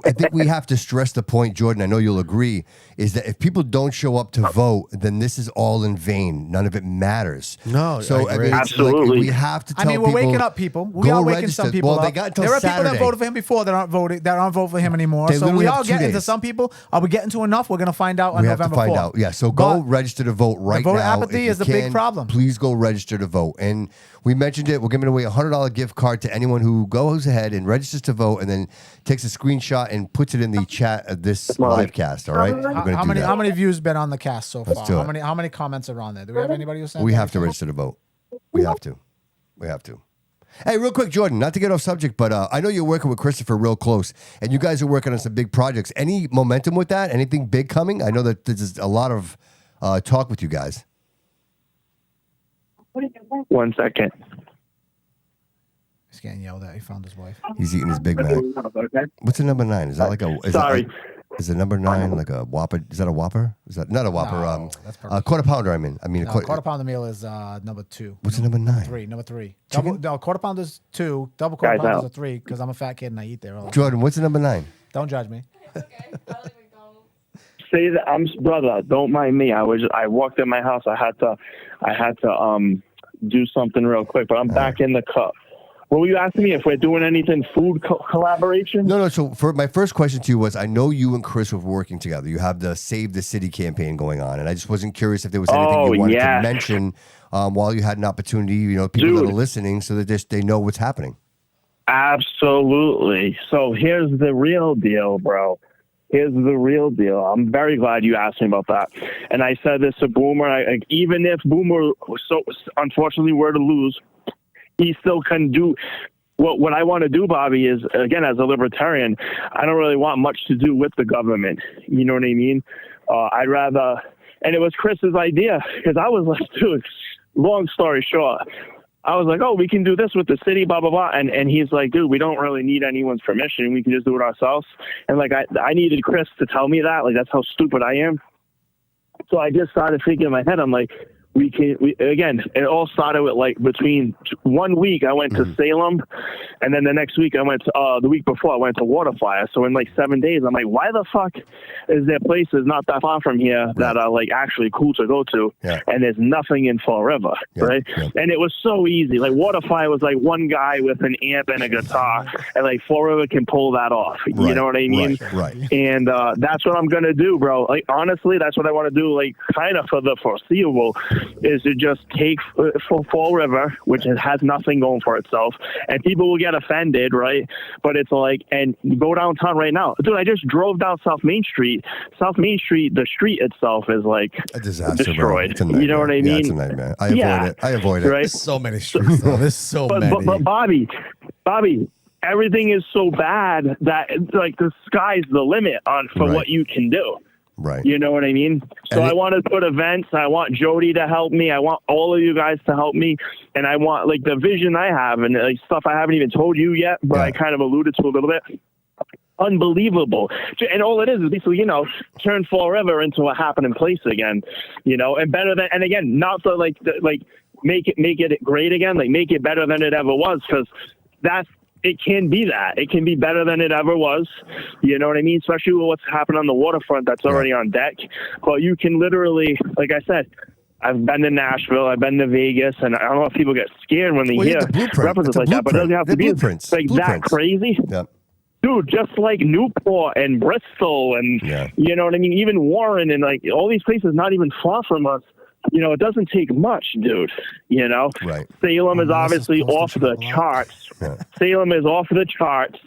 I think we have to stress the point, Jordan, I know you'll agree, is that if people don't show up to vote, then this is all in vain. None of it matters. No, so I agree. it's Absolutely. Like, we have to tell people. we're waking up people. We go are waking register. some people Well, up. they got until there are people Saturday. that voted for him before that aren't voting for him anymore. They So literally we have are 2 getting to days. some people. Are we getting to enough? We're going to find out on We have to November find 4th. out. Yeah, so go But register to vote right voter now. apathy If you is the big can, problem. Please go register to vote. And we mentioned it. We're giving away a $100 gift card to anyone who goes ahead and registers to vote and then takes a screenshot and puts it in the chat of this live cast. All right? We're gonna how do many that. how many views been on the cast so Let's far? do How it. many comments are on there? Do we have anybody who sent? We have to register to vote. We have to. We have to. Hey, real quick, Jordan, not to get off subject, but I know you're working with Christopher real close, and you guys are working on some big projects. Any momentum with that? Anything big coming? I know that there's a lot of talk with you guys. 1 second. He's getting yelled at. He found his wife. He's eating his Big Mac. What's a number 9? Is that like a? Sorry. Is a number 9 like a Whopper? Is that a Whopper? Is that not a Whopper? No, that's perfect. Quarter pounder. I mean, No, quarter pounder meal is number 2. What's a number 9? Number 3. Chicken? Quarter pounder's 2. Double quarter Guys, pounders out. are 3 because I'm a fat kid and I eat there all the time. Jordan, what's a number 9? Don't judge me. Say that, brother. Don't mind me. I walked in my house. I had to do something real quick, but I'm back in the cup. What were you asking me if we're doing anything food collaboration? No. So for my first question to you was, I know you and Chris were working together. You have the Save the City campaign going on, and I just wasn't curious if there was anything you wanted to mention while you had an opportunity. People that are listening, so that they know what's happening. Absolutely. So here's the real deal, bro. Here's the real deal. I'm very glad you asked me about that. And I said this to Boomer. Even if Boomer, unfortunately, were to lose, he still can do what I want to do, Bobby, is, again, as a libertarian, I don't really want much to do with the government. You know what I mean? I'd rather, and it was Chris's idea because I was like, dude, long story short, I was like, oh, we can do this with the city, blah, blah, blah. And he's like, dude, we don't really need anyone's permission. We can just do it ourselves. And like, I needed Chris to tell me that. Like, that's how stupid I am. So I just started thinking in my head, I'm like, again, it all started with like between 1 week I went to Salem, and then the next week I went to, the week before I went to Waterfire. So in like 7 days, I'm like, why the fuck is there places not that far from here that are like actually cool to go to? Yeah. And there's nothing in Fall River, right? Yeah. And it was so easy. Like Waterfire was like one guy with an amp and a guitar, and like Fall River can pull that off. Right. You know what I mean? Right. And that's what I'm gonna do, bro. Like honestly, that's what I want to do. Like kind of for the foreseeable. Is to just take Fall River, which has nothing going for itself, and people will get offended, right? But it's like, and go downtown right now. Dude, I just drove down South Main Street. South Main Street, the street itself is like a disaster, destroyed. Bro. You know what I mean? Yeah, it's a nightmare. I avoid it. Right? There's so many streets, though. There's so many. But Bobby, everything is so bad that like the sky's the limit for what you can do. Right. You know what I mean? So I want to put events. I want Jody to help me. I want all of you guys to help me. And I want like the vision I have and like stuff I haven't even told you yet, but I kind of alluded to a little bit. Unbelievable. And all it is basically, you know, turn Fall River into a happening place again, you know, and better than, and again, not to like make it great again, like make it better than it ever was. Cause it can be that. It can be better than it ever was. You know what I mean? Especially with what's happened on the waterfront that's already on deck. But you can literally, like I said, I've been to Nashville, I've been to Vegas, and I don't know if people get scared when they hear references like that, but it doesn't have to be like that crazy. Yep. Dude, just like Newport and Bristol and, you know what I mean? Even Warren and like all these places not even far from us. You know, it doesn't take much, dude. You know, Salem is obviously off the charts. Salem is off the charts,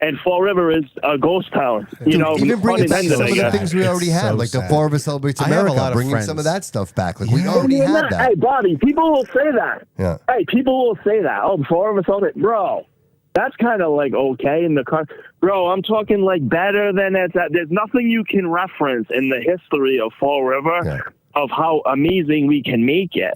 and Fall River is a ghost town. You know, even bringing back some of the things we already had, like the Fall River Celebrates America, bringing some of that stuff back. Like we already had that. Hey, Bobby, people will say that. Yeah. Hey, people will say that. Oh, Fall River Celebrates, bro. That's kind of like okay in the car, bro. I'm talking like better than that. There's nothing you can reference in the history of Fall River. Of how amazing we can make it,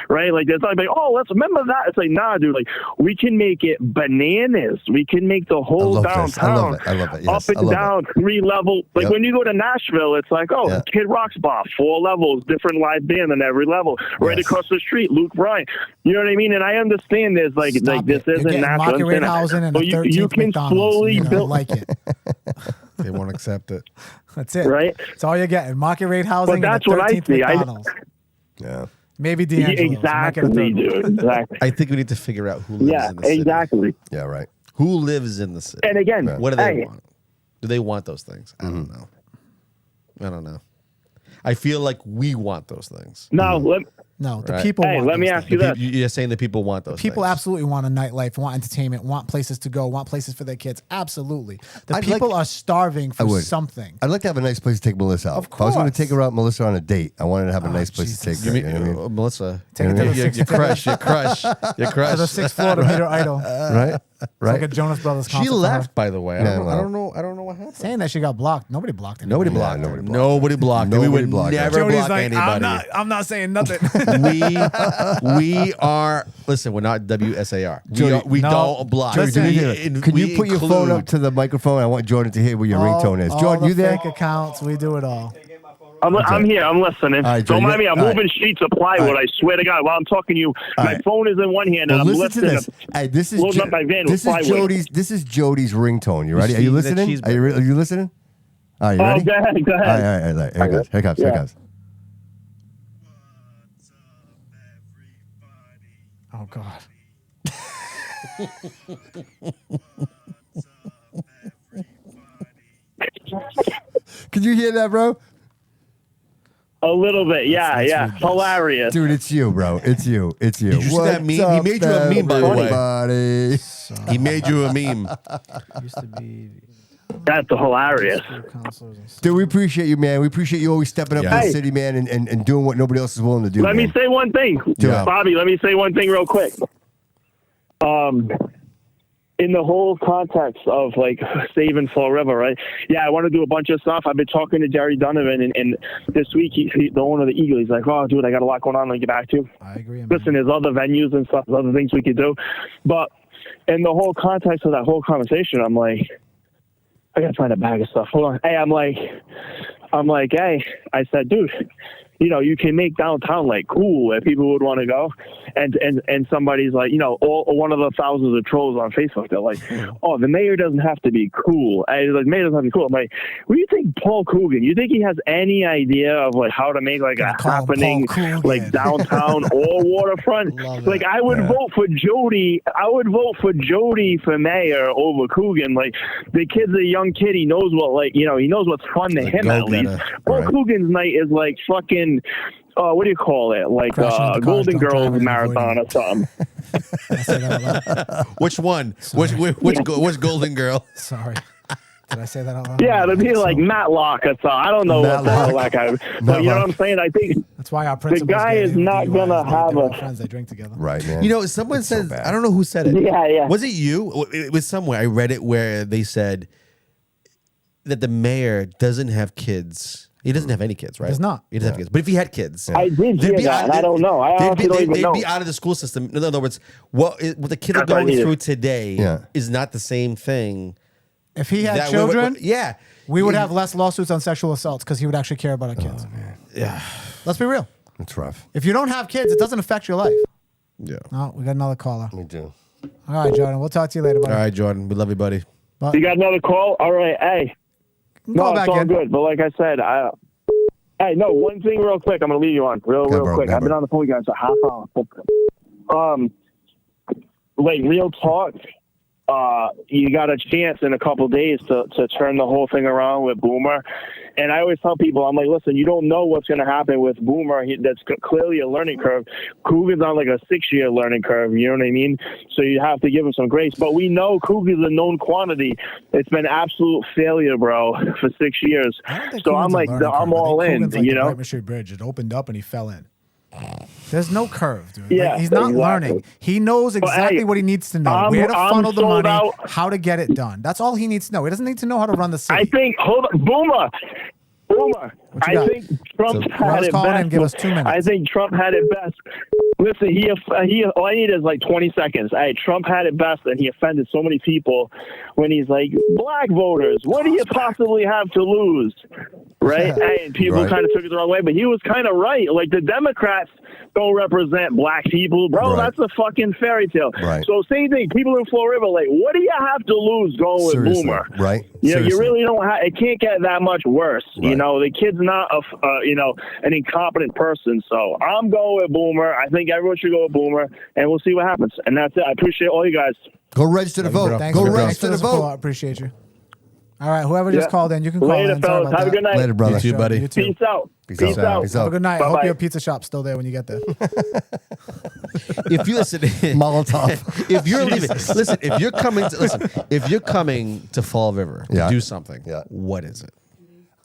right? Like, there's not like, oh, let's remember that. It's like, nah, dude. Like, we can make it bananas. We can make the whole downtown I love it. Yes, up and down, 3 level. Like when you go to Nashville, it's like, oh, Kid Rock's bar, 4 levels, different live band on every level. Right across the street, Luke Bryan. You know what I mean? And I understand there's like this isn't Nashville. You can slowly build like it. They won't accept it. That's it. Right? That's all you're getting. Market rate housing. But that's what I see. McDonald's. Maybe D'Angelo's. Exactly, dude. Exactly. I think we need to figure out who lives in the city. Exactly. Yeah, right. Who lives in the city? And again, what do they want? Do they want those things? I don't know. I don't know. I feel like we want those things. No, the people want let me ask you this. You're saying the people want those people things. Absolutely want a nightlife, want entertainment, want places to go, want places for their kids. Absolutely. The people are starving for something. I'd like to have a nice place to take Melissa out. Of course. If I was going to take her out, Melissa, on a date, I wanted to have a nice place to take her. You mean, Melissa, take her to the you crush. To the 6th floor to meet her idol. Right? It's like a Jonas Brothers concert. She left, by the way. I don't know what happened. Saying that she got blocked. Nobody blocked her. Nobody blocked. Nobody blocked. We would never block anybody. I'm not saying nothing. We are. Listen, we're not WSAR. We don't block. Jordan, can you put your phone up to the microphone? I want Jordan to hear what your ringtone is. Jordan, you there? Fake accounts. We do it all. I'm here. I'm listening. Right, don't mind me. I'm moving sheets of plywood. I swear to God. While I'm talking to you, my phone is in one hand and I'm listening. This is loading up my van with Jody's. This is Jody's ringtone. You ready? Are you listening? Are you listening? Are you ready? Go ahead. Go ahead. All right. Here it comes. Oh God. Can you hear that, bro? A little bit, yeah. Hilarious. Dude, it's you, bro. It's you. Did you see that meme? He made you a meme, by the way. He made you a meme. Used to be. That's hilarious. Dude, we appreciate you, man. We appreciate you always stepping up to the city, man, and doing what nobody else is willing to do. Let me say one thing. Bobby, let me say one thing real quick. in the whole context of like saving Fall River, right? Yeah, I want to do a bunch of stuff. I've been talking to Jerry Donovan, and this week, the owner of the Eagle, he's like, "Oh, dude, I got a lot going on to get back to." I agree. Man. Listen, there's other venues and stuff, there's other things we could do, but in the whole context of that whole conversation, I'm like, I gotta find a bag of stuff. Hold on. Hey, I'm like, hey, I said, dude, you know, you can make downtown like cool where people would want to go. And somebody's like, you know, one of the thousands of trolls on Facebook, they're like, oh, the mayor doesn't have to be cool. And he's like, mayor doesn't have to be cool. I'm like, what do you think Paul Coogan, you think he has any idea of like how to make like a happening like downtown or waterfront? Like I would vote for Jody. I would vote for Jody for mayor over Coogan. Like the kid's a young kid. He knows what, like, you know, he knows what's fun to him at least. Paul Coogan's night is like fucking, what do you call it? Like Golden Girls marathon or something. Which one? Which Golden Girl? Sorry. Did I say that out loud? Yeah, it'd be like Matlock or something. I don't know what the hell that guy. But you know what I'm saying? I think that's why our principals. The guy is not gonna have a friends. They drink together. Right, man. You know, someone said, I don't know who said it. Yeah. Was it you? It was somewhere. I read it where they said that the mayor doesn't have kids. He doesn't have any kids, right? He does not. He doesn't have kids. But if he had kids, I did hear that. I don't know. They'd be out of the school system. In other words, what the kids are going through today is not the same thing. If he had children, we would have less lawsuits on sexual assaults because he would actually care about our kids. Yeah. Let's be real. It's rough. If you don't have kids, it doesn't affect your life. Yeah. Oh, we got another caller. We do. All right, Jordan. We'll talk to you later, buddy. All right, Jordan. We love you, buddy. You got another call? All right. Hey. No, it's all good. But like I said, hey, no, one thing real quick. I'm going to leave you on real quick. I've been on the phone with you guys a half hour. Like real talk, you got a chance in a couple days to turn the whole thing around with Boomer. And I always tell people, I'm like, listen, you don't know what's going to happen with Boomer. That's clearly a learning curve. Coogan's on like a 6-year learning curve. You know what I mean? So you have to give him some grace. But we know Coogan's a known quantity. It's been absolute failure, bro, for 6 years. So I'm like, I'm all in. Like you know, the Street Bridge. It opened up and he fell in. There's no curve, dude. Yeah, like, he's not learning. He knows exactly what he needs to know. Where to funnel the money, how to get it done. That's all he needs to know. He doesn't need to know how to run the city. I think, hold on, Boomer. I think Trump had it best. Give us 2 minutes. I think Trump had it best. Listen, he all I need is like 20 seconds. Hey, Trump had it best, and he offended so many people when he's like, black voters, what do you possibly have to lose? Right? And people kind of took it the wrong way, but he was kind of right. Like, the Democrats don't represent black people, bro. That's a fucking fairy tale. So same thing, people in Fall River, like, what do you have to lose going with Boomer? Right? You know, you really don't have, it can't get that much worse. You know, the kid's not an incompetent person. So I'm going with Boomer. I think everyone should go with Boomer, and we'll see what happens. And that's it. I appreciate all you guys. Go register to vote. Go register to vote. I appreciate you. All right, whoever just called in, you can call Later, in. fellas. Have a good night. Later, brother. You too, buddy. You too. Peace out. Peace out. Have a good night. I hope Bye-bye. your pizza shop's still there when you get there. If you listen, Molotov. If you're leaving, listen. If you're coming to Fall River to do something, what is it?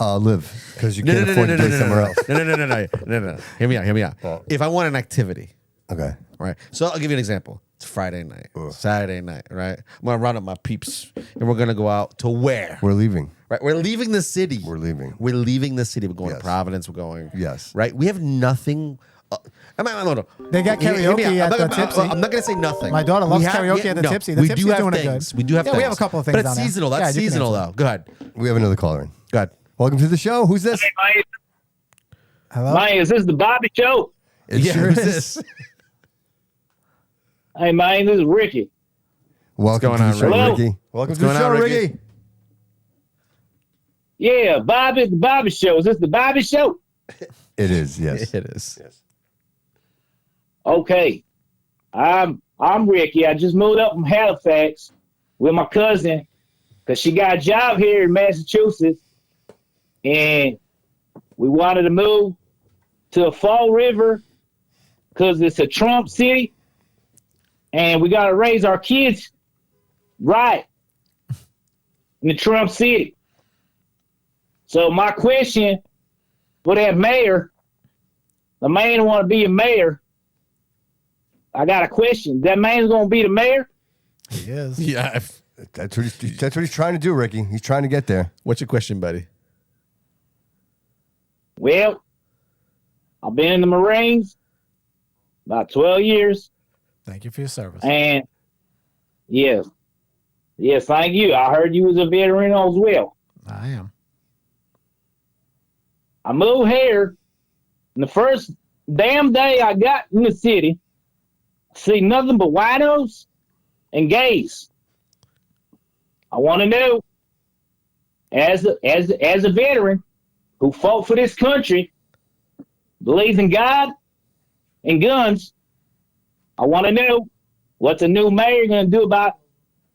Live, because you can't afford to do somewhere else. No. Hear me out. If I want an activity, okay, right. So I'll give you an example. It's Friday night, Saturday night, right? I'm gonna run up my peeps, and we're gonna go out to where? We're leaving. Right, we're leaving the city. We're leaving. We're leaving the city. We're going to Providence. We're going. Yes. Right. We have nothing. No. They got karaoke at the Tipsy. I'm not gonna say nothing. My daughter loves karaoke at the Tipsy. The Tipsy's doing it good. We do have. Yeah, we have a couple of things. But it's down seasonal. there. That's seasonal, though. Go ahead. We have another caller in. Go ahead. Welcome to the show. Who's this? Hey, hello. Mike, is this the Bobby Show? It sure is. Hey, man, this is Ricky. Welcome to the show, Ricky. Welcome to the show, Ricky. Yeah, Bobby, the Bobby Show. Is this the Bobby Show? It is, yes. It is. Yes. Okay. I'm Ricky. I just moved up from Halifax with my cousin because she got a job here in Massachusetts, and we wanted to move to Fall River because it's a Trump city, and we got to raise our kids right in the Trump city. So my question for that mayor, the man want to be a mayor. I got a question. That man's going to be the mayor? He is. Yeah. That's what he's trying to do, Ricky. He's trying to get there. What's your question, buddy? Well, I've been in the Marines about 12 years. Thank you for your service. And yes, thank you. I heard you was a veteran as well. I am. I moved here, and the first damn day I got in the city, I see nothing but winos and gays. I want to know, as a veteran who fought for this country, believes in God and guns, I want to know what the new mayor going to do about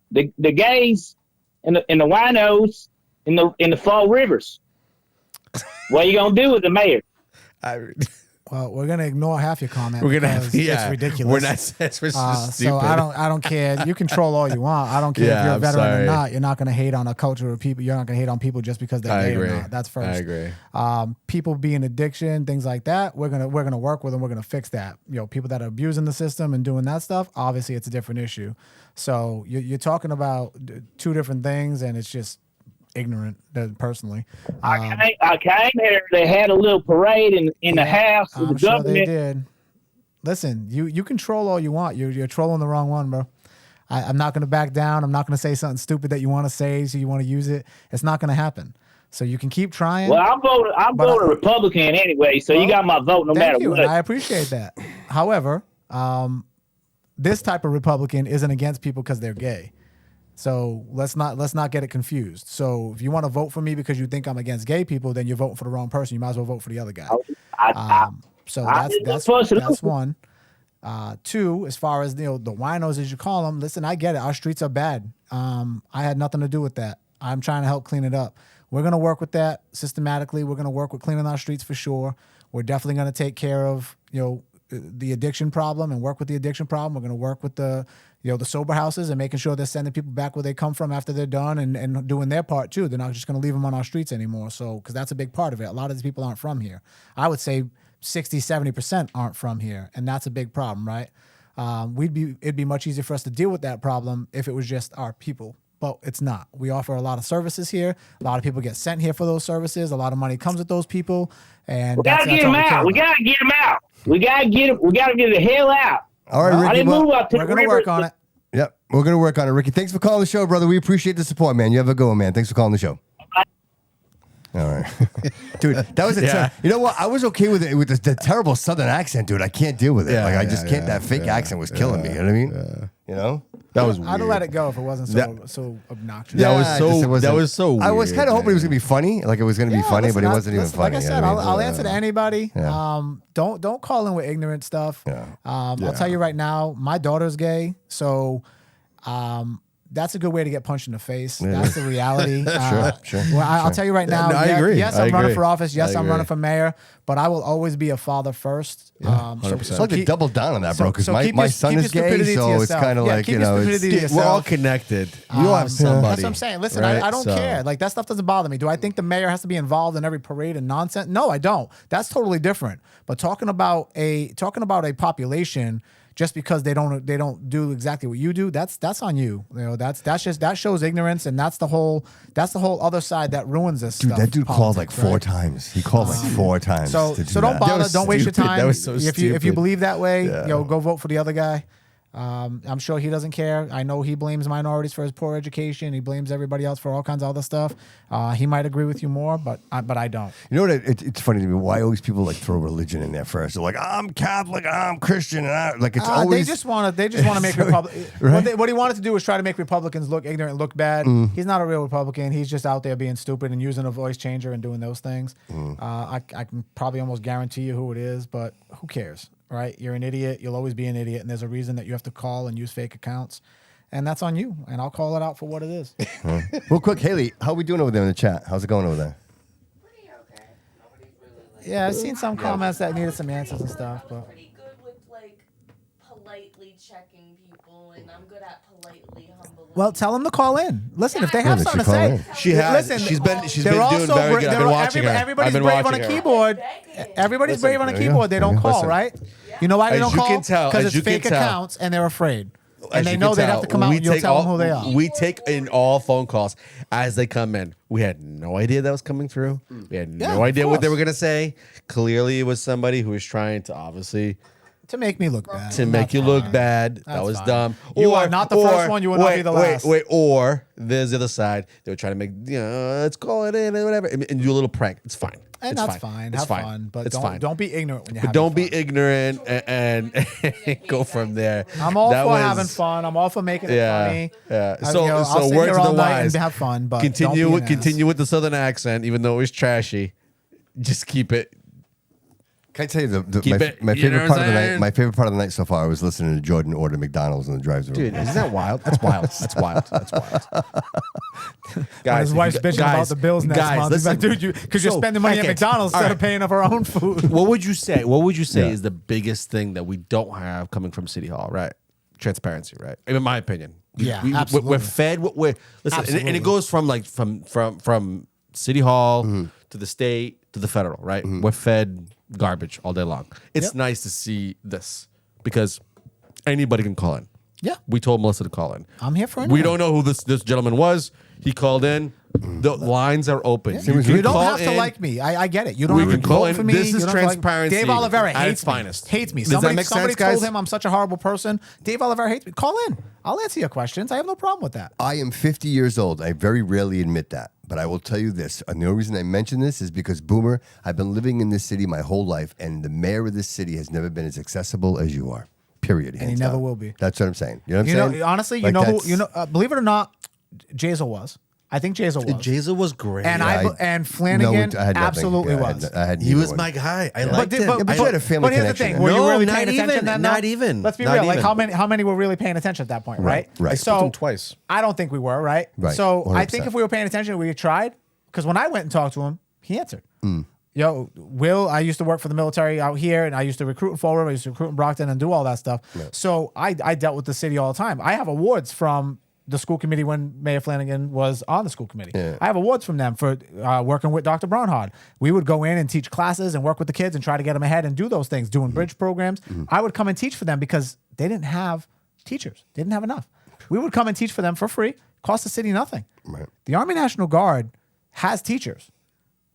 the gays and the winos in the Fall Rivers. What are you going to do with the mayor? Well, we're gonna ignore half your comment. We're gonna it's ridiculous. We're not. It's so I don't care. You can troll all you want. I don't care if you're a veteran or not. You're not gonna hate on a culture of people. You're not gonna hate on people just because they're gay or not. That's first. I agree. People being addiction, things like that. We're gonna work with them. We're gonna fix that. People that are abusing the system and doing that stuff. Obviously, it's a different issue. So you're talking about two different things, and it's just ignorant, personally. I came here. They had a little parade in the house of the government. Sure they did. Listen, you can troll all you want. You're trolling the wrong one, bro. I'm not going to back down. I'm not going to say something stupid that you want to say, so you want to use it. It's not going to happen. So you can keep trying. Well, I'm voting Republican anyway, so you got my vote no matter what. And I appreciate that. However, this type of Republican isn't against people because they're gay. So let's not get it confused. So if you want to vote for me because you think I'm against gay people, then you're voting for the wrong person. You might as well vote for the other guy. So that's one. Two, as far as the winos as you call them, listen, I get it. Our streets are bad. I had nothing to do with that. I'm trying to help clean it up. We're gonna work with that systematically. We're gonna work with cleaning our streets for sure. We're definitely gonna take care of the addiction problem and work with the addiction problem. We're gonna work with the sober houses and making sure they're sending people back where they come from after they're done and doing their part too. They're not just going to leave them on our streets anymore. So, because that's a big part of it. A lot of these people aren't from here. I would say 60, 70% aren't from here. And that's a big problem, right? It'd be much easier for us to deal with that problem if it was just our people. But it's not. We offer a lot of services here. A lot of people get sent here for those services. A lot of money comes with those people. And we got to get them out. We got to get them out. We got to get them. We got to get the hell out. All right, Ricky. I didn't move up to we're going to work on it. Yep, we're going to work on it, Ricky. Thanks for calling the show, brother. We appreciate the support, man. You have a good one, man. Thanks for calling the show. All right. Dude, that was you know what? I was okay with it with the terrible southern accent, dude. I can't deal with it. I just can't. That fake accent was killing me. You know what I mean? You know? That was weird. I'd have let it go if it wasn't so obnoxious. That was so weird. I was kind of hoping it was going to be funny. Like it was going to be funny, but it wasn't even funny. Like I said, I'll answer to anybody. Don't call in with ignorant stuff. I'll tell you right now, my daughter's gay, so that's a good way to get punched in the face. That's the reality. Sure. Well, I'll tell you right now. I agree. Yes, I'm running for office. Yes, I'm running for mayor. But I will always be a father first. It's like to double down on that, bro. Because my son is gay, so it's kind of like we're all connected. You have somebody. That's what I'm saying. Listen, right? I don't care. Like that stuff doesn't bother me. Do I think the mayor has to be involved in every parade and nonsense? No, I don't. That's totally different. But talking about a population. Just because they don't do exactly what you do, that's on you. That shows ignorance, and that's the whole other side that ruins this stuff. That dude called like 4 times. He called like 4 times. So don't bother. Don't waste your time. That was so stupid. If you believe that way, go vote for the other guy. I'm sure he doesn't care. I know he blames minorities for his poor education. He blames everybody else for all kinds of other stuff. He might agree with you more, but I don't. You know what? It's funny to me. Why always people like throw religion in there first? They're like, I'm Catholic, I'm Christian, and it's always they just want to make Republicans. Right? What he wanted to do was try to make Republicans look ignorant, look bad. He's not a real Republican. He's just out there being stupid and using a voice changer and doing those things. I can probably almost guarantee you who it is, but who cares? Right? You're an idiot. You'll always be an idiot. And there's a reason that you have to call and use fake accounts. And that's on you. And I'll call it out for what it is. Real quick, Haley, how are we doing over there in the chat? How's it going over there? Pretty okay. Nobody's really Yeah, I've seen some comments that needed some answers and stuff. But pretty good with politely checking people, and I'm good at politely humbling. well, tell them to call in. Listen, if they have something to say, she has. Listen, she's been doing also very good. I've been watching her. Everybody's brave on a keyboard. Everybody's brave on a keyboard. They don't call, right? You know why they don't call? Because it's fake accounts and they're afraid. And they know they'd have to come out and you'll tell them who they are. We take in all phone calls as they come in. We had no idea that was coming through. We had no idea what they were going to say. Clearly, it was somebody who was trying to obviously... To make me look bad. To make you look bad. That was dumb. You are not the first one. You will not be the last. Or there's the other side. They were trying to make, let's call it in and whatever. And do a little prank. It's fine. And that's fine. Have fun. But don't be ignorant when you're having fun. Don't be ignorant and go from there. I'm all for having fun. I'm all for making it funny. Yeah. So sit word here to all the night wise. and have fun. But continue with the southern accent, even though it was trashy. Just keep it. Can I tell you my favorite part of the night? My favorite part of the night so far was listening to Jordan order McDonald's in the drive-thru. Dude, isn't that wild? That's wild. That's wild. That's wild. Guys, his wife's bitching about the bills next month. Listen, he's like, dude, because you're spending money at McDonald's instead of paying for our own food. What would you say? What would you say is the biggest thing that we don't have coming from City Hall? Right, transparency. Right, in my opinion. Absolutely. We're fed. Listen, and it goes from like from City Hall to the state to the federal. Right, we're fed garbage all day long. It's nice to see this because anybody can call in. Yeah. We told Melissa to call in. I'm here for it. We don't know who this gentleman was. He called in. The lines are open. Yeah. You don't have to like me. I get it. You don't have to vote for me. This is transparency. Dave Oliveira hates me. Hates me. Does that make somebody sense, guys? told him I'm such a horrible person. Dave Oliveira hates me. Call in. I'll answer your questions. I have no problem with that. I am 50 years old. I very rarely admit that. But I will tell you this. And the only reason I mention this is because, Boomer, I've been living in this city my whole life, and the mayor of this city has never been as accessible as you are. Period. And he never will be. That's what I'm saying. You know what I'm saying? Honestly, like believe it or not, Jazel was. I think Jazel was. Jazel was great. And Flanagan absolutely was. He was my guy. I liked him. But you had a family But here's the thing. Were you really paying attention then? Not even. Let's be real. Like how many were really paying attention at that point, right? Right. I spoke to him twice. I don't think we were, right? So 100%. I think if we were paying attention, we tried. Because when I went and talked to him, he answered. Yo, Will, I used to work for the military out here, and I used to recruit in Fall River, I used to recruit in Brockton and do all that stuff. Right. So I dealt with the city all the time. I have awards from the school committee when Mayor Flanagan was on the school committee. Yeah. I have awards from them for working with Dr. Braunhard. We would go in and teach classes and work with the kids and try to get them ahead and do those things, doing bridge programs. I would come and teach for them because they didn't have teachers. They didn't have enough. We would come and teach for them for free, cost the city nothing. Right. The Army National Guard has teachers.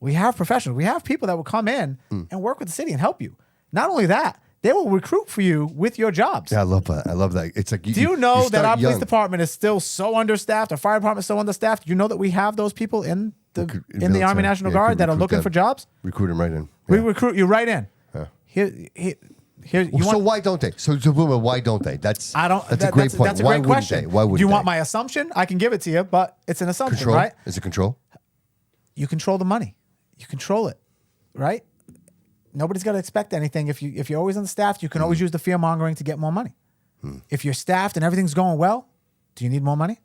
We have professionals. We have people that will come in and work with the city and help you. Not only that, they will recruit for you with your jobs. Yeah, I love that. I love that. It's like do you know that our police department is still so understaffed? Our fire department is so understaffed. You know that we have those people in the Army National Guard that are looking for jobs. Recruit them right in. Yeah. We recruit you right in. Yeah. Why don't they? So why don't they? That's a great point. That's a great question. They? Why wouldn't you they? want my assumption? I can give it to you, but it's an assumption, control? Right? Is it control? You control the money. You control it, right? Nobody's got to expect anything. If you're always understaffed, you can always use the fear mongering to get more money. If you're staffed and everything's going well, do you need more money?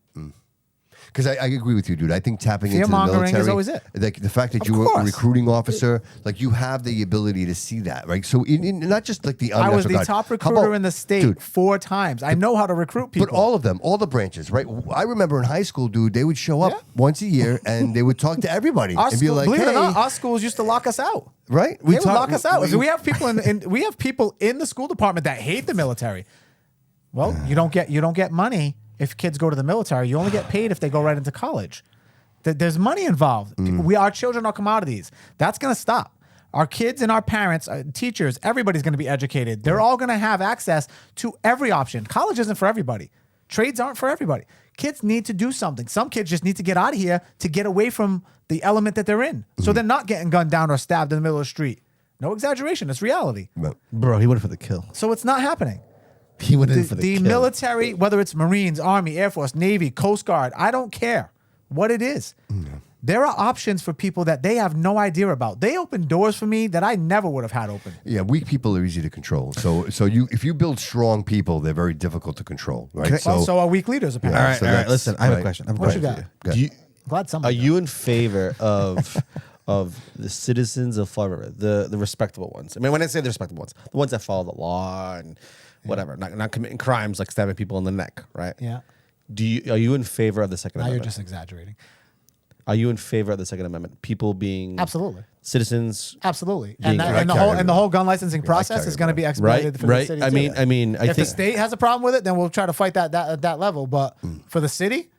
Because I agree with you, dude. I think tapping into the military is always it. Like the fact that you were a recruiting officer, like you have the ability to see that, right? So not just like the I was the top recruiter in the state 4 times. I know how to recruit people. But all of them, all the branches, right? I remember in high school, dude, they would show up once a year and they would talk to everybody and be like, believe it or hey. not, our schools used to lock us out. Right? They would lock us out. We have people we have people in the school department that hate the military. Well, you don't get money if kids go to the military. You only get paid if they go right into college. There's money involved. Our children are commodities. That's going to stop. Our kids and our parents, teachers, everybody's going to be educated. They're all going to have access to every option. College isn't for everybody. Trades aren't for everybody. Kids need to do something. Some kids just need to get out of here to get away from the element that they're in. So they're not getting gunned down or stabbed in the middle of the street. No exaggeration. It's reality. Bro, he went for the kill. So it's not happening. He went in for the kill. Military, whether it's Marines, Army, Air Force, Navy, Coast Guard, I don't care what it is. There are options for people that they have no idea about. They open doors for me that I never would have had open. Yeah, weak people are easy to control. So if you build strong people, they're very difficult to control, right? So are weak leaders apparently. All right. Listen, I have a question. What you got? Glad somebody. Are you in favor of the citizens of Florida, the respectable ones? I mean, when I say the respectable ones, the ones that follow the law and whatever, not committing crimes like stabbing people in the neck, right? Yeah. Are you in favor of the Second Amendment? You're just exaggerating. Are you in favor of the Second Amendment? People being absolutely citizens. Absolutely, being- and the whole gun licensing process is going to be expedited for the Right. city. I too. mean, I if the think state has a problem with it, then we'll try to fight that at that level. But for the city,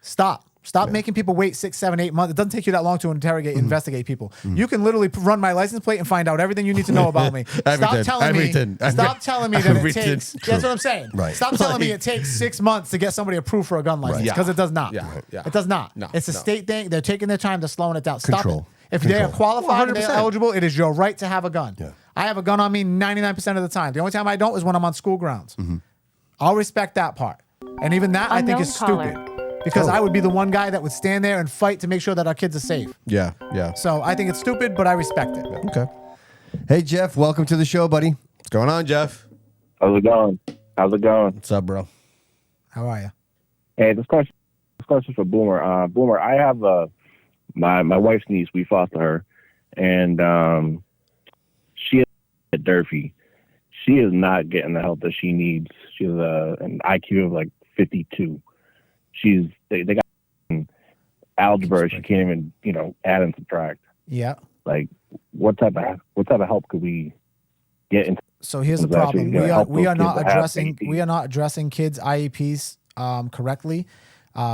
stop making people wait 6, 7, 8 months. It doesn't take you that long to investigate people. You can literally run my license plate and find out everything you need to know about me. Stop telling me that it takes. That's what I'm saying. Right. Stop telling me it takes 6 months to get somebody approved for a gun license because it does not. It does not. No, it's a state thing. They're taking their time. They're slowing it down. Stop Control. it. If they are qualified and they're 100%. eligible, it is your right to have a gun. Yeah. I have a gun on me 99% of the time. The only time I don't is when I'm on school grounds. I'll respect that part. And even that I think is Unknown stupid. Because I would be the one guy that would stand there and fight to make sure that our kids are safe. Yeah. So I think it's stupid, but I respect it. Okay. Hey, Jeff, welcome to the show, buddy. What's going on, Jeff? How's it going? What's up, bro? How are you? Hey, this question for Boomer. Boomer, I have my wife's niece. We foster her, and she is Durfee. She is not getting the help that she needs. She has an IQ of like 52. They got algebra. She can't even add and subtract. Yeah. Like what type of help could we get into? So here's the Is actually problem. gonna help We are those not kids that have addressing ADD. we are not addressing kids' IEPs correctly.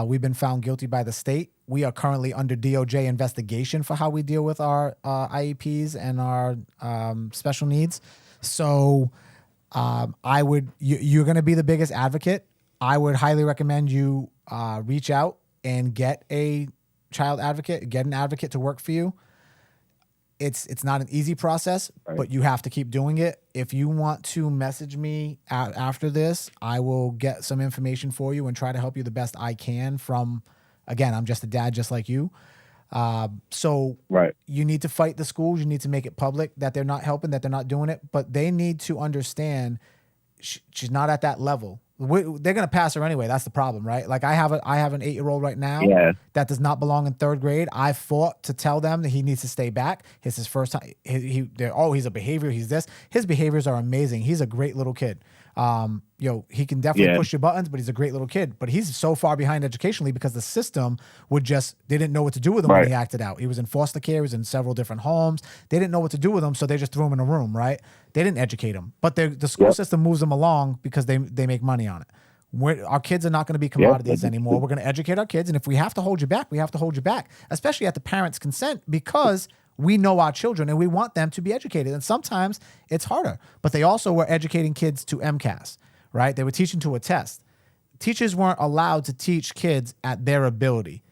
We've been found guilty by the state. We are currently under DOJ investigation for how we deal with our IEPs and our special needs. So you're going to be the biggest advocate. I would highly recommend you reach out and get a child advocate, get an advocate to work for you. It's not an easy process, but you have to keep doing it. If you want to message me after this, I will get some information for you and try to help you the best I can from, again, I'm just a dad just like you. So you need to fight the schools. You need to make it public that they're not helping, that they're not doing it, but they need to understand she's not at that level. They're going to pass her anyway. That's the problem, right? Like I have an 8-year-old right now that does not belong in 3rd grade. I fought to tell them that he needs to stay back. It's his first time. He's a behavior. He's this. His behaviors are amazing. He's a great little kid. He can definitely push your buttons, but he's a great little kid. But he's so far behind educationally because the system they didn't know what to do with him when he acted out. He was in foster care. He was in several different homes. They didn't know what to do with him, so they just threw him in a room, right? They didn't educate him. But the school system moves them along because they make money on it. Our kids are not going to be commodities anymore. We're going to educate our kids. And if we have to hold you back, we have to hold you back, especially at the parents' consent, because we know our children and we want them to be educated. And sometimes it's harder. But they also were educating kids to MCAS, right? They were teaching to a test. Teachers weren't allowed to teach kids at their ability.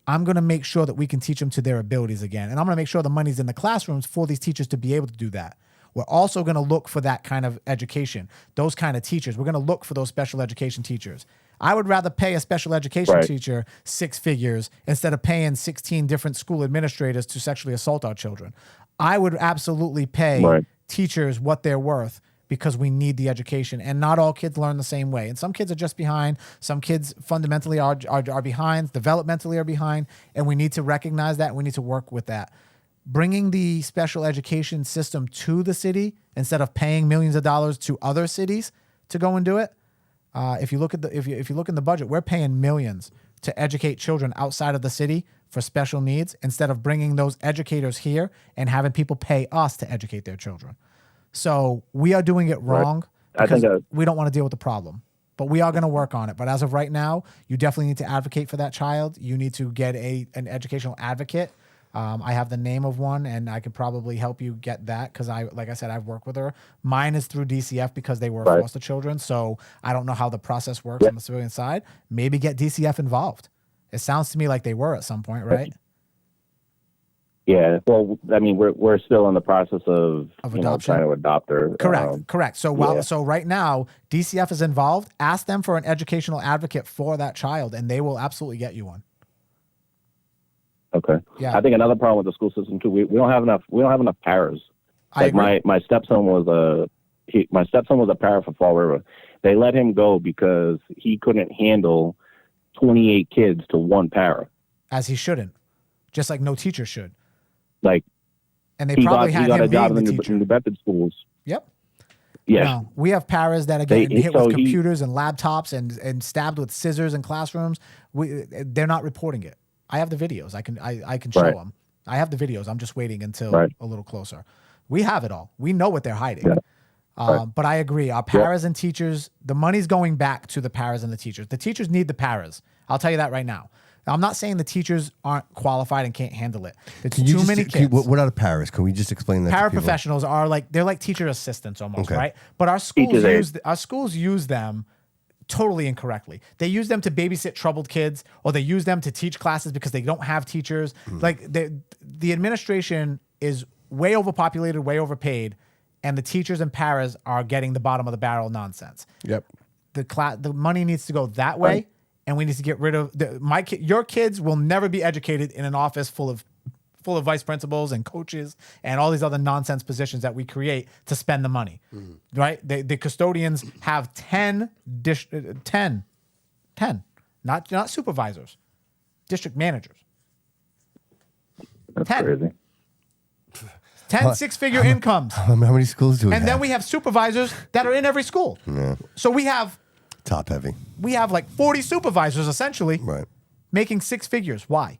I'm going to make sure that we can teach them to their abilities again. And I'm going to make sure the money's in the classrooms for these teachers to be able to do that. We're also going to look for that kind of education, those kind of teachers. We're going to look for those special education teachers. I would rather pay a special education teacher 6 figures instead of paying 16 different school administrators to sexually assault our children. I would absolutely pay teachers what they're worth because we need the education. And not all kids learn the same way. And some kids are just behind. Some kids fundamentally are behind, developmentally are behind. And we need to recognize that. We need to work with that. Bringing the special education system to the city instead of paying millions of dollars to other cities to go and do it. If you look at if you look in the budget, we're paying millions to educate children outside of the city for special needs instead of bringing those educators here and having people pay us to educate their children. So we are doing it wrong because we don't want to deal with the problem. But we are going to work on it. But as of right now, you definitely need to advocate for that child. You need to get an educational advocate. I have the name of one, and I could probably help you get that because like I said, I've worked with her. Mine is through DCF because they were foster children, so I don't know how the process works on the civilian side. Maybe get DCF involved. It sounds to me like they were at some point, right? Yeah. Well, I mean, we're still in the process of trying to adopt her. Correct. So so right now, DCF is involved. Ask them for an educational advocate for that child, and they will absolutely get you one. Okay. Yeah. I think another problem with the school system too. We don't have enough. We don't have enough paras. Like my stepson was a para for Fall River. They let him go because he couldn't handle 28 kids to one para. As he shouldn't. Just like no teacher should. Like, and they probably had him being the teacher. In New Bedford schools. Yep. Yes. No, we have paras that are getting hit with computers and laptops and stabbed with scissors in classrooms. They're not reporting it. I have the videos. I can show them. I have the videos. I'm just waiting until a little closer. We have it all. We know what they're hiding. Yeah. But I agree. Our paras and teachers, the money's going back to the paras and the teachers. The teachers need the paras. I'll tell you that right now. I'm not saying the teachers aren't qualified and can't handle it. It's too many kids. What are the paras? Can we just explain that? Paraprofessionals are they're like teacher assistants almost, right? But our schools use them totally incorrectly. They use them to babysit troubled kids, or they use them to teach classes because they don't have teachers. Like the administration is way overpopulated, way overpaid, and the teachers and paras are getting the bottom of the barrel nonsense. Yep. The money needs to go that way. And we need to get rid of your kids will never be educated in an office full of vice principals and coaches and all these other nonsense positions that we create to spend the money, right? The custodians have 10, not supervisors, district managers. That's 10. crazy. 10 six-figure incomes. How many schools do we have? And then we have supervisors that are in every school. Yeah. So we have top heavy. We have like 40 supervisors essentially making six figures. Why?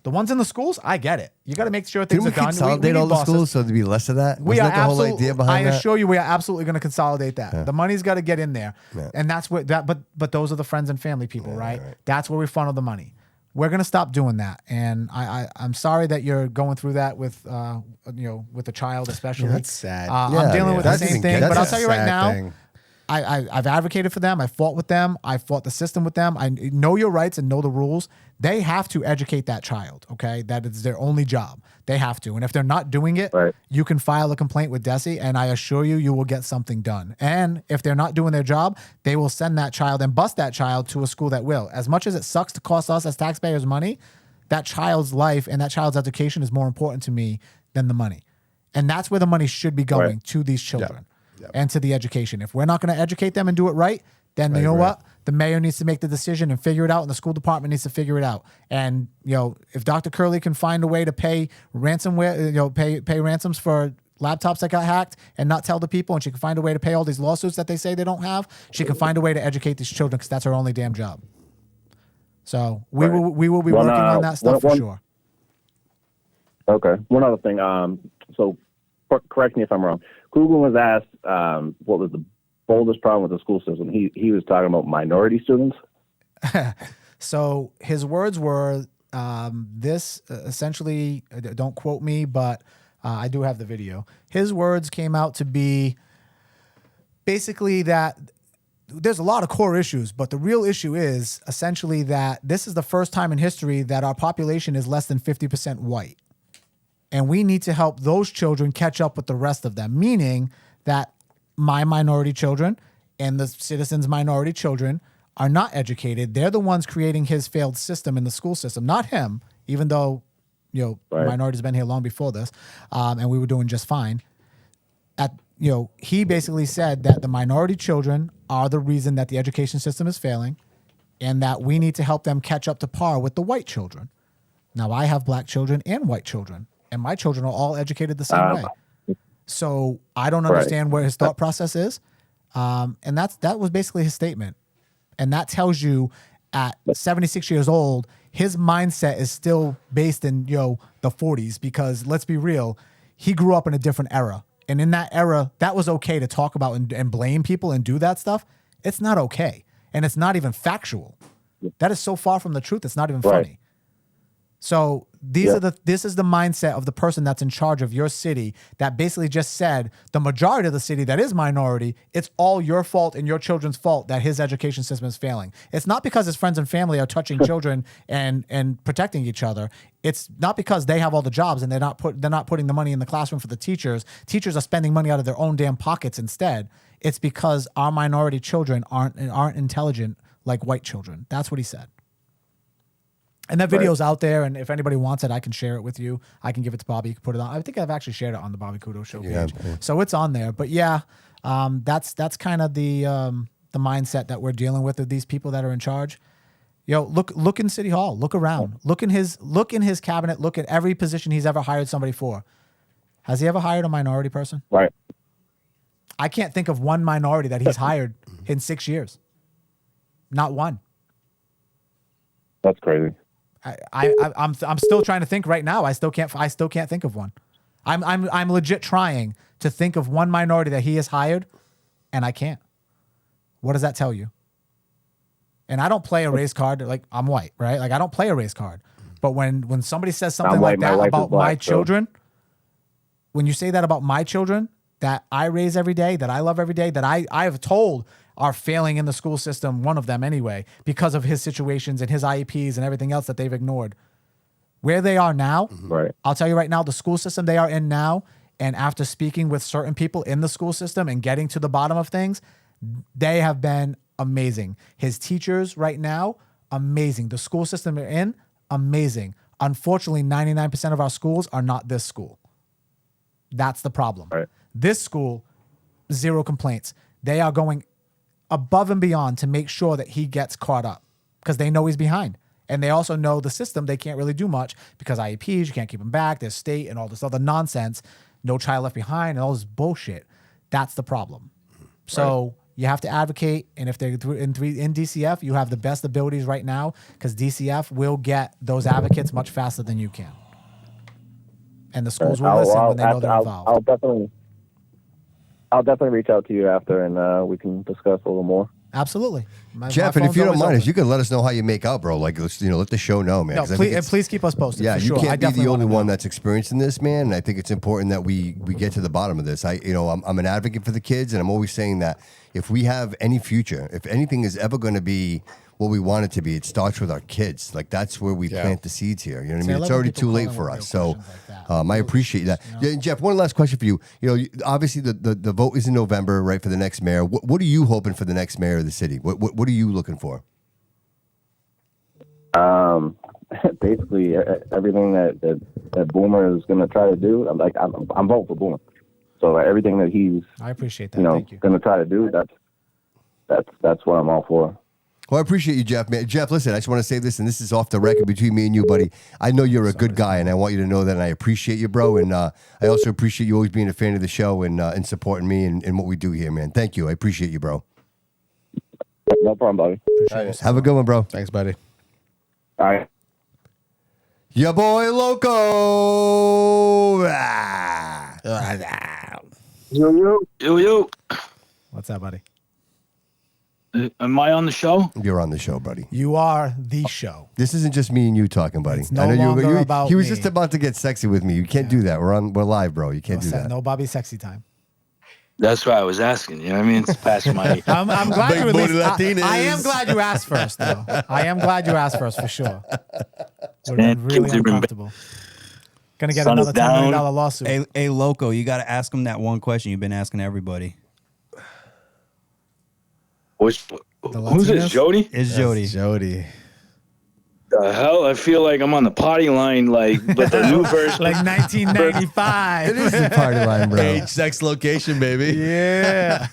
The ones in the schools, I get it. You got to make sure things are done. Consolidate all the schools so there'd be less of that. We are the whole idea behind that? I assure you, we are absolutely going to consolidate that. The money's got to get in there, and that's what that. But those are the friends and family people, right? That's where we funnel the money. We're going to stop doing that, and I'm sorry that you're going through that with with a child especially. That's sad. I'm dealing with the same thing, but I'll tell you right now. I've advocated for them. I fought with them. I fought the system with them. I know your rights and know the rules. They have to educate that child, okay? That is their only job. They have to. And if they're not doing it, you can file a complaint with DESE, and I assure you, you will get something done. And if they're not doing their job, they will send that child and bus that child to a school that will. As much as it sucks to cost us as taxpayers money, that child's life and that child's education is more important to me than the money. And that's where the money should be going, to these children. And to the education. If we're not going to educate them and do it right, then you know what? The mayor needs to make the decision and figure it out, and the school department needs to figure it out. And if Dr. Curley can find a way to pay ransomware, pay ransoms for laptops that got hacked and not tell the people, and she can find a way to pay all these lawsuits that they say they don't have, she can find a way to educate these children because that's her only damn job. So we will be working on that stuff for sure. Okay. One other thing. So correct me if I'm wrong. Google was asked what was the boldest problem with the school system. He was talking about minority students. So his words were this essentially, don't quote me, but I do have the video. His words came out to be basically that there's a lot of core issues, but the real issue is essentially that this is the first time in history that our population is less than 50% white. And we need to help those children catch up with the rest of them, meaning that my minority children and the citizens' minority children are not educated. They're the ones creating his failed system in the school system, not him, even though, minorities have been here long before this, and we were doing just fine. He basically said that the minority children are the reason that the education system is failing and that we need to help them catch up to par with the white children. Now, I have black children and white children. And my children are all educated the same way. So I don't understand where his thought process is. And that was basically his statement. And that tells you at 76 years old, his mindset is still based in, the 40s, because let's be real, he grew up in a different era. And in that era, that was okay to talk about and blame people and do that stuff. It's not okay. And it's not even factual. That is so far from the truth. It's not even funny. So this is the mindset of the person that's in charge of your city that basically just said the majority of the city that is minority, it's all your fault and your children's fault that his education system is failing. It's not because his friends and family are touching children and protecting each other. It's not because they have all the jobs and they're not putting the money in the classroom for the teachers. Teachers are spending money out of their own damn pockets instead. It's because our minority children aren't intelligent like white children. That's what he said. And that video's out there, and if anybody wants it, I can share it with you. I can give it to Bobby. You can put it on. I think I've actually shared it on the Bobby Kudo Show page. So it's on there. But that's kind of the mindset that we're dealing with these people that are in charge. Look in City Hall. Look around. Look in his cabinet. Look at every position he's ever hired somebody for. Has he ever hired a minority person? Right. I can't think of one minority that he's hired in 6 years. Not one. That's crazy. I'm still trying to think right now. I still can't think of one. I'm legit trying to think of one minority that he has hired, and I can't. What does that tell you? And I don't play a race card. Like, I'm white, right? Like, I don't play a race card. But when somebody says something like that about my children, when you say that about my children that I raise every day, that I love every day, that I have told are failing in the school system, one of them anyway, because of his situations and his IEPs and everything else that they've ignored. Where they are now, right? I'll tell you right now, the school system they are in now, and after speaking with certain people in the school system and getting to the bottom of things, they have been amazing. His teachers right now, amazing. The school system they're in, amazing. Unfortunately, 99% of our schools are not this school. That's the problem. Right. This school, zero complaints. They are going above and beyond to make sure that he gets caught up because they know he's behind. And they also know the system, they can't really do much because IEPs, you can't keep them back, there's state and all this other nonsense, no child left behind and all this bullshit. That's the problem. So you have to advocate, and if they're in DCF, you have the best abilities right now because DCF will get those advocates much faster than you can. And the schools will listen when they know they're involved. I'll definitely reach out to you after, and we can discuss a little more. Absolutely. Jeff, and if you don't mind, if you could let us know how you make out, bro, like, let's, let the show know, man. No, please keep us posted. Yeah, for you sure. can't be the only one that's experiencing this, man. And I think it's important that we get to the bottom of this. I'm an advocate for the kids, and I'm always saying that if we have any future, if anything is ever going to be what we want it to be, it starts with our kids. Like, that's where we plant the seeds here. You know what I mean? It's already too late for us. So I appreciate that. Yeah, Jeff, one last question for you. Obviously the vote is in November, right, for the next mayor. What are you hoping for the next mayor of the city? What are you looking for? Basically everything that Boomer is going to try to do. I'm voting for Boomer. So everything that he's, I appreciate that. Thank you. Going to try to do, that's what I'm all for. Well, I appreciate you, Jeff, man. Jeff, listen, I just want to say this, and this is off the record between me and you, buddy. I know you're a good guy, and I want you to know that, and I appreciate you, bro. And I also appreciate you always being a fan of the show and supporting me and what we do here, man. Thank you. I appreciate you, bro. No problem, buddy. Have a good one, bro. Thanks, buddy. All right. Your boy Loco. Yo. What's up, buddy? Am I on the show? You're on the show, buddy. You are the show. This isn't just me and you talking, buddy. It's no longer about He was me. just about to get sexy with me. You can't do that. We're live, bro. You can't do that. No Bobby sexy time. That's why I was asking. You know what I mean? It's past my. I'm glad you at least. Latinas. I am glad you asked first, though. I am glad you asked first for sure. Would have been really uncomfortable. Gonna get another $10 million lawsuit. Hey, Loco, you got to ask him that one question you've been asking everybody. Who's this, Jody? It's Jody. Jody. The hell? I feel like I'm on the party line, but the new version. Like 1995. It is the party line, bro. Age, sex, location, baby. Yeah.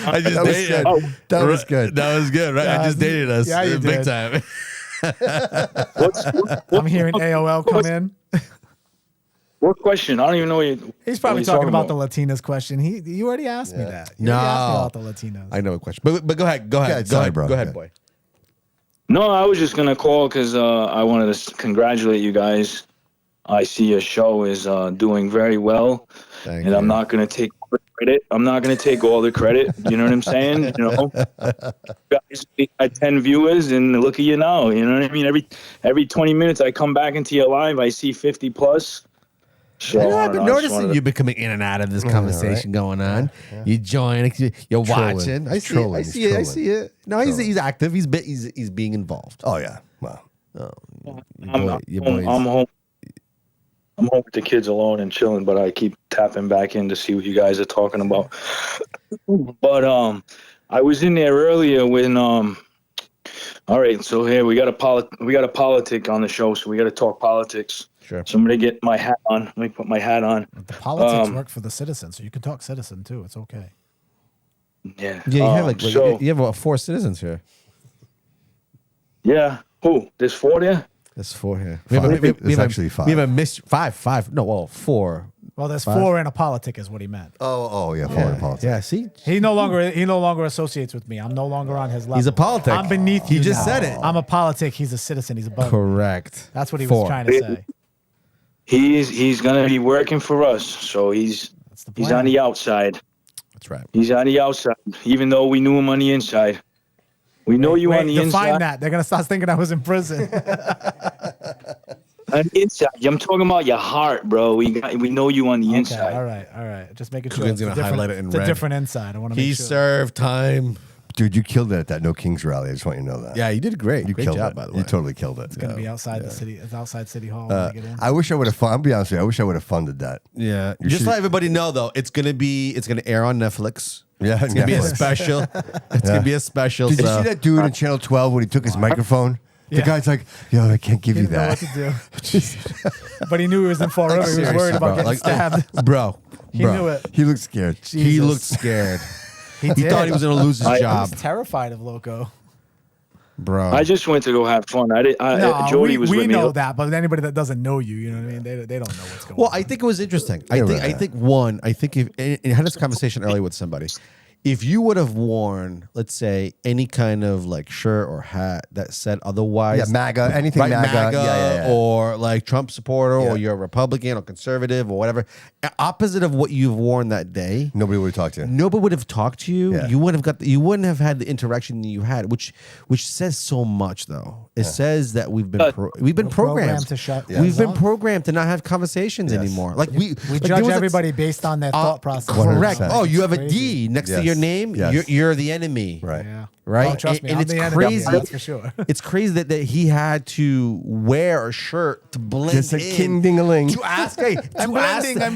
I just dated. That was good. That was good, right? I just dated us. Yeah, you big did. time. I'm hearing AOL come in. What question? I don't even know what you. He's probably talking about the Latinas question. You already asked me that. You already asked me about the Latinas. I know a question, but go ahead. Go ahead, bro. Go ahead, boy. No, I was just gonna call because I wanted to congratulate you guys. I see your show is doing very well, and I'm not gonna take credit. I'm not gonna take all the credit. You know what I'm saying? You guys got 10 viewers, and look at you now. You know what I mean? Every 20 minutes, I come back into your live, I see 50 plus. So, I've been noticing you've been coming in and out of this conversation going on. Yeah. You join, you're watching. I see it. I see it. No, he's active. He's being involved. Oh yeah. Wow. I'm home. I'm home with the kids alone and chilling, but I keep tapping back in to see what you guys are talking about. But I was in there earlier when all right, so here we got a politic on the show, so we got to talk politics. Sure. So I'm gonna get my hat on. Let me put my hat on. The politics work for the citizen, so you can talk citizen too. It's okay. Yeah. Yeah, you have about 4 citizens here. Yeah. Who? There's 4 there? There's 4 here. It's actually 5. We have a 5. No, well, 4. Well, there's 4 in a politic is what he meant. Oh, yeah, 4 in a politic. Yeah, see? He no longer associates with me. I'm no longer on his level. He's a politic. I'm beneath you. He just now. said it. I'm a politic. He's a citizen. He's above me. Correct. That's what he was trying to say. He's gonna be working for us, so he's on the outside. That's right. He's on the outside, even though we knew him on the inside. We know you on the inside. Define that. They're gonna start thinking I was in prison. On the inside, I'm talking about your heart, bro. We know you on the inside. All right. Just making sure. Coogan's gonna highlight it in it's red. a different inside. I want to make He sure. served time. Dude, you killed it at that No Kings rally. I just want you to know that. Yeah, you did great. You Great killed job, it. by the way. You totally killed it. It's gonna be outside the city. It's outside City Hall when I get in. I wish I would have. I'll be honest with you. I wish I would have funded that. Yeah. You Just should- let everybody know though, it's gonna air on Netflix. Yeah, It's gonna be a Netflix. special. It's gonna be a special. Did you so- see that dude in Channel 12 when he took his microphone? The Yeah. guy's like, "Yo, I can't give He you didn't know that." what to do. But he knew he was in Fall River. He was Seriously, worried about bro. getting stabbed. Bro. He knew it. He looked scared. He Jesus. looked scared. He thought he was gonna lose his He job. was terrified of Loco. Bro. I just went to go have fun. No, Jody was we with me. know that, but anybody that doesn't know you, you know what I mean? They don't know what's going Well, on. I think it was interesting. I Yeah, think right. I think if and I had this conversation earlier with somebody. If you would have worn, let's say, any kind of like shirt or hat that said otherwise, Yeah, MAGA, anything right, MAGA. Yeah. or like Trump supporter, Yeah. or you're a Republican or conservative or whatever, opposite of what you've worn that day, Nobody would have talked to you. nobody would have talked to you. Yeah. You wouldn't have had the interaction that you had, which says so much. Though it says that we've been programmed to shut We've been down. programmed to not have conversations anymore. Like We like judge there was everybody based on their thought process. Correct. 100%. Oh, you have a Crazy. D next to Yes. your name. Yes. You're the enemy. Right. Yeah. Right. Oh, trust me, and I'm it's the enemy, crazy. that's for sure. It's crazy that he had to wear a shirt to blend Just a in. king-ding-a-ling. To ask, hey, I'm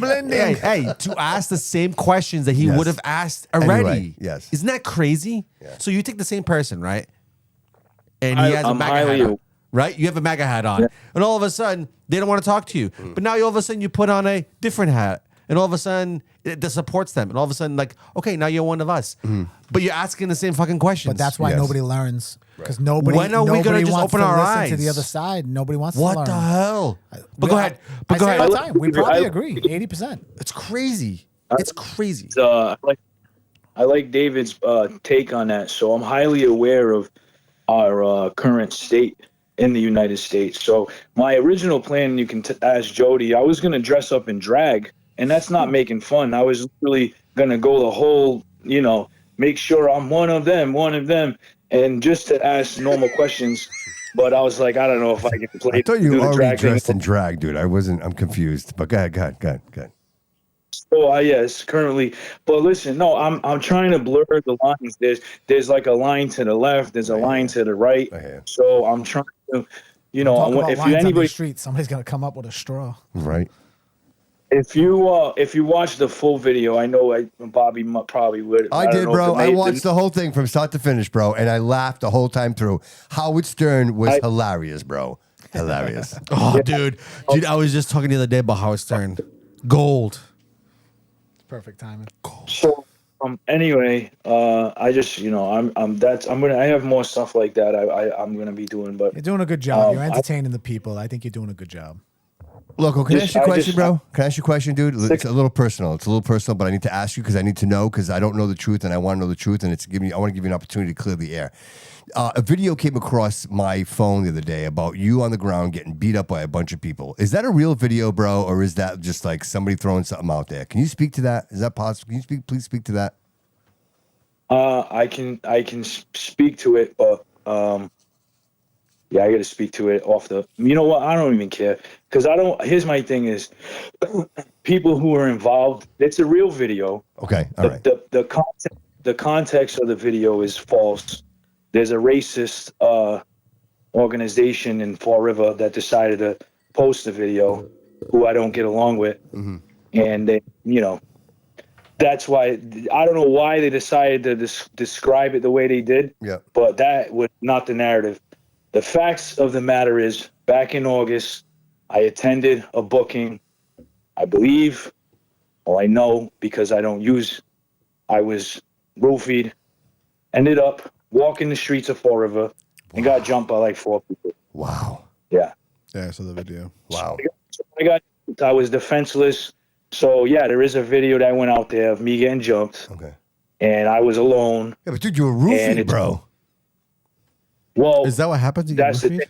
blending. Hey, to ask the same questions that he Yes. would have asked already. Anyway, yes. Isn't that crazy? Yeah. So you take the same person, right? And he has a I'm MAGA hat highly on, right? You have a MAGA hat on. And all of a sudden, they don't want to talk to you. But now all of a sudden you put on a different hat. And all of a sudden, it supports them. And all of a sudden, like, okay, now you're one of us. But you're asking the same fucking questions. But that's why Yes. nobody learns. Because nobody, When are we gonna nobody just wants open to our listen eyes? to the other side. Nobody wants to What learn. the hell? But go ahead. I But go say it all ahead. the time. We probably agree. 80%. It's crazy. It's crazy. I like David's take on that. So I'm highly aware of our current state in the United States. So my original plan, you can ask Jody, I was going to dress up in drag, and that's not making fun. I was really going to go the whole, make sure I'm one of them, and just to ask normal questions. But I was like, I don't know if I can play. I thought do you the already drag thing. dressed in drag, dude. I'm confused. But go ahead. So yes, currently. But listen, no, I'm trying to blur the lines. There's like a line to the left, there's a line to the right. So I'm trying to, Talk about if lines on the anybody, street, somebody's gonna come up with a straw. Right. if you watch the full video, I know Bobby probably would. I don't did, know bro. if it I made watched the whole thing from start to finish, bro, and I laughed the whole time through. Howard Stern was hilarious, bro. Hilarious. Oh, dude, I was just talking the other day about Howard Stern. Gold. Perfect timing. So anyway, I just I have more stuff like that I'm gonna be doing, but You're doing a good job. You're entertaining the people. I think you're doing a good job. Loco, can I ask you a question, bro? Can I ask you a question, dude? It's a little personal. But I need to ask you because I need to know because I don't know the truth and I want to know the truth, and I want to give you an opportunity to clear the air. A video came across my phone the other day about you on the ground getting beat up by a bunch of people. Is that a real video, bro, or is that just like somebody throwing something out there? Can you speak to that? Is that possible? Can you please speak to that? I can speak to it, but yeah, I got to speak to it off the. You know what? I don't even care because I don't. Here's my thing: is people who are involved. It's a real video. Okay, all right. The context of the video is false. There's a racist organization in Fall River that decided to post the video, who I don't get along with, and they, that's why I don't know why they decided to describe it the way they did. Yeah. But that was not the narrative. The facts of the matter is, back in August, I attended a booking. I believe, well, I know because I was roofied, ended up walking the streets of Fall River and got jumped by like 4 people. Wow. Yeah. Yeah, I saw the video. Wow. I was defenseless. So yeah, there is a video that went out there of me getting jumped. Okay. And I was alone. Yeah, but dude, you were roofied, bro. Well, is that what happened? That's the thing.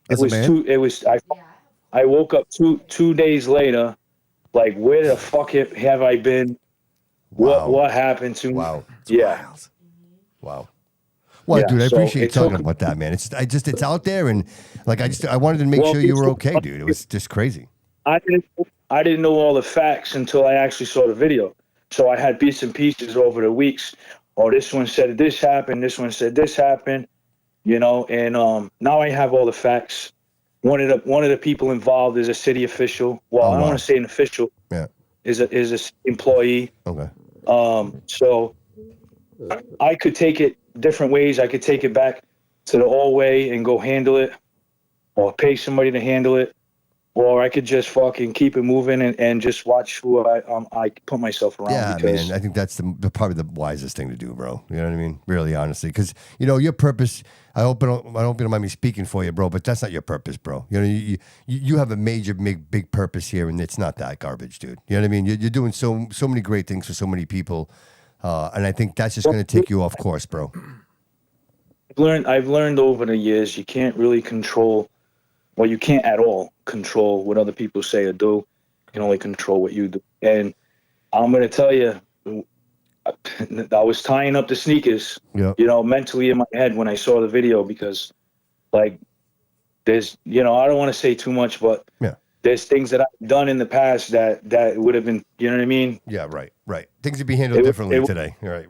As it was a man? two. It was. I woke up two days later. Like, where the fuck have I been? Wow. What happened to me? Wow. Yeah. Wow. Well, Yeah, dude, I so appreciate you it talking took- about that, man. It's out there, and like I wanted to make Well, sure you were it's- okay, dude. It was just crazy. I didn't know all the facts until I actually saw the video. So I had bits and pieces over the weeks. Oh, this one said this happened. This one said this happened. You know, and now I have all the facts. One of the people involved is a city official. Well, I don't want to say an official. Yeah. Is a employee. Okay. So I could take it different ways. I could take it back to the old way and go handle it, or pay somebody to handle it, or I could just fucking keep it moving and just watch who I put myself around. Yeah, because man. I think that's probably the wisest thing to do, bro. You know what I mean? Really, honestly, because your purpose. I hope you don't mind me speaking for you, bro. But that's not your purpose, bro. You know, you have a major, big purpose here, and it's not that garbage, dude. You know what I mean? You're doing so many great things for so many people, and I think that's just going to take you off course, bro. I've learned over the years you can't really control. Well, you can't at all control what other people say or do. You can only control what you do. And I'm going to tell you, I was tying up the sneakers, mentally in my head when I saw the video, because like there's, I don't want to say too much, but there's things that I've done in the past that would have been, you know what I mean? Yeah, right. Things would be handled differently today. Right.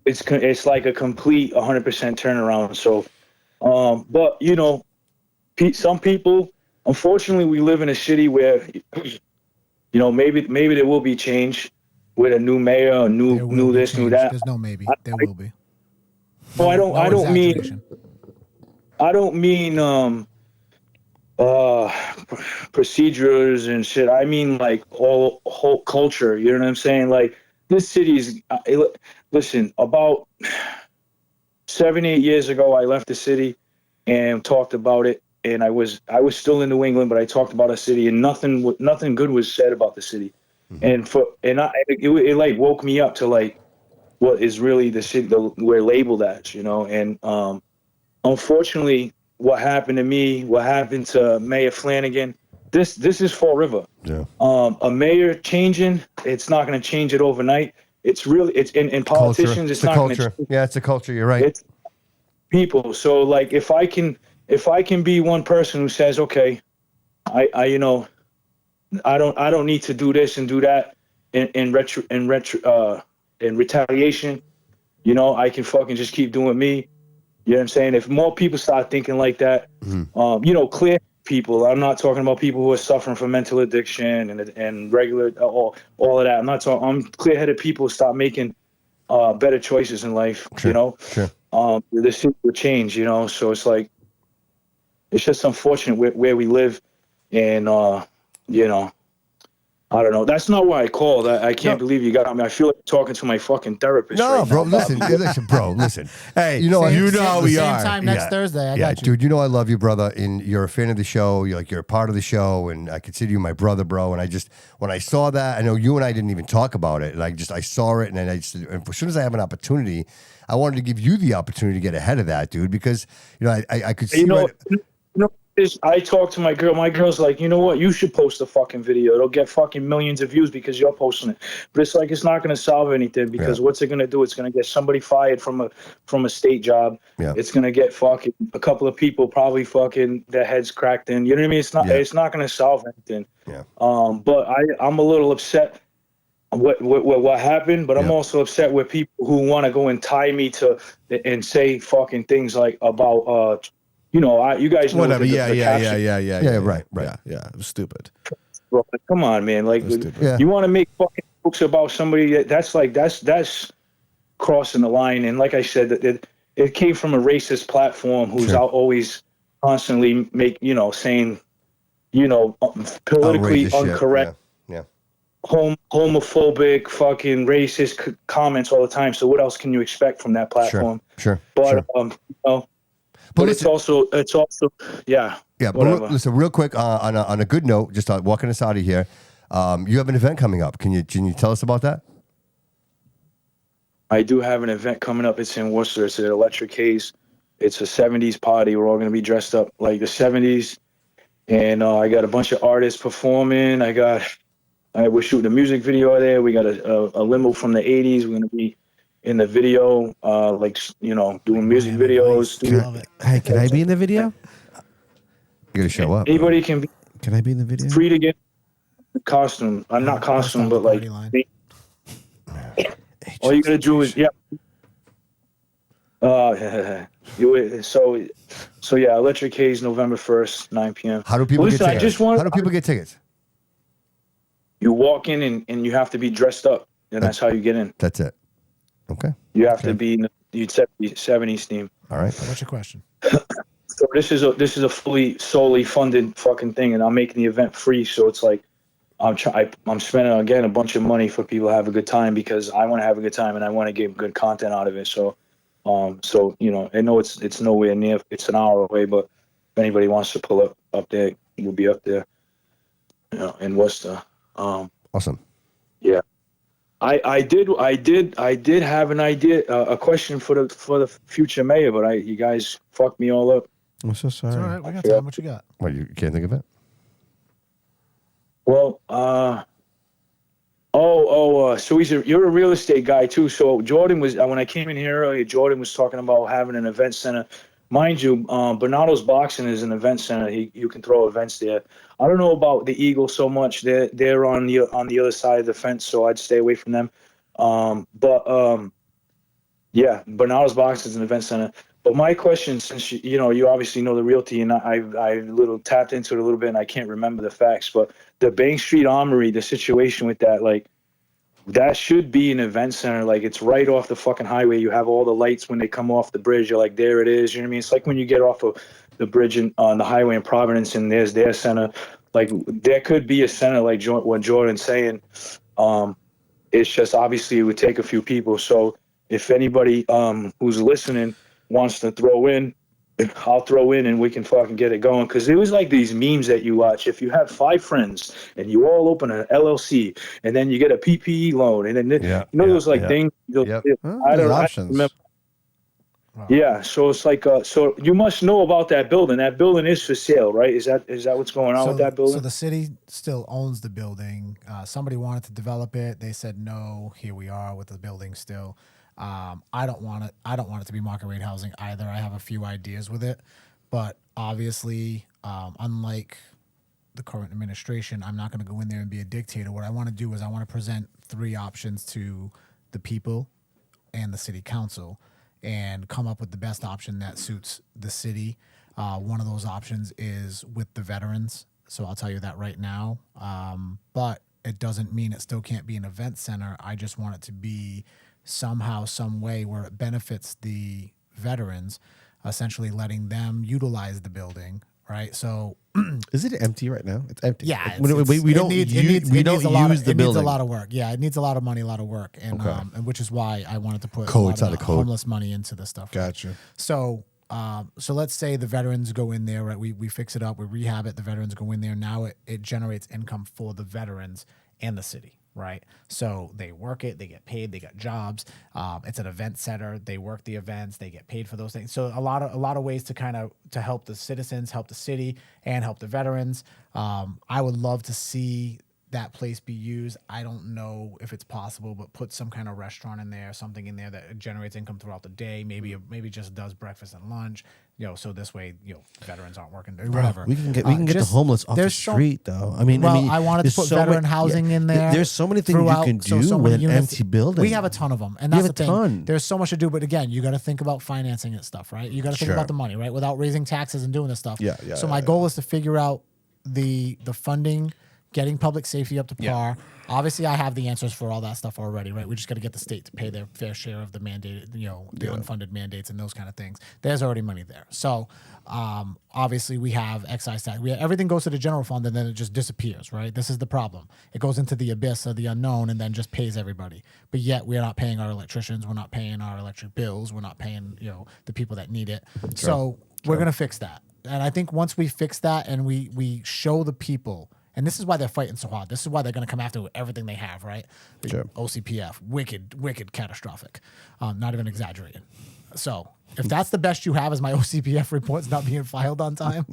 It's like a complete 100% turnaround. So, but some people, unfortunately, we live in a city where, maybe there will be change with a new mayor, or new this, new that. There's no maybe. There will be. No, I don't mean procedures and shit. I mean like whole culture. You know what I'm saying? Like this city is. Listen, about 7-8 years ago, I left the city and talked about it. And I was still in New England, but I talked about a city, and nothing good was said about the city. Mm-hmm. It like woke me up to like what is really the city we're labeled as, And unfortunately, what happened to me, what happened to Mayor Flanagan, this is Fall River. Yeah. A mayor changing, it's not going to change it overnight. It's in politicians. Culture. It's not going to. Yeah, it's a culture. You're right. It's people. So like, if I can be one person who says, okay, I don't need to do this and do that in retaliation. I can fucking just keep doing me. You know what I'm saying? If more people start thinking like that, clear people. I'm not talking about people who are suffering from mental addiction and regular all of that. I'm clear-headed people who start making better choices in life. Sure. The city will change. So it's like, it's just unfortunate where we live, and I don't know. That's not why I called. I can't believe you got me. I feel like talking to my fucking therapist. No, right bro, now. listen. Hey, we Same are. time next Thursday. I got you. Dude. I love you, brother, and you're a fan of the show. You're a part of the show, and I consider you my brother, bro. And when I saw that, I know you and I didn't even talk about it, and I saw it, and and as soon as I have an opportunity, I wanted to give you the opportunity to get ahead of that, dude, because I could see. I talked to my girl. My girl's like, you know what? You should post the fucking video. It'll get fucking millions of views because you're posting it. But it's like, it's not going to solve anything, because what's it going to do? It's going to get somebody fired from a state job. Yeah. It's going to get fucking a couple of people probably fucking their heads cracked in. You know what I mean? It's not going to solve anything. Yeah. But I'm a little upset what happened, but I'm also upset with people who want to go and tie me to and say fucking things like about you guys know whatever. the Yeah. Right. Yeah. It was stupid. Bro, come on, man. Like, you want to make fucking jokes about somebody that's crossing the line. And like I said, it came from a racist platform who's out always constantly saying, politically incorrect, homophobic, fucking racist comments all the time. So what else can you expect from that platform? Sure. But But it's also Yeah, but listen, real quick, on a good note, just walking us out of here, you have an event coming up. Can you tell us about that? I do have an event coming up. It's in Worcester. It's at Electric Haze. It's a 70s party. We're all going to be dressed up like the 70s. And I got a bunch of artists performing. We're shooting a music video there. We got a limo from the 80s. We're going to be in the video, doing music videos. Can I be in the video? You got to show up. Anybody can be. Can I be in the video? Free to get costume. I'm not costume, but like. All you got to do is, So yeah, Electric Haze, November 1st, 9 p.m. How do people get tickets? How do people get tickets? You walk in and you have to be dressed up, and that's how you get in. That's it. Okay. You have to be in the 70s theme. All right. What's your question? So this is a solely funded fucking thing, and I'm making the event free. So it's like I'm spending again a bunch of money for people to have a good time because I want to have a good time and I want to get good content out of it. So I know it's nowhere near. It's an hour away, but if anybody wants to pull up there, you'll be up there. In Worcester. Awesome. Yeah. I did have an idea, a question for the future mayor, but you guys fucked me all up. I'm so sorry. It's all right. We got time. What you got? What, you can't think of it? Well, so you're a real estate guy too. So Jordan was, when I came in here earlier, Jordan was talking about having an event center. Mind you, Bernardo's Boxing is an event center. You can throw events there. I don't know about the Eagle so much. They're on the other side of the fence, so I'd stay away from them. Yeah, Bernardo's Boxing is an event center. But my question, since you obviously know the realty, and I little tapped into it a little bit, and I can't remember the facts, but the Bank Street Armory, the situation with that, like, that should be an event center. Like, it's right off the fucking highway. You have all the lights when they come off the bridge. You're like, there it is. You know what I mean? It's like when you get off of the bridge on the highway in Providence, and there's their center. Like, there could be a center like what Jordan's saying. It's just obviously it would take a few people. So if anybody who's listening wants to throw in, I'll throw in and we can fucking get it going. Because it was like these memes that you watch. If you have 5 friends and you all open an LLC and then you get a PPE loan and then those things. I don't remember. Wow. Yeah, so it's like so you must know about that building. That building is for sale, right? Is that what's going on with that building? So the city still owns the building. Somebody wanted to develop it. They said no. Here we are with the building still. I don't want it to be market rate housing either. I have a few ideas with it, but obviously, unlike the current administration, I'm not going to go in there and be a dictator. What I want to do is I want to present 3 options to the people and the city council and come up with the best option that suits the city. One of those options is with the veterans. So I'll tell you that right now. But it doesn't mean it still can't be an event center. I just want it to be somehow, some way where it benefits the veterans, essentially letting them utilize the building, right? So, is it empty right now? It's empty. Yeah, we don't use the building. It needs a lot of work. Yeah, it needs a lot of money, a lot of work, and and which is why I wanted to put homeless money into the stuff. Gotcha. Right? So let's say the veterans go in there, right? We fix it up, we rehab it. The veterans go in there. Now it generates income for the veterans and the city. Right. So they work it, they get paid, they got jobs. It's an event center. They work the events, they get paid for those things. So a lot of ways to help the citizens, help the city, and help the veterans. I would love to see that place be used. I don't know if it's possible, but put some kind of restaurant in there, something in there that generates income throughout the day. Maybe just does breakfast and lunch. So this way, veterans aren't working. Whatever. We can get the homeless off the street, though. I wanted to put veteran housing in there. There's so many things you can do with an empty building. We have a ton of them, and that's the thing. There's so much to do, but again, you got to think about financing and stuff, right? You got to think about the money, right? Without raising taxes and doing this stuff. So my goal is to figure out the funding, getting public safety up to par. Yeah. Obviously, I have the answers for all that stuff already, right? We just got to get the state to pay their fair share of the mandated, the unfunded mandates and those kind of things. There's already money there. So, obviously, we have excise tax. Everything goes to the general fund and then it just disappears, right? This is the problem. It goes into the abyss of the unknown and then just pays everybody. But yet, we're not paying our electricians. We're not paying our electric bills. We're not paying, the people that need it. Sure. So, We're gonna fix that, and I think once we fix that and we show the people. And this is why they're fighting so hard. This is why they're going to come after everything they have, right? Sure. OCPF, wicked, catastrophic. Not even exaggerating. So if that's the best you have is my OCPF reports not being filed on time,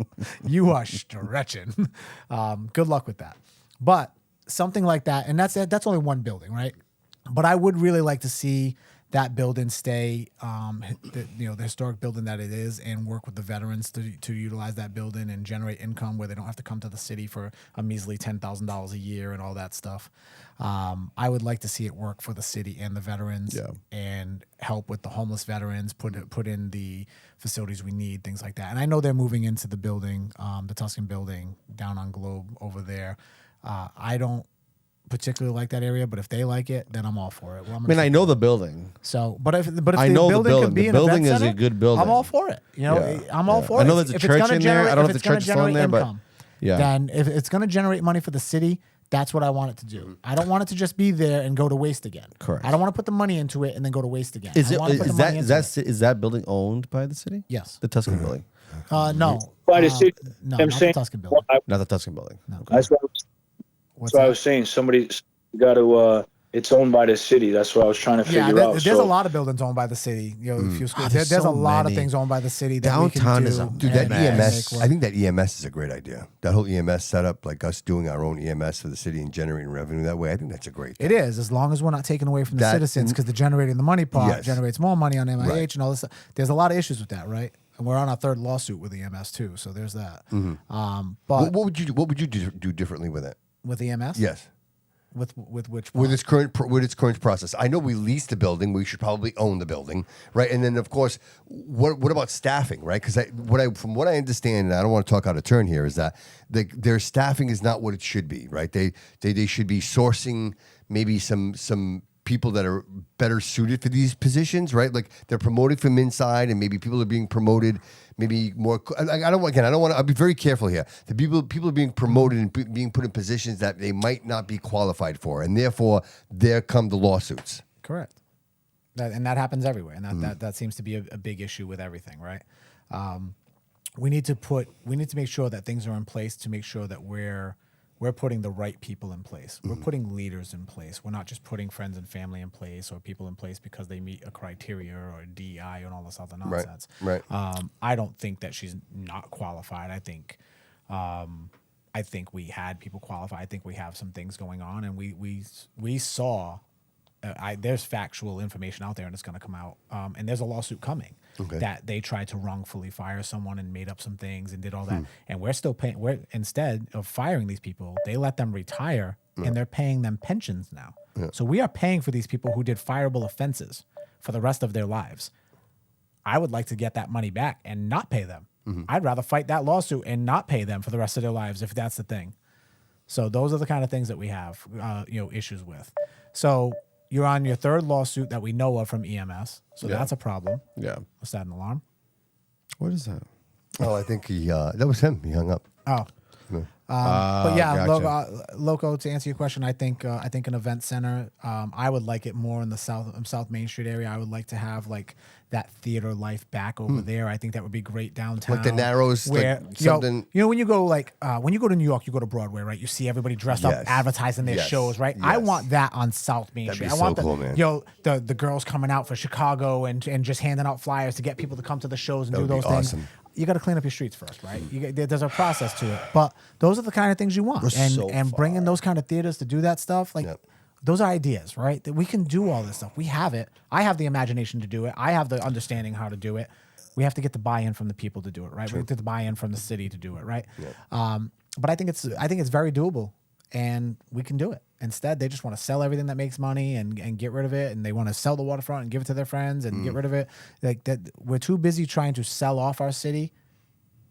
you are stretching. Good luck with that. But something like that, and that's only one building, right? But I would really like to see that building stay, the historic building that it is, and work with the veterans to utilize that building and generate income where they don't have to come to the city for a measly $10,000 a year and all that stuff. I would like to see it work for the city and the veterans, and help with the homeless veterans, put in the facilities we need, things like that. And I know they're moving into the building, the Tuscan building down on Globe over there. I don't particularly like that area, but if they like it, then I'm all for it. Well, I know the building. So, but if I the know building could be the an building event is center, a good building. I'm all for it. I'm all for it. I know there's a church in there. I don't know if the church is still in there, but then if it's going to generate money for the city, that's what I want it to do. I don't want it to just be there and go to waste again. Correct. I don't want to put the money into it and then go to waste again. Is that building owned by the city? Yes. The Tuscan building. No. By the city. No, I'm not saying, the Tuscan building. Not the Tuscan building. No. That's what I was saying. Somebody got to. It's owned by the city. That's what I was trying to figure out. There's a lot of buildings owned by the city. There's a lot of things owned by the city. That Downtown we can do. that EMS. I think that EMS is a great idea. That whole EMS setup, like us doing our own EMS for the city and generating revenue that way. I think that's a great thing. It is, as long as we're not taking away from the citizens, because the generating the money part generates more money on MIH and all this stuff. There's a lot of issues with that, right? And we're on our third lawsuit with EMS too, so there's that. But what would you do differently with it? With EMS? Yes. With which part? with its current process. I know we lease the building. We should probably own the building, right? And then of course, what about staffing, right? Because from what I understand, and I don't want to talk out of turn here, is that their staffing is not what it should be, right? They should be sourcing maybe some people that are better suited for these positions, right? Like they're promoting from inside, and maybe people are being promoted. Maybe more. I don't want to. I'll be very careful here. The people are being promoted and being put in positions that they might not be qualified for, and therefore there come the lawsuits. Correct. And that happens everywhere, and that seems to be a big issue with everything, right? We need to make sure that things are in place to make sure that we're putting the right people in place. We're putting leaders in place. We're not just putting friends and family in place or people in place because they meet a criteria or a DEI and all this other nonsense. Right. I don't think that she's not qualified. I think we had people qualify. I think we have some things going on, and we saw. There's factual information out there, and it's going to come out. And there's a lawsuit coming that they tried to wrongfully fire someone and made up some things and did all that. And we're still paying. Instead of firing these people, they let them retire, and they're paying them pensions now. Yeah. So we are paying for these people who did fireable offenses for the rest of their lives. I would like to get that money back and not pay them. I'd rather fight that lawsuit and not pay them for the rest of their lives if that's the thing. So those are the kind of things that we have, issues with. So. You're on your third lawsuit that we know of from EMS, so that's a problem. Yeah. Was that an alarm? What is that? Oh, I think that was him. He hung up. Oh. But yeah, gotcha. Loco, to answer your question, I think an event center. I would like it more in the South Main Street area. I would like to have like that theater life back over there. I think that would be great downtown. Like the Narrows, where like something. When you go to New York, you go to Broadway, right? You see everybody dressed up, advertising their shows, right? Yes. I want that on South Main Street. I want cool, man. The girls coming out for Chicago and just handing out flyers to get people to come to the shows and do those things. Awesome. You got to clean up your streets first, right? There's a process to it, but those are the kind of things you want, and bringing those kind of theaters to do that stuff, those are ideas, right? That we can do all this stuff. We have it. I have the imagination to do it. I have the understanding how to do it. We have to get the buy-in from the people to do it, right? True. We have to get the buy-in from the city to do it, right? Yeah. But I think it's very doable, and we can do it. Instead, they just want to sell everything that makes money and get rid of it, and they want to sell the waterfront and give it to their friends and get rid of it. Like that, we're too busy trying to sell off our city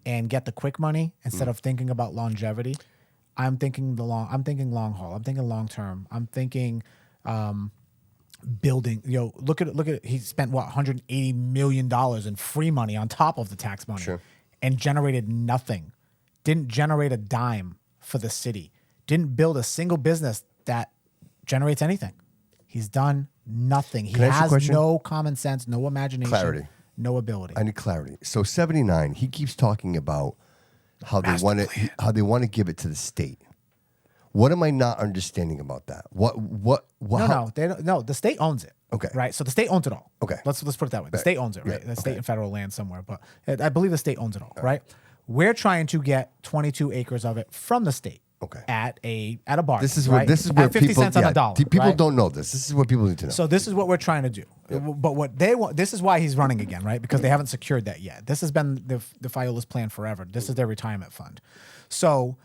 and get the quick money instead of thinking about longevity. I'm thinking long haul. I'm thinking long term. I'm thinking building. Look at it. He spent $180 million in free money on top of the tax money, and generated nothing. Didn't generate a dime for the city. Didn't build a single business that generates anything. He's done nothing. He has no common sense, no imagination. Clarity. no ability. I need clarity. So 79, he keeps talking about how they want to give it to the state. What am I not understanding about that? What No, they don't. No, the state owns it. Okay. Right. So the state owns it all. Okay. Let's put it that way. The state owns it, right? Yeah, The state and federal land somewhere, but I believe the state owns it all, right? We're trying to get 22 acres of it from the state. Okay. At a bargain. This is right? where 50 people cents on a dollar. People right? don't know this. This is what people need to know. So this is what we're trying to do. But what they want, this is why he's running again, right? Because they haven't secured that yet. This has been the Fiola's plan forever. This is their retirement fund. So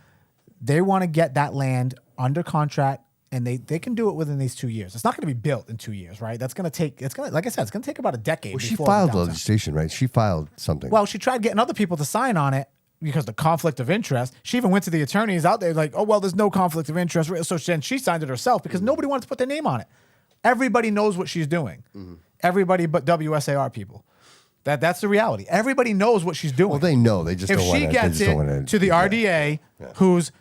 they want to get that land under contract, and they can do it within these 2 years. It's not going to be built in 2 years, right? That's going to take, like I said, it's going to take about a decade. Well, she before filed the downtown. legislation, right? She filed something. Well, she tried getting other people to sign on it because the conflict of interest. She even went to the attorneys out there like, oh, well, there's no conflict of interest. So then she signed it herself because nobody wanted to put their name on it. Everybody knows what she's doing. Everybody but WSAR people. That's the reality. Everybody knows what she's doing. Well, they know. They just if don't want she to. gets it to the RDA, who's,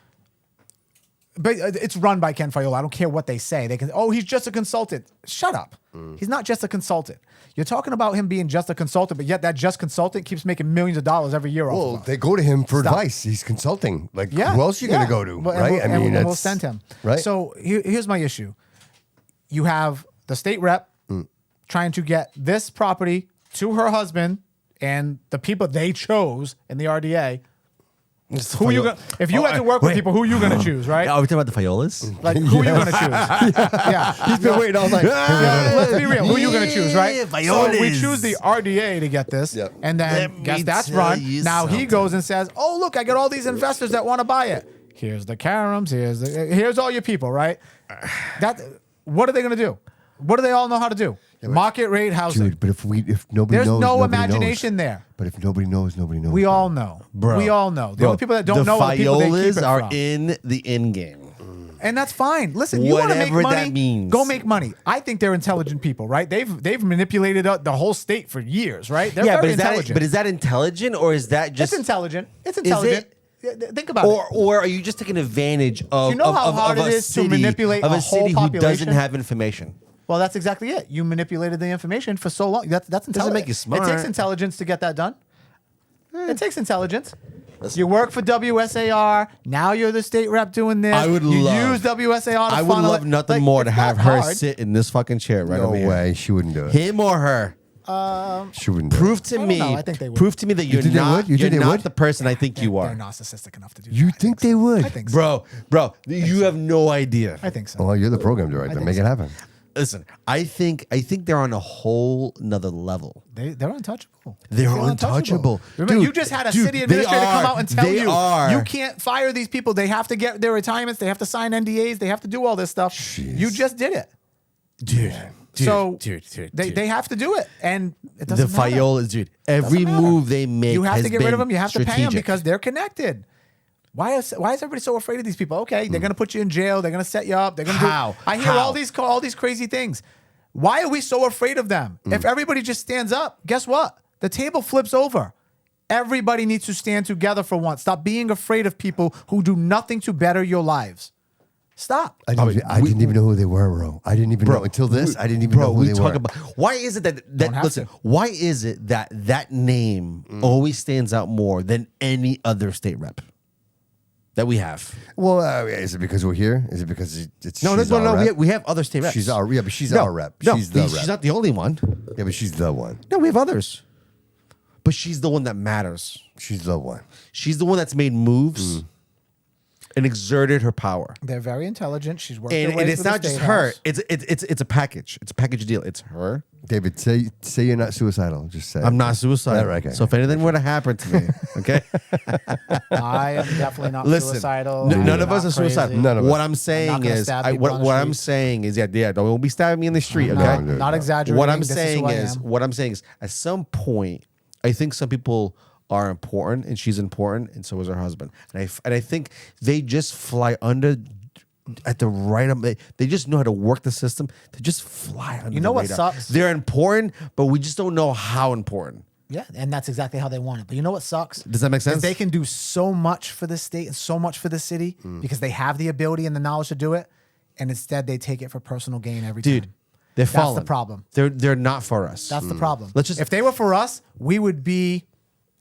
but it's run by Ken Fiola. I don't care what they say. They can. Oh, he's just a consultant. Shut up. He's not just a consultant. You're talking about him being just a consultant, but yet that just consultant keeps making millions of dollars every year. Well, they go to him for advice. He's consulting. Like, who else are you going to go to, right? We'll send him. Right. So here's my issue. You have the state rep trying to get this property to her husband and the people they chose in the RDA. Who you gonna, if you had to work with people, who you going to choose, right? Are we talking about the Fiolas? Like, who you going to choose? Yeah. He's been waiting all night. Let's be real. Who you going to choose, right? Fiolas. So we choose the RDA to get this, and then guess that's run. Now he goes and says, oh, look, I got all these investors that want to buy it. Here's the Karams. Here's all your people, right? What are they going to do? What do they all know how to do? Market rate housing. Dude, but if nobody knows, there's no nobody imagination knows. there. But if nobody knows, nobody knows. We all know. Bro. We all know. The only people that don't know are the people they keep it are from. in the end game. And that's fine. Listen, you want to make Whatever money, that means. go make money. I think they're intelligent people, right? They've manipulated the whole state for years, right? They're very intelligent. But is that intelligent or is that just... It's intelligent. It's intelligent. Think about it. Or are you just taking advantage of, Do you know how hard of it a is city, to manipulate of a a whole city who population? doesn't have information? Well, that's exactly it. You manipulated the information for so long. That's intelligent. Doesn't make you smart. It takes intelligence to get that done. It takes intelligence. You work for WSAR. Now you're the state rep doing this. I would use love WSAR to I would funnel love it. nothing Like, more to it's have not her hard. sit in this fucking chair right No over here. way. She wouldn't do it. Him or her? She wouldn't do Prove it. to I me. don't know. I think they would. Prove to me that you're think they not. would? You You're think they not would? the person I think you They're are, narcissistic enough to do You that. think they would? I think so. bro. You have no idea. I think so. Well, you're the program director. think Make so. it happen. Listen, I think they're on a whole nother level. They're untouchable. They're They're untouchable. Remember, Dude, you just had a dude, city administrator come out and tell they you are. you can't fire these people. They have to get their retirements. They have to sign NDAs. They have to do all this stuff. Jeez. You just did it. Dude. They have to do it, and it doesn't The matter. Fiolas, dude. Every Doesn't matter. move they make, You have has to get rid of been them. You have to pay them strategic. because they're connected. Why is everybody so afraid of these people? Okay, they're gonna put you in jail. They're gonna set you up. They're gonna How? do. I hear How? all these crazy things. Why are we so afraid of them? If everybody just stands up, guess what? The table flips over. Everybody needs to stand together for once. Stop being afraid of people who do nothing to better your lives. Stop. I didn't even know who they were, bro. I didn't even know until this. I didn't even know who they were. Why is it that listen? to. Why is it that name always stands out more than any other state rep that we have? Well, is it because we're here? Is it because it's No. she's our rep? We have other state reps. She's our but she's No, our rep. no, She's the rep. she's not the only one. Yeah, but she's the one. No, we have others, but she's the one that matters. She's the one. She's the one that's made moves and exerted her power. They're very intelligent. She's working. And it's not just her. It's a package. It's a package deal. It's her. David, say you're not suicidal. Just say I'm not suicidal. Yeah, okay. So if anything were to happen to me, okay. I am definitely not Listen, suicidal. none of I'm us are not crazy. suicidal. None of us. What I'm saying gonna is, stab people on the what I'm street. saying is, don't be stabbing me in the street, No, okay? not exaggerating. What I'm This is saying who I is, am. at some point, I think some people are important, and she's important, and so is her husband. And I think they just fly under at the right. They just know how to work the system. They just fly under. You know the what radar. sucks? They're important, but we just don't know how important. Yeah, and that's exactly how they want it. But you know what sucks? Does that make sense? Is they can do so much for the state and so much for the city because they have the ability and the knowledge to do it, and instead they take it for personal gain every time. They're fallen. That's the problem. They're not for us. That's the problem. Let's just if they were for us, we would be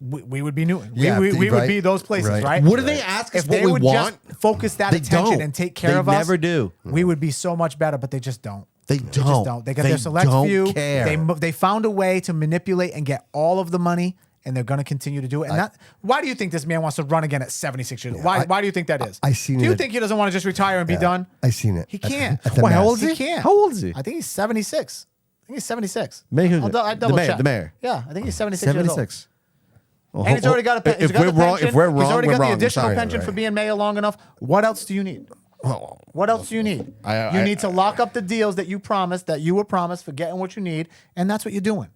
Newton. Yeah, we would be those places, right? What do they ask us If what they we would want? just focus that They attention don't. and take care They of us, never do. We would be so much better, but they just don't. They They just don't. don't. They got They their select don't few. care. They found a way to manipulate and get all of the money, and they're going to continue to do it. And why do you think this man wants to run again at 76 years old? Why do you think that is? I seen Do you it. think he doesn't want to just retire and be done? I seen it. He can't. At the Why, how Mass. old is he? He can't. How old is he? I think he's 76. I think he's 76. Mayor, who's I it? double The mayor, check. the mayor. Yeah, I think he's 76 years old. 76. Well, And he's already got a pension. If we're wrong, he's already got the additional pension for being mayor long enough. What else do you need? What else do you need? You need to lock up the deals that you promised, that you were promised for getting what you need, and that's what you're doing.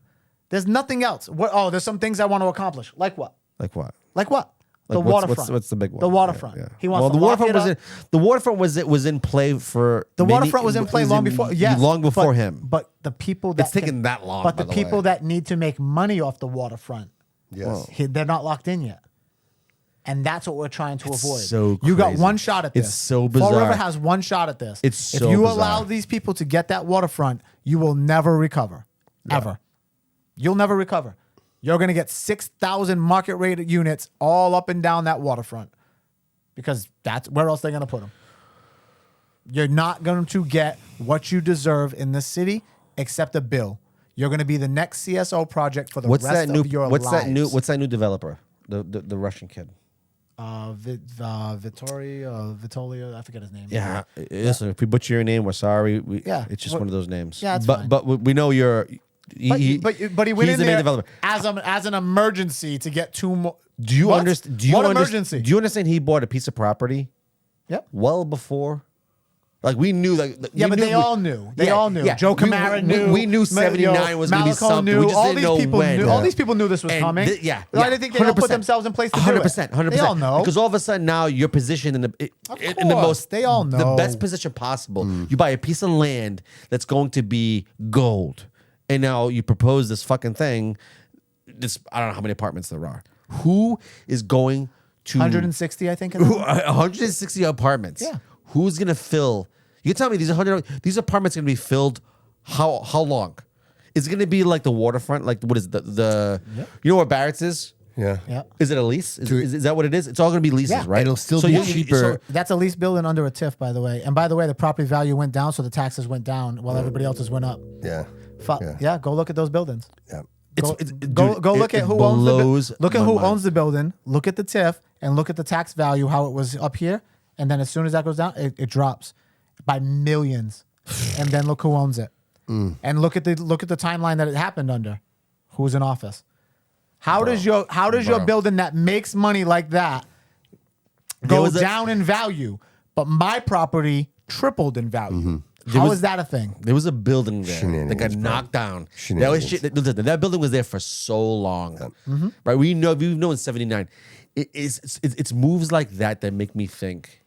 There's nothing else. There's some things I want to accomplish. Like what? Like what? Like what? The Like what's- waterfront. What's the big one? The waterfront. Yeah. He wants Well, to the lock waterfront it was up. the waterfront was in play for The many- waterfront was in play long before. Yes, long before him. But the people that It's taken that long, But by the the people way. that need to make money off the waterfront, Yes. they're not locked in yet. And that's what we're trying to avoid. so you got crazy. one shot at this. It's so Fall bizarre. River has one shot at this. It's if so you bizarre. allow these people to get that waterfront, you will never recover. Ever. You'll never recover. You're going to get 6,000 market rated units all up and down that waterfront. Because that's where else they're going to put them. You're not going to get what you deserve in the city except a bill. You're going to be the next CSO project for the rest of your lives. What's that new developer? The Russian kid. Vittorio, I forget his name. Yeah. Listen, if we butcher your name, we're sorry. Yeah. It's just one of those names. Yeah, it's but fine. but we know you're. But he went he's in the main there developer. as an emergency to get two more. Do you understand? Do you what understand? emergency? Do you understand? He bought a piece of property. Yep. Well before, like we knew, like Yeah, we but knew, they all knew. They all knew. Joe Camara knew. We knew 79 was going to be Malcolm something. Knew. We just all didn't these know people when. knew. All these people knew this was And coming. yeah, I didn't think they all put 100%. themselves in place to do it. 100%. They all know. Because all of a sudden now you're positioned in the most. They all the know. best position possible. You buy a piece of land that's going to be gold, and now you propose this fucking thing. This I don't know how many apartments there are. Who is going to 160, I think. in the- 160 apartments? Yeah. Who's gonna fill? You tell me these apartments are gonna be filled. How long? Is it gonna be like the waterfront? Like what is the you know where Barrett's is? Yeah. Yeah. Is it a lease? Is that what it is? It's all gonna be leases, Yeah. right? It'll still be cheaper. So that's a lease building under a TIF, by the way. And by the way, the property value went down, so the taxes went down while everybody else's went up. Yeah. Yeah, go look at those buildings. Yeah. Go look at who owns the look at my who mind. owns the building. Look at the TIF and look at the tax value how it was up here, and then as soon as that goes down, it drops by millions. And then look who owns it, and look at the timeline that it happened under. Who's in office? How does your building that makes money like that go down in value, but my property tripled in value? How is that a thing? There was a building there that got Shenanigans, bro. knocked down. Shenanigans. That building was there for so long, right? We've known in '79. It's moves like that make me think.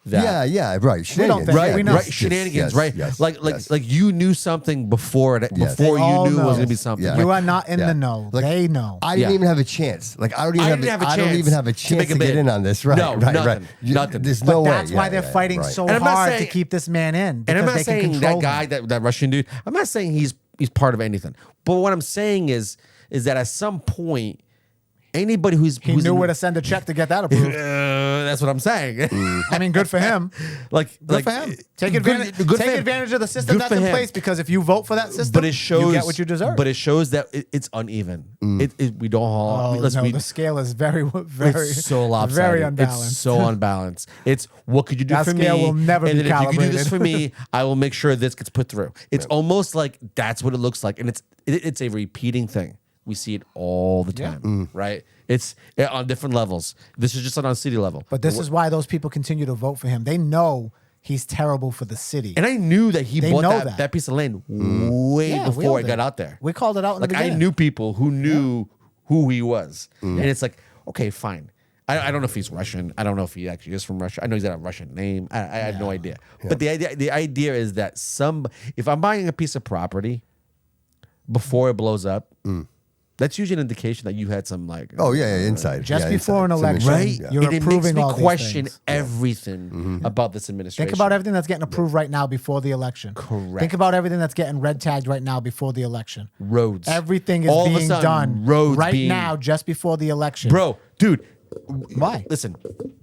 That, Yeah, right. We don't think- Right, we know. right, shenanigans, Yes, right? yes, like you knew something before Yes. before They you all knew it was know. gonna be something. Yeah. You right? are not in Yeah. the know. Like, They know. I didn't Yeah. even have a chance. Like I don't even have a chance chance to bid. get in on this. Right, No, right, nothing, right. nothing. There's But no way. that's why Yeah, they're yeah, fighting right. so And I'm not hard to saying- keep this man in. And I'm because not they can saying control that guy, him. that Russian dude. I'm not saying he's part of anything. But what I'm saying is that at some point, anybody who He knew where to send a check to get that approved. That's what I'm saying. I mean, good for him. Good for him. Take advantage. good for Take him. advantage of the system Good that's for in him. place because if you vote for that system, But it shows you get what you deserve. But it shows that it's uneven. We don't all. the scale is very, very, it's so lopsided. very unbalanced. It's so unbalanced. It's what could you do That for me? scale will never and be then if you can do this calibrated. for me, I will make sure this gets put through. It's almost like that's what it looks like, and it's a repeating thing. We see it all the time, right? It's on different levels. This is just on city level. But this is why those people continue to vote for him. They know he's terrible for the city. And I knew that he They bought know that piece of land way Yeah, we before all it did. got out there. We called it out in Like the I beginning. knew people who knew who he was, and it's like, okay, fine. I don't know if he's Russian. I don't know if he actually is from Russia. I know he's got a Russian name. I have no idea. But the idea is that if I'm buying a piece of property before it blows up, That's usually an indication that you had some like. Inside. Just before an election, right? You're and approving it makes me all question these things. everything about this administration. Think about everything that's getting approved right now before the election. Correct. Think about everything that's getting red tagged right now before the election. Roads. Everything is All of a being sudden, done roads right being- now, just before the election. Bro, dude. Why? Listen,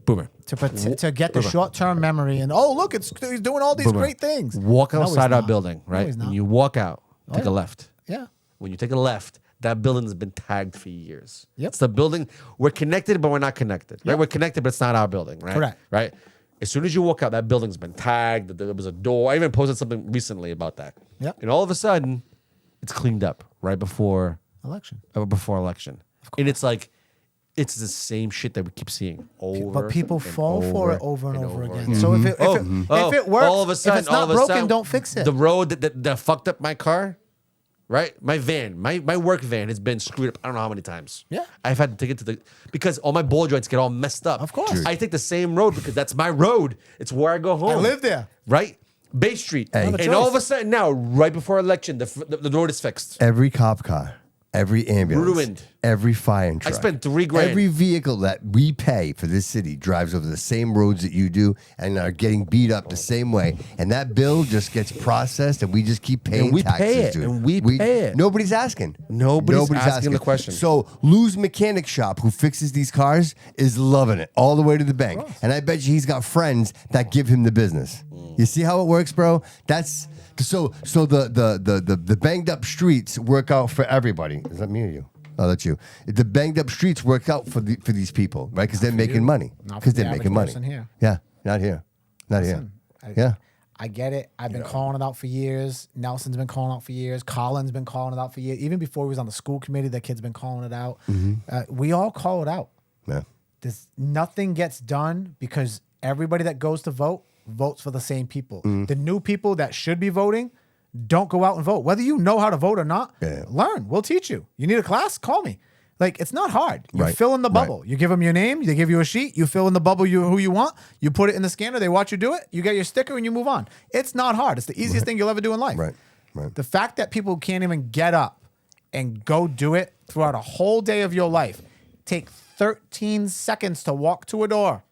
Boomer. To get the short term memory and look, he's doing all these Boomer. great things. Walk No, he's outside our not. building, No, right? he's not. When you walk out, take a yeah. left. Yeah. When you take a left, that building has been tagged for years. Yep. It's the building. We're connected, but we're not connected. Right? Yep. We're connected, but it's not our building. Right. Correct. Right. As soon as you walk out, that building's been tagged. There was a door. I even posted something recently about that. Yep. And all of a sudden, it's cleaned up right before election. And it's like, it's the same shit that we keep seeing over. But people and fall for it over and over again. So Mhm. if it works, all of a sudden, if it's not broken, don't fix it. The road that fucked up my car, right? My van, my work van has been screwed up. I don't know how many times. Yeah. I've had to take it because all my ball joints get all messed up. Of course. Dude. I take the same road because that's my road. It's where I go home. I live there. Right? Bay Street. Hey. And all of a sudden now, right before election, the road is fixed. Every cop car, every ambulance, Ruined. every fire truck. I spent $3,000. Every vehicle that we pay for this city drives over the same roads that you do and are getting beat up the same way. And that bill just gets processed, and we just keep paying And we taxes, pay it, dude. and we pay it. Nobody's asking. Nobody's asking the question. So Lou's mechanic shop, who fixes these cars, is loving it all the way to the bank. And I bet you he's got friends that give him the business. You see how it works, bro? That's so the banged up streets work out for everybody. Is that me or you? Oh, that's you. The banged up streets work out for these people, right? Because they're making money. Not for Because the they're making average money. person here. Yeah, not here. Not Listen, here. I get it. I've been calling it out for years. Nelson's been calling it out for years. Colin's been calling it out for years. Even before he was on the school committee, that kid's been calling it out. We all call it out. Yeah. Nothing gets done because everybody that goes to vote votes for the same people. The new people that should be voting don't go out and vote. Whether you know how to vote or not, learn. We'll teach you. You need a class? Call me. Like, it's not hard. You fill in the bubble. You give them your name. They give you a sheet. You fill in the bubble who you want. You put it in the scanner. They watch you do it. You get your sticker and you move on. It's not hard. It's the easiest thing you'll ever do in life. Right. The fact that people can't even get up and go do it throughout a whole day of your life, take 13 seconds to walk to a door,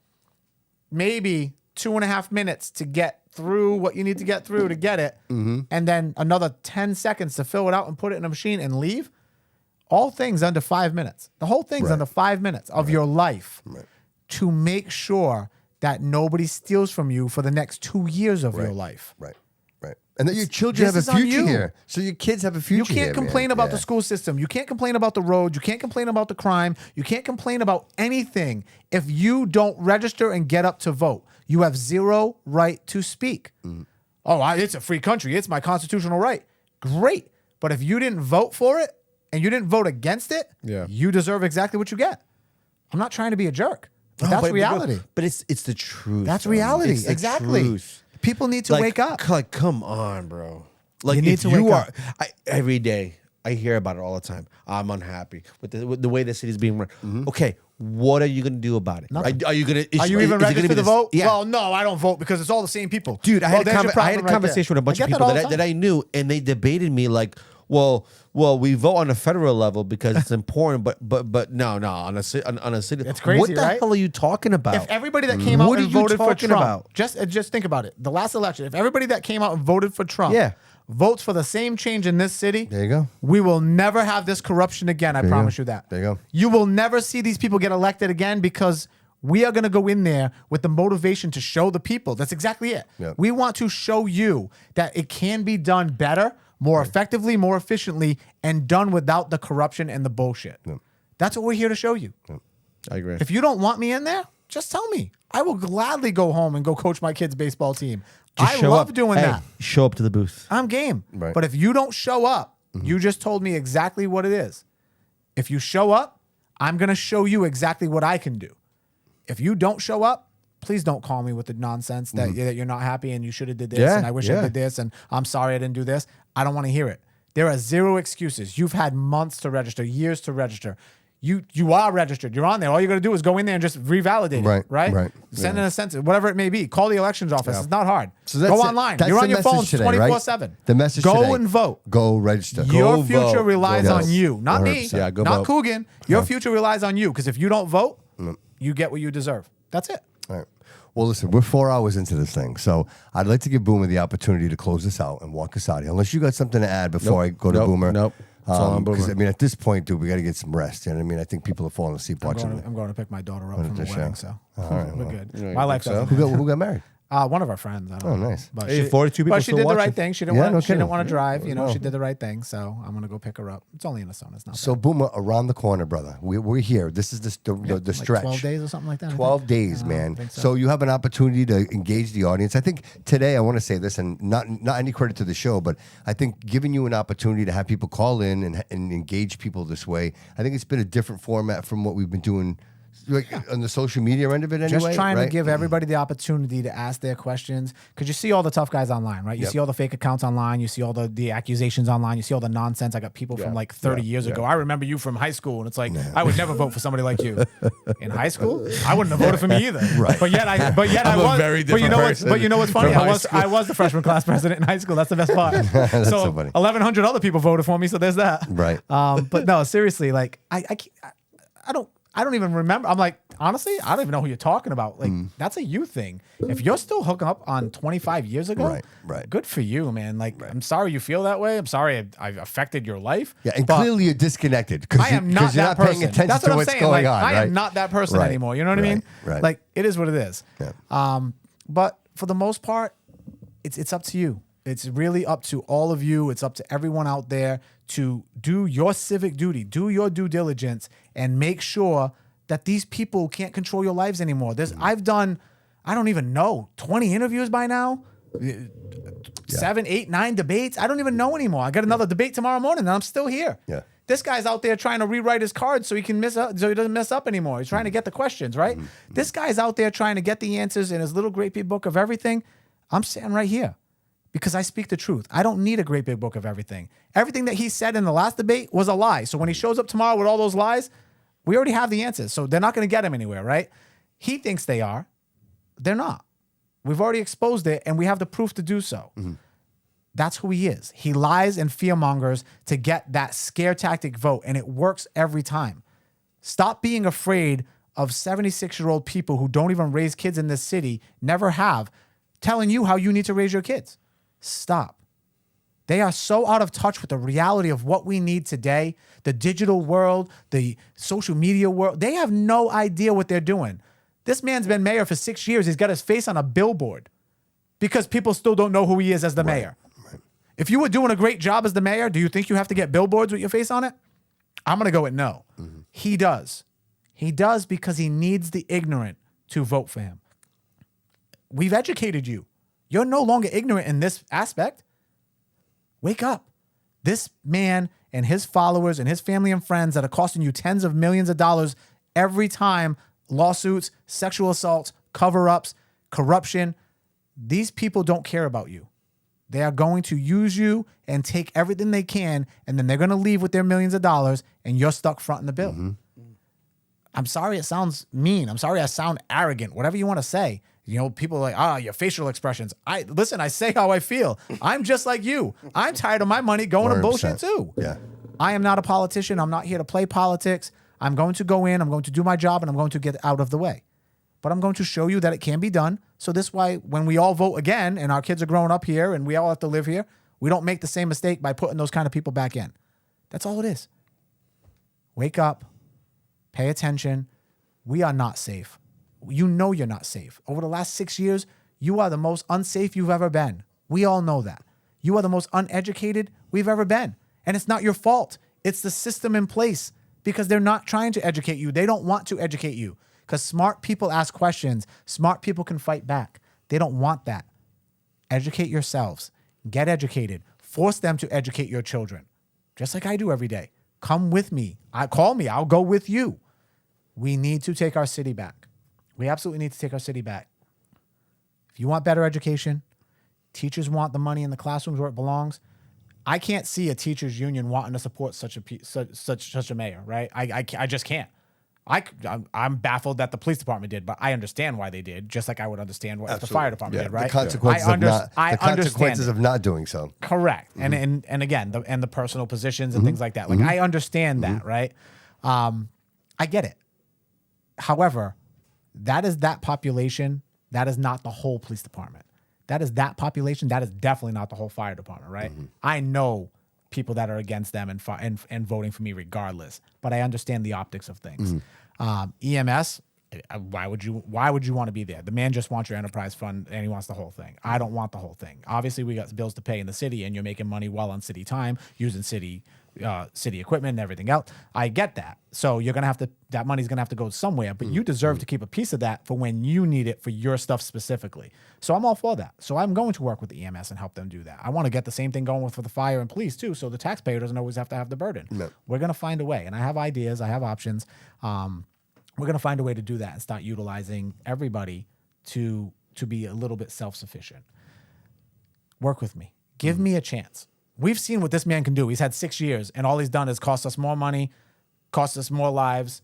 maybe 2.5 minutes to get through what you need to get through to get it, and then another 10 seconds to fill it out and put it in a machine and leave. All things under 5 minutes. The whole thing's under 5 minutes of your life to make sure that nobody steals from you for the next 2 years of your life. Right. And that your children have This a is on future you. here. So your kids have a You future here. can't complain about the school system. You can't complain about the roads. You can't complain about the crime. You can't complain about anything if you don't register and get up to vote. You have zero right to speak. It's a free country. It's my constitutional right. Great. But if you didn't vote for it and you didn't vote against it, you deserve exactly what you get. I'm not trying to be a jerk, but that's reality. But it's the truth. That's bro. reality. It's the Exactly. truth. People need to wake up. Like, come on, bro. Like, You need if to wake up. every day, I hear about it all the time. I'm unhappy with the way the city's being run. Okay, what are you gonna do about it? Nothing. Are you gonna? Are you even registered to vote? Yeah. Well, no, I don't vote because it's all the same people. Dude, I had there's your a problem right conversation there. with a bunch I of get people all the that I time. knew, and they debated me like, well, we vote on a federal level because it's important, but no, on a city. It's crazy, What the right? hell are you talking about? If everybody that came out What and are you voted for talking Trump, about? just think about it. The last election, if everybody that came out and voted for Trump Yeah. votes for the same change in this city, There you go. we will never have this corruption again. I promise you that. There you go. You will never see these people get elected again because we are going to go in there with the motivation to show the people. That's exactly it. Yep. We want to show you that it can be done better, more effectively, more efficiently, and done without the corruption and the bullshit. That's what we're here to show you. I agree. If you don't want me in there, just tell me. I will gladly go home and go coach my kids' baseball team. Just I show love up. doing Hey, that. Show up to the booth. I'm game. Right. But if you don't show up, you just told me exactly what it is. If you show up, I'm going to show you exactly what I can do. If you don't show up, please don't call me with the nonsense that, that you're not happy and you should have did this and I wish I did this and I'm sorry I didn't do this. I don't want to hear it. There are zero excuses. You've had months to register, years to register. you are registered. You're on there. All you got to do is go in there and just revalidate it, right? Send in a census, whatever it may be. Call the elections office. It's not hard. So that's go it. online. That's You're the on your phone message today, right? 24/7. The message Go today. and vote. Go register. Your Go future vote. relies Go on vote. you, not me, 100%. Yeah, go not vote. Coogan. Your future relies on you because if you don't vote, you get what you deserve. That's it. All right. Well, listen, we're 4 hours into this thing, so I'd like to give Boomer the opportunity to close this out and walk us out here. Unless you got something to add before I go to Boomer. Nope. It's all on Boomer. Because I mean, at this point, dude, we got to get some rest. You know what I mean? I think people are falling asleep watching. I'm going to pick my daughter up from the wedding, so All right, we're well. good. My life doesn't. Who got married? One of our friends. I don't know. Nice. But Hey, she, 42 people but she still did the watching. right thing. She didn't Yeah, want. no She didn't kidding. want to drive. You know, No. she did the right thing. So I'm going to go pick her up. It's only in Arizona. It's not. So, Boomer, around the corner, brother. We're here. This is the like stretch. 12 days or something like that. I 12 think. days, I man. think So you have an opportunity to engage the audience. I think today I want to say this, and not any credit to the show, but I think giving you an opportunity to have people call in and engage people this way, I think it's been a different format from what we've been doing on the social media end of it anyway. Just trying right? to give everybody the opportunity to ask their questions because you see all the tough guys online, right? You Yep. see all the fake accounts online. You see all the accusations online. You see all the nonsense. I got people from like 30 years ago. I remember you from high school, and it's like I would never vote for somebody like you in high school. I wouldn't have voted for me either. Right. But yet I I'm a was. very But you know what's different funny? from high I was the freshman class president in high school. That's the best part. That's so so funny. 1,100 other people voted for me. So there's that. Right. But no, seriously, like I don't even remember. I'm like, honestly, I don't even know who you're talking about. Like, that's a you thing. If you're still hooking up on 25 years ago, right. good for you, man. Like, I'm sorry you feel that way. I'm sorry I've affected your life. Yeah, and but clearly you're disconnected because I am not you're that not person. paying attention That's to what I'm what's saying. going Like, on. I right? am not that person Right. anymore. You know what I mean? Right. Like, it is what it is. Yeah. But for the most part, it's up to you. It's really up to all of you. It's up to everyone out there to do your civic duty, do your due diligence, and make sure that these people can't control your lives anymore. I've done, I don't even know, 20 interviews by now, 7, 8, 9 debates. I don't even know anymore. I got another debate tomorrow morning, and I'm still here. Yeah. This guy's out there trying to rewrite his cards so he doesn't mess up anymore. He's trying to get the questions right. This guy's out there trying to get the answers in his little great big book of everything. I'm sitting right here because I speak the truth. I don't need a great big book of everything. Everything that he said in the last debate was a lie. So when he shows up tomorrow with all those lies, we already have the answers. So they're not going to get him anywhere, right? He thinks they are. They're not. We've already exposed it, and we have the proof to do so. That's who he is. He lies and fearmongers to get that scare tactic vote, and it works every time. Stop being afraid of 76-year-old people who don't even raise kids in this city, never have, telling you how you need to raise your kids. Stop. They are so out of touch with the reality of what we need today, the digital world, the social media world. They have no idea what they're doing. This man's been mayor for 6 years. He's got his face on a billboard because people still don't know who he is as the mayor. Right. If you were doing a great job as the mayor, do you think you have to get billboards with your face on it? I'm going to go with no. He does. He does because he needs the ignorant to vote for him. We've educated you. You're no longer ignorant in this aspect. Wake up. This man and his followers and his family and friends that are costing you tens of millions of dollars every time, lawsuits, sexual assaults, cover-ups, corruption, these people don't care about you. They are going to use you and take everything they can, and then they're going to leave with their millions of dollars, and you're stuck fronting the bill. I'm sorry it sounds mean. I'm sorry I sound arrogant, whatever you want to say. You know, people are like, your facial expressions. I say how I feel. I'm just like you. I'm tired of my money going to bullshit too. Yeah. I am not a politician. I'm not here to play politics. I'm going to go in, I'm going to do my job, and I'm going to get out of the way. But I'm going to show you that it can be done. So this way, when we all vote again and our kids are growing up here and we all have to live here, we don't make the same mistake by putting those kind of people back in. That's all it is. Wake up. Pay attention. We are not safe. You know you're not safe. Over the last 6 years, you are the most unsafe you've ever been. We all know that. You are the most uneducated we've ever been. And it's not your fault. It's the system in place because they're not trying to educate you. They don't want to educate you because smart people ask questions. Smart people can fight back. They don't want that. Educate yourselves. Get educated. Force them to educate your children, just like I do every day. Come with me. Call me. I'll go with you. We need to take our city back. We absolutely need to take our city back. If you want better education, teachers want the money in the classrooms where it belongs. I can't see a teachers union wanting to support such a mayor, right? I just can't. I'm baffled that the police department did, but I understand why they did, just like I would understand what the fire department did, right? The consequences of not doing so. Correct. And again, the personal positions and things like that. Like I understand that, right? I get it. However, that is that population. That is not the whole police department. That is that population. That is definitely not the whole fire department, right? I know people that are against them and voting for me regardless, but I understand the optics of things. EMS, why would you want to be there? The man just wants your enterprise fund and he wants the whole thing. I don't want the whole thing. Obviously, we got bills to pay in the city, and you're making money well on city time, using city equipment and everything else. I get that. So you're gonna have to. That money's gonna have to go somewhere. But you deserve to keep a piece of that for when you need it for your stuff specifically. So I'm all for that. So I'm going to work with the EMS and help them do that. I want to get the same thing going for the fire and police too, so the taxpayer doesn't always have to have the burden. No. We're gonna find a way, and I have ideas. I have options. We're gonna find a way to do that and start utilizing everybody to be a little bit self-sufficient. Work with me. Give me a chance. We've seen what this man can do. He's had 6 years, and all he's done is cost us more money, cost us more lives,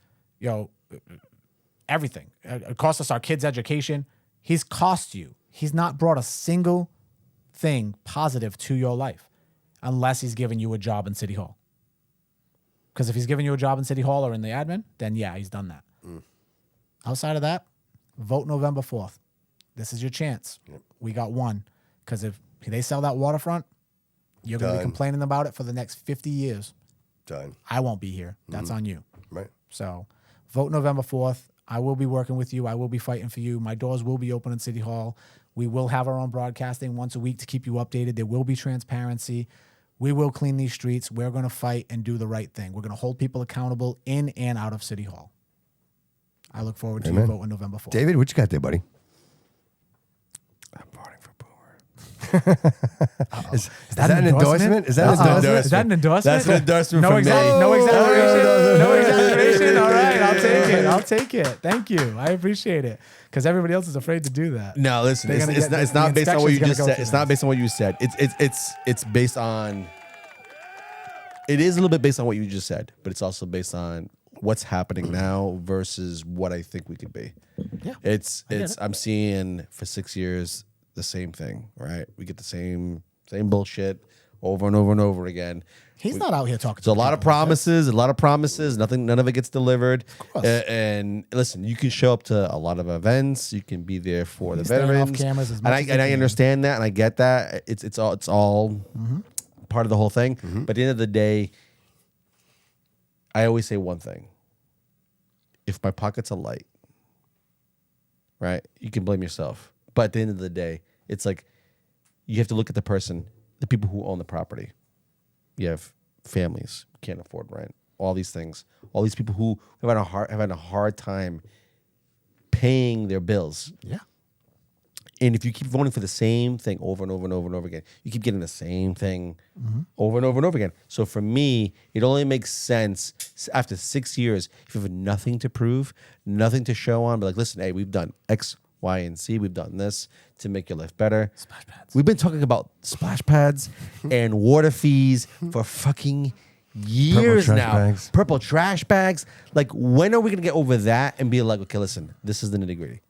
everything. It cost us our kids' education. He's cost you. He's not brought a single thing positive to your life unless he's given you a job in City Hall. Because if he's giving you a job in City Hall or in the admin, then yeah, he's done that. Outside of that, vote November 4th. This is your chance. We got one. Because if they sell that waterfront, you're going to be complaining about it for the next 50 years. Done. I won't be here. That's on you. Right. So vote November 4th. I will be working with you. I will be fighting for you. My doors will be open in City Hall. We will have our own broadcasting once a week to keep you updated. There will be transparency. We will clean these streets. We're going to fight and do the right thing. We're going to hold people accountable in and out of City Hall. I look forward to you voting November 4th. David, what you got there, buddy? I'm voting for Boomer. Is that an endorsement? Is that an endorsement? Is that an endorsement? That's an endorsement no from me. No exaggeration. No exaggeration. All right, I'll take it. I'll take it. Thank you. I appreciate it. Because everybody else is afraid to do that. No, listen, it's not based on what you just said. It's not based on what you said. It's based on. It is a little bit based on what you just said, but it's also based on what's happening now versus what I think we could be. Yeah, I'm seeing for 6 years the same thing, right? We get the same bullshit over and over and over again. He's not out here talking. There's a lot of promises, none of it gets delivered. And listen, you can show up to a lot of events. You can be there for the veterans. Off cameras as much and I understand that, and I get that. It's all part of the whole thing. But at the end of the day, I always say one thing. If my pockets are light, right, you can blame yourself. But at the end of the day, it's like you have to look at the person, the people who own the property. You have families who can't afford rent, all these things, all these people who have had a hard time paying their bills. Yeah. And if you keep voting for the same thing over and over and over and over again, you keep getting the same thing over and over and over again. So for me, it only makes sense after 6 years, if you have nothing to prove, nothing to show on, but like, listen, hey, we've done X, Y, and Z. We've done this to make your life better. Splash pads. We've been talking about splash pads and water fees for fucking years now. Purple trash bags. Like, when are we going to get over that and be like, okay, listen, this is the nitty gritty.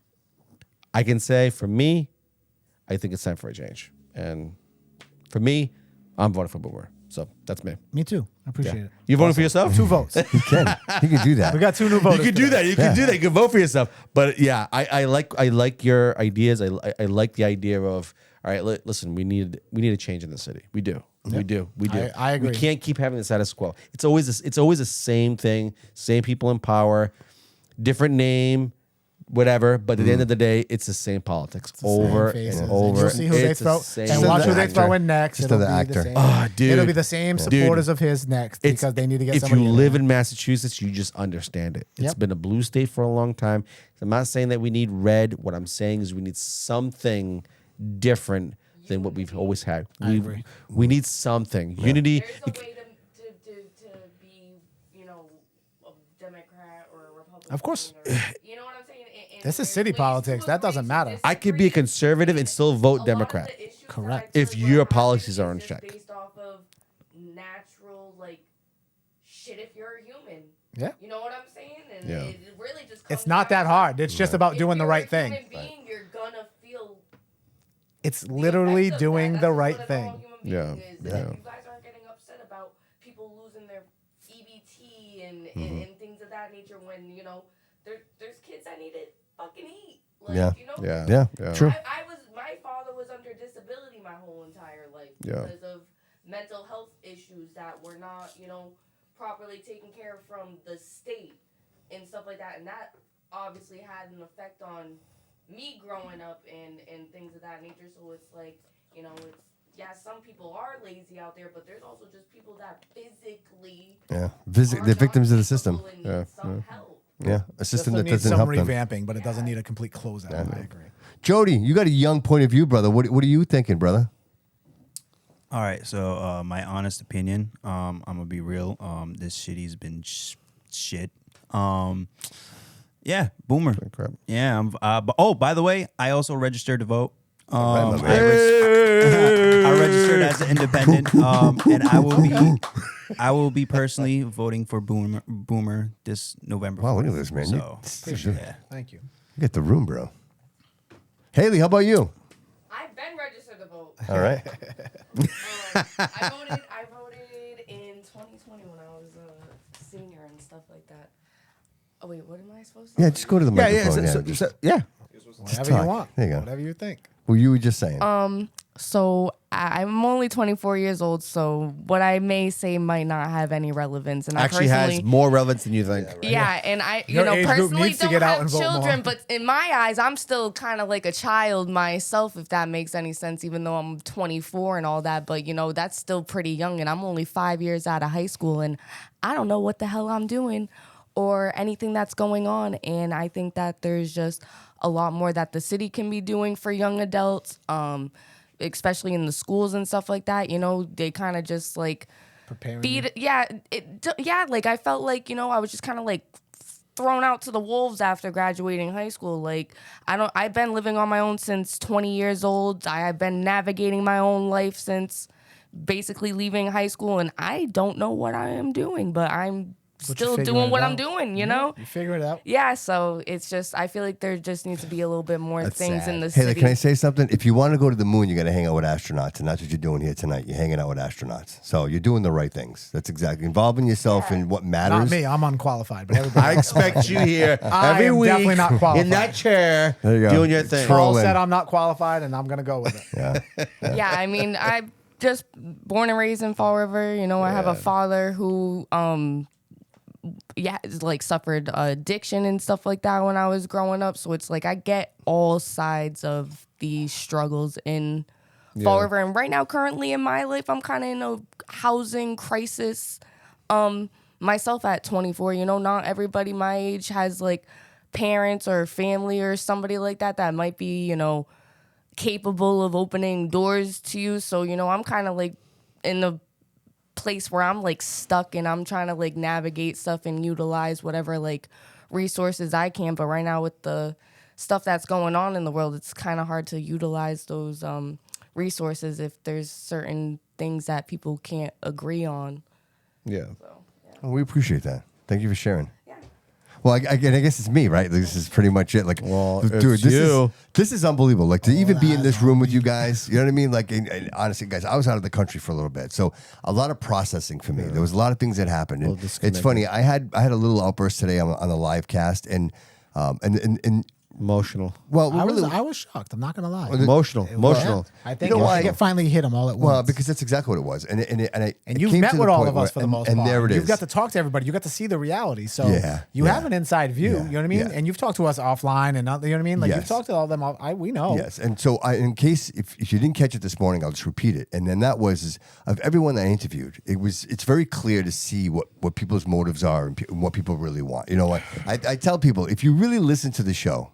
I can say for me, I think it's time for a change. And for me, I'm voting for Boomer. So that's me. Me too. I appreciate it. You voting for yourself? 2 votes. You can do that. We got 2 new voters. You can do that. You can do that. You can vote for yourself. But yeah, I like your ideas. I like the idea of, all right, listen, we need a change in the city. We do. Yep. We do. I agree. We can't keep having the status quo. It's always the same thing, same people in power, different name, whatever, but at the end of the day, it's the same politics over and over. You'll see who they throw, and watch who they throw in next. Just the actor. Dude, it'll be the same supporters of his next because they need to get somebody. If you live in Massachusetts, you just understand it. It's been a blue state for a long time. I'm not saying that we need red. What I'm saying is we need something different than what we've always had. I agree. We need something. Unity. There's a way to be, a Democrat or a Republican. Of course. You know what I'm saying? This is city politics. That doesn't matter. I could be a conservative and still vote Democrat. Correct. If your policies are in check. Based off of shit if you're a human. Yeah. You know what I'm saying? And Yeah. it really just comes It's not that hard. It's just about doing the right thing. If you're a human being, you're gonna feel. It's literally doing the right thing. Yeah. And if you guys aren't getting upset about people losing their EBT and things of that nature, when you know there's kids that need to fucking eat. Like, you know? Yeah. True. My father was under disability my whole entire life Yeah. because of mental health issues that were not, properly taken care of from the state and stuff like that. And that obviously had an effect on me growing up and things of that nature. So it's like, some people are lazy out there, but there's also just people that physically they're victims of the system. Help. Yeah, a system that needs doesn't some help them. revamping, but it doesn't need a complete closeout. I agree. Jody, you got a young point of view, brother. What are you thinking, brother? All right, so my honest opinion, I'm gonna be real. This city's been shit. Yeah, boomer. Yeah. But by the way, I also registered to vote. I registered as an independent, and I will be personally voting for Boomer this November. Wow, look at this, man. So, Thank you. You get the room, bro. Haley, how about you? I've been registered to vote. All right. I voted in 2020 when I was a senior and stuff like that. Oh wait, what am I supposed to? Yeah, just go to the microphone. Yeah. Just Whatever talk. you want. There you go. Whatever you think. Well, you were just saying. So I'm only 24 years old, so what I may say might not have any relevance. And Actually I personally has more relevance than you think. Yeah, and I, Your age group personally needs to don't get out have and vote children, more. but in my eyes, I'm still kind of like a child myself, if that makes any sense, even though I'm 24 and all that. But, that's still pretty young, and I'm only 5 years out of high school, and I don't know what the hell I'm doing or anything that's going on. And I think that there's just a lot more that the city can be doing for young adults, especially in the schools and stuff like that. They kind of just like preparing feed. Like I felt like I was just kind of like thrown out to the wolves after graduating high school. Like I've been living on my own since 20 years old. I've been navigating my own life since basically leaving high school, and I don't know what I am doing, but I'm still doing what I'm doing, you know? You figure it out. Yeah, so it's just, I feel like there just needs to be a little bit more things in the Hey, city. can I say something? If you want to go to the moon, you got to hang out with astronauts, and that's what you're doing here tonight. You're hanging out with astronauts. So you're doing the right things. That's exactly. Involving yourself in what matters. Not me. I'm unqualified, but everybody. I expect you here every week definitely not qualified. in that chair There you go. doing your thing. Paul said I'm not qualified, and I'm going to go with it. Yeah. Yeah, I mean, I just born and raised in Fall River. I have a father who, like suffered addiction and stuff like that when I was growing up. So it's like I get all sides of the struggles in Fall River. And right now, currently in my life, I'm kind of in a housing crisis. Myself at 24, not everybody my age has like parents or family or somebody like that might be, capable of opening doors to you. So, I'm kind of like in the place where I'm like stuck and I'm trying to like navigate stuff and utilize whatever like resources I can. But right now with the stuff that's going on in the world, it's kind of hard to utilize those resources if there's certain things that people can't agree on. Yeah. So, Well, we appreciate that. Thank you for sharing. Well, I guess it's me, right? This is pretty much it. Like, dude, this is unbelievable. Like, to even be in this room with you guys, you know what I mean? Like, and honestly, guys, I was out of the country for a little bit, so a lot of processing for me. There was a lot of things that happened. And it's funny. I had a little outburst today on the live cast, and emotional. Well, I was shocked. I'm not gonna lie. Emotional. I think it finally hit him all at once. Well, because that's exactly what it was, and you've met with all of us for the most part. And there it is. You've got to talk to everybody. You got to see the reality. So you have an inside view. You know what I mean? Yeah. And you've talked to us offline, and you know what I mean. Like you've talked to all of them. We know. Yes, and so in case if you didn't catch it this morning, I'll just repeat it. And then that was of everyone that I interviewed. It's very clear to see what people's motives are and what people really want. You know what? I tell people, if you really listen to the show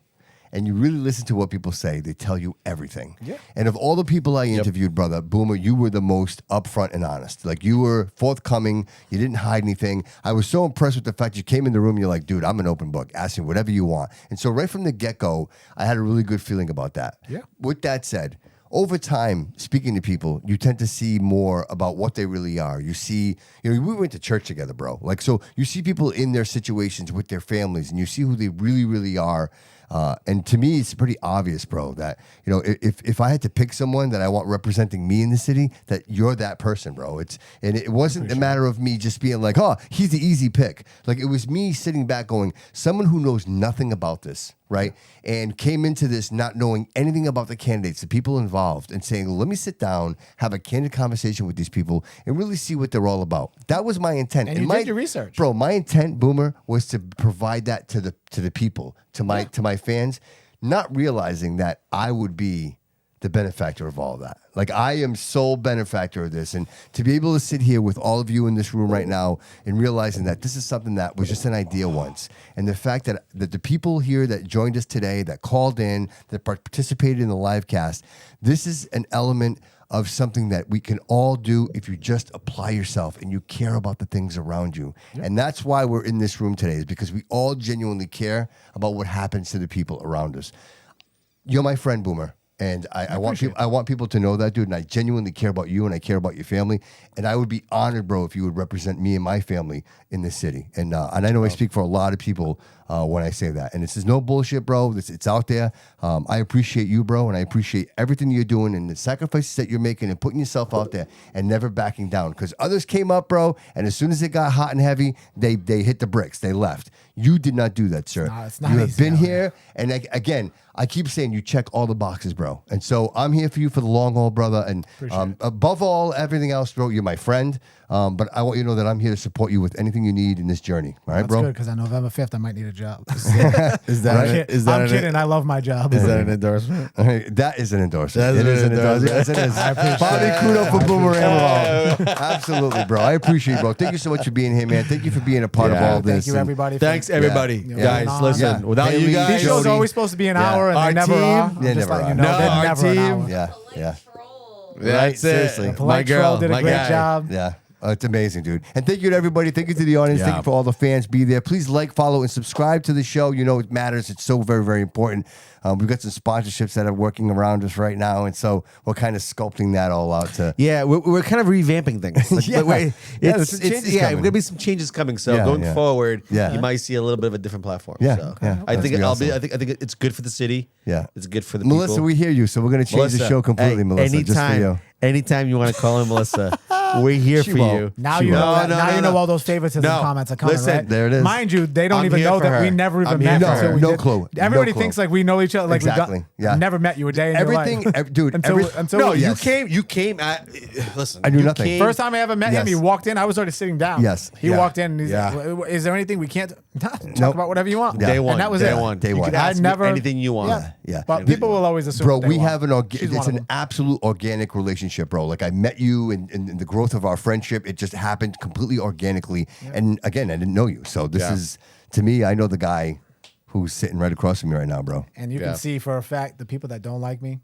and you really listen to what people say, they tell you everything. Yeah. And of all the people I interviewed, brother, Boomer, you were the most upfront and honest. Like, you were forthcoming. You didn't hide anything. I was so impressed with the fact you came in the room. You're like, dude, I'm an open book. Ask me whatever you want. And so right from the get-go, I had a really good feeling about that. Yeah. With that said, over time, speaking to people, you tend to see more about what they really are. You see, we went to church together, bro. Like, so you see people in their situations with their families, and you see who they really, really are. And to me, it's pretty obvious, bro, that, if I had to pick someone that I want representing me in the city, that you're that person, bro. It wasn't a matter of me just being like, oh, he's the easy pick. Like, it was me sitting back going, someone who knows nothing about this, right? And came into this not knowing anything about the candidates, the people involved, and saying, let me sit down, have a candid conversation with these people, and really see what they're all about. That was my intent. And you did your research. Bro, my intent, Boomer, was to provide that to the people, to my fans, not realizing that I would be the benefactor of all of that. Like, I am sole benefactor of this. And to be able to sit here with all of you in this room right now and realizing that this is something that was just an idea once. And the fact that the people here that joined us today, that called in, that participated in the live cast, this is an element of something that we can all do if you just apply yourself and you care about the things around you. Yep. And that's why we're in this room today, is because we all genuinely care about what happens to the people around us. You're my friend, Boomer. And I want people to know that, dude. And I genuinely care about you, and I care about your family. And I would be honored, bro, if you would represent me and my family in this city. And I know I speak for a lot of people when I say that. And this is no bullshit, bro. It's out there. I appreciate you, bro, and I appreciate everything you're doing and the sacrifices that you're making and putting yourself out there and never backing down. Because others came up, bro, and as soon as it got hot and heavy, they hit the bricks. They left. You did not do that, sir. It's not you have easy been out here, and again, I keep saying you check all the boxes, bro. And so I'm here for you for the long haul, brother. And above all, everything else, bro, you're my friend. But I want you to know that I'm here to support you with anything you need in this journey. All right, bro? That's good, because on November 5th, I might need a job. I'm kidding. I love my job. Is that an endorsement? That is an endorsement. It is an endorsement. Yes, it is. Bobby Kudo for Boomer Amaral. Absolutely, bro. I appreciate it, bro. Thank you so much for being here, man. Thank you for being a part of all this. Thank you, everybody. Thanks, everybody. Guys, listen. Without you guys, these shows are always supposed to be an hour, and they never are. They never are. Our team. Yeah. Right, seriously. My girl did a great job. Yeah. It's amazing, dude. And thank you to everybody. Thank you to the audience. Thank you for all the fans. Be there. Please like, follow, and subscribe to the show. You know it matters. It's so very, very important. We've got some sponsorships that are working around us right now, and so we're kind of sculpting that all out. We're kind of revamping things. Like, there's going to be some changes coming. So going forward, you might see a little bit of a different platform. I think it's good for the city. Yeah, it's good for the Melissa, people. we hear you, so we're going to change the show completely, Melissa. Just for you. Anytime you want to call in Melissa, we're here for you. Now you know all those favoritism comments are coming. Listen, right? there it is. Mind you, they don't even know that we never even met. No clue. Everybody thinks like we know each other. Like exactly. I've never met you a day in your life. Dude. Until you came at. Listen, I knew nothing. First time I ever met him, he walked in. I was already sitting down. Yes. He walked in. And he's like, "Is there anything we can't talk about? Whatever you want." Day one. And that was it. Day one. I never anything you want. Yeah. But people will always assume. Bro, we have it's an absolute organic relationship, bro. Like, I met you and the growth of our friendship, it just happened completely organically. Yeah. And again, I didn't know you. So this is, to me, I know the guy who's sitting right across from me right now, bro. And you can see for a fact the people that don't like me,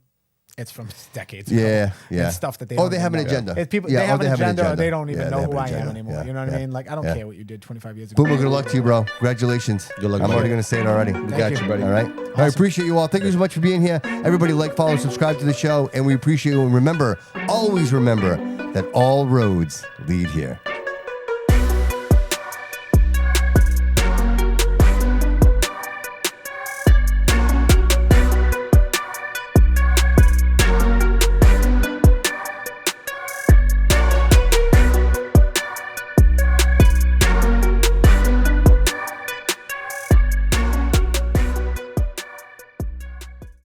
it's from decades ago. Yeah. It's stuff that they they have an agenda. It's people, they have an agenda, or they don't even know who I am anymore. You know what I mean? Like, I don't care what you did 25 years ago. Boomer, good luck to you, bro. Congratulations. Good luck. I'm already going to say it already. We got you, buddy. All right. Awesome. I appreciate you all. Thank you so much for being here. Everybody like, follow, subscribe to the show. And we appreciate you. And remember, always remember that all roads lead here.